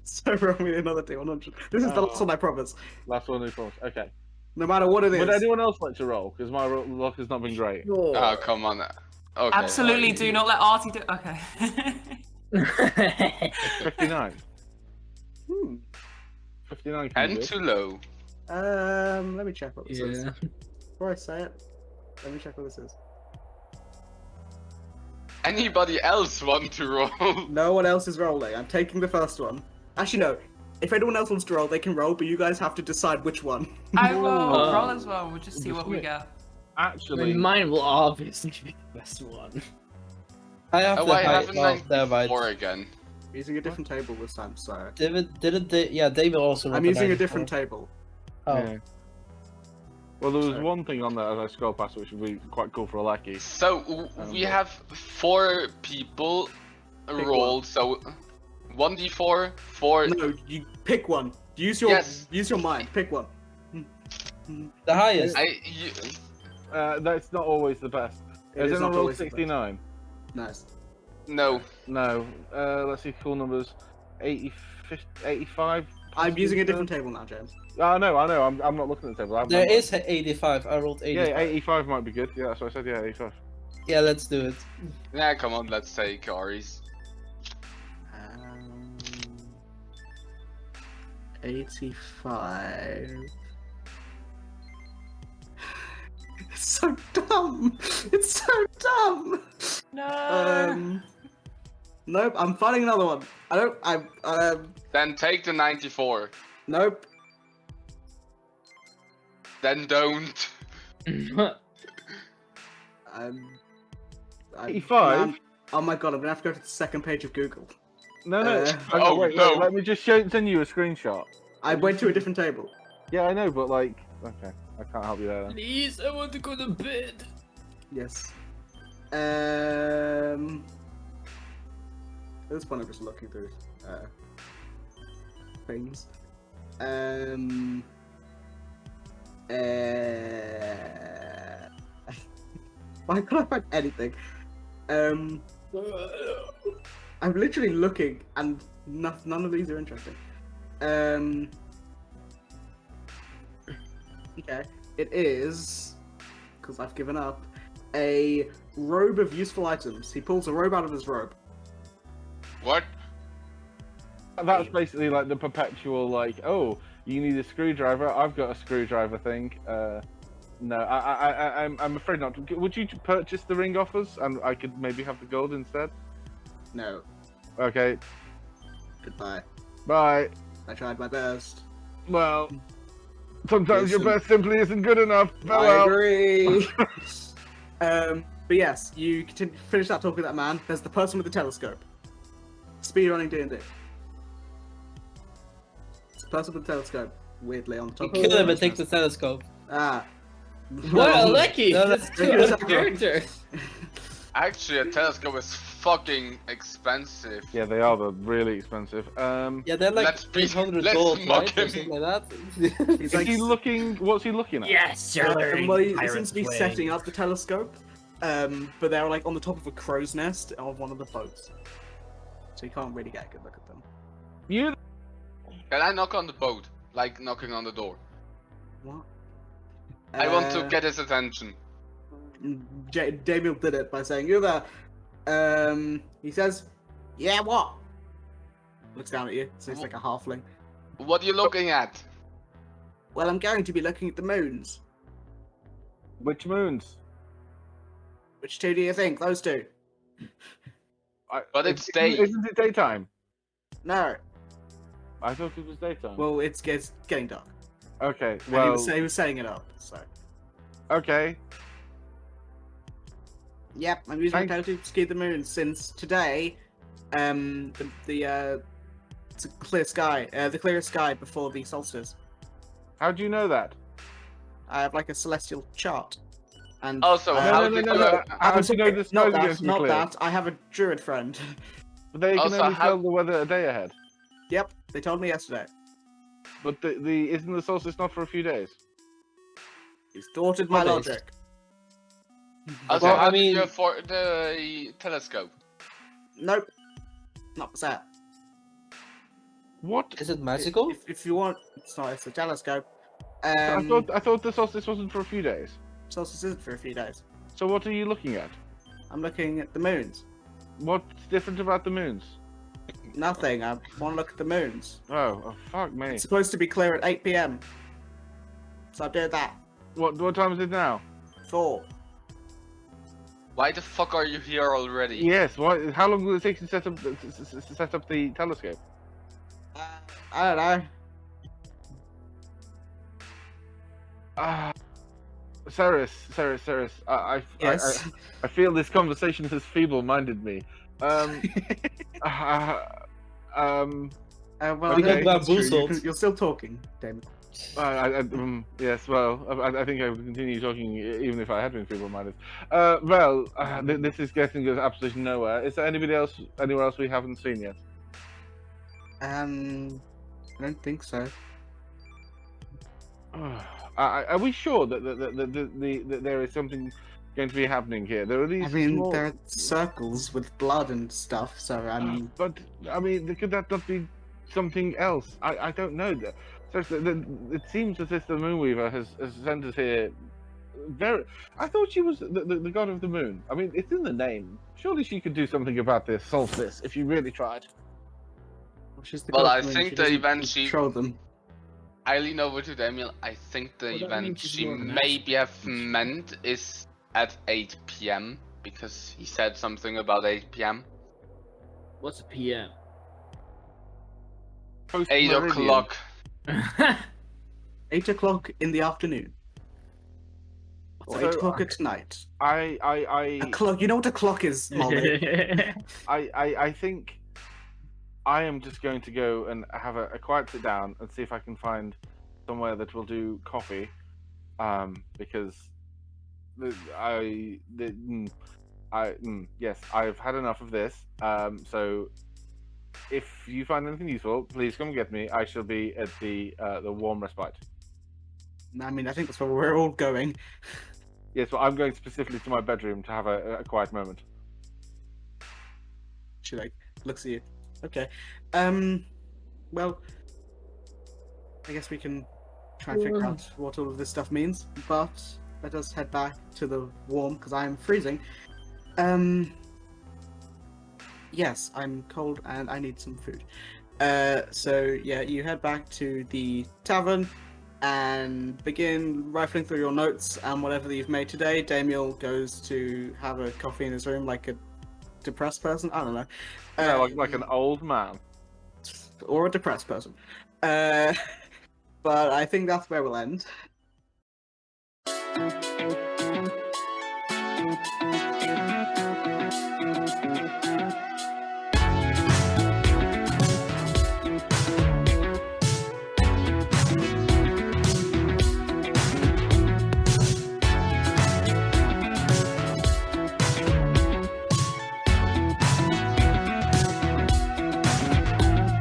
So roll me another D100. This is the last one, I promise. Last one, I promise. Okay. No matter what it is. Would anyone else like to roll? Because my luck has not been great. Oh, come on. Okay. Absolutely do not let Artie do. Okay. 59. 59 can be And good. too low. Let me check what this is. Yeah. Before I say it, let me check what this is. Anybody else want to roll? No one else is rolling. I'm taking the first one. Actually, no. If anyone else wants to roll, they can roll, but you guys have to decide which one. I will Oh. roll as well. We'll just see what we get. I Actually, mean, mine will obviously be the best one. I have Oh, the I have height a of Thermite. 94 again. Using a different table this time, so. David also. I'm using a different table. Oh, yeah. Well, there was Sorry. one thing on there as I scroll past, which would be quite cool for a lackey. So we have 4 people rolled. So 1d4, 4. No, you pick one. Use your mind. Pick one. the highest. That's not always the best. Is it not roll 69? Nice. No. No. Let's see, cool numbers. 80, 50, 85? I'm using a different table now, James. I know. I'm not looking at the table. There is 85. I rolled 85. Yeah, 85 might be good. Yeah, that's what I said. Yeah, 85. Yeah, let's do it. Yeah, come on, let's take Ari's. 85. It's so dumb. It's so dumb. No. Nope. I'm finding another one. Then take the 94. Nope. Then don't. I'm 85? man, oh my god! I'm gonna have to go to the second page of Google. No. Oh, wait, no. Let me just send you a screenshot. I went to a different table. Yeah, I know, but like, okay, I can't help you there. Then. Please, I want to go to bed. Yes. At this point, I'm just looking through things. Why can't I find anything? I'm literally looking, and none of these are interesting. Okay, it is, because I've given up, a robe of useful items. He pulls a robe out of his robe. What? That's basically like the perpetual, like, oh, you need a screwdriver. I've got a screwdriver thing. No, I'm afraid not. Would you purchase the ring off us, and I could maybe have the gold instead? No. Okay. Goodbye. Bye. I tried my best. Well, sometimes your Listen. best simply isn't good enough. I Farewell. agree. But yes, you continue, finish that talk with that man. There's the person with the telescope. Speedrunning D&D. It's the person with the telescope, weirdly on You top. kill him and take the telescope. Ah. Wow, lucky! No, That's that's too good. out of character. Actually, a telescope is fucking expensive. Yeah, they are. They're really expensive. Yeah, they're like Let's be- 800 let's gold, mock right? Or him. something like that. He's Is like, he looking? What's he looking at? Yes, you're learning well, he Pirate's seems to be Way. setting up the telescope, but they're like on the top of a crow's nest of one of the boats, so you can't really get a good look at them. You. Can I knock on the boat? Like knocking on the door. What? I want to get his attention. Damiel did it by saying, "You there?" He says, "Yeah, what?" Looks down at you. So he's like a halfling. What are you looking at? Well, I'm going to be looking at the moons. Which moons? Which two do you think? Those two? But it's day. Isn't it daytime? No. I thought it was daytime. Well, it's getting dark. Okay. And Well. he was saying it up. So. Okay. Yep, I'm using my totem to ski the moon since today. It's a clear sky. The clearest sky before the solstice. How do you know that? I have like a celestial chart. And Also, No, how no, did no, you... no. How do you know the sky's Not going that, to be not clear? that. I have a druid friend. But they can Also, only how- tell the weather a day ahead. Yep, they told me yesterday. But the isn't the solstice not for a few days? He's thwarted my What is? logic. Also, Well, how I did mean- you afford the telescope? Nope. Not for that. What? Is it magical? If you want, it's a telescope. I thought the solstice wasn't for a few days. Solstice isn't for a few days. So what are you looking at? I'm looking at the moons. What's different about the moons? Nothing. I want to look at the moons. Oh fuck me. It's supposed to be clear at 8 p.m. So I'm doing that. What time is it now? 4. Why the fuck are you here already? Yes. Why? How long will it take to set up the telescope? I don't know. Ceres. Yes. I feel this conversation has feeble-minded me. Well, We got okay, that's true. bamboozled. You're still talking, Damon. yes. Well, I think I would continue talking even if I had been feeble-minded. This is getting us absolutely nowhere. Is there anywhere else we haven't seen yet? I don't think so. Are we sure that there is something going to be happening here? There are these. I mean, small... there are circles with blood and stuff, so I mean... But, I mean, could that not be something else? I don't know. It seems as if the Moonweaver has sent us here very... I thought she was the god of the moon. I mean, it's in the name. Surely she could do something about this solstice if you really tried. She's the Well, god I of the moon, think she the doesn't event she- control them. I lean over to Damiel. I think the Well, that event means she's she more of an maybe have meant is at 8 p.m. because he said something about 8 p.m. What's a PM? 8 o'clock. 8 o'clock in the afternoon. Or 8 So, o'clock at night. I A clock. You know what a clock is, Molly? I think I am just going to go and have a quiet sit down and see if I can find somewhere that will do coffee, because yes, I've had enough of this. So if you find anything useful, please come get me. I shall be at the warm respite. I mean, I think that's where we're all going. Yes, but I'm going specifically to my bedroom to have a quiet moment. She like looks at you. Okay. Well, I guess we can try and figure out what all of this stuff means. But let us head back to the warm because I am freezing. Yes, I'm cold and I need some food. So yeah, you head back to the tavern and begin rifling through your notes and whatever that you've made today. Damiel goes to have a coffee in his room like a depressed person. I don't know. Yeah, like an old man. Or a depressed person. But I think that's where we'll end.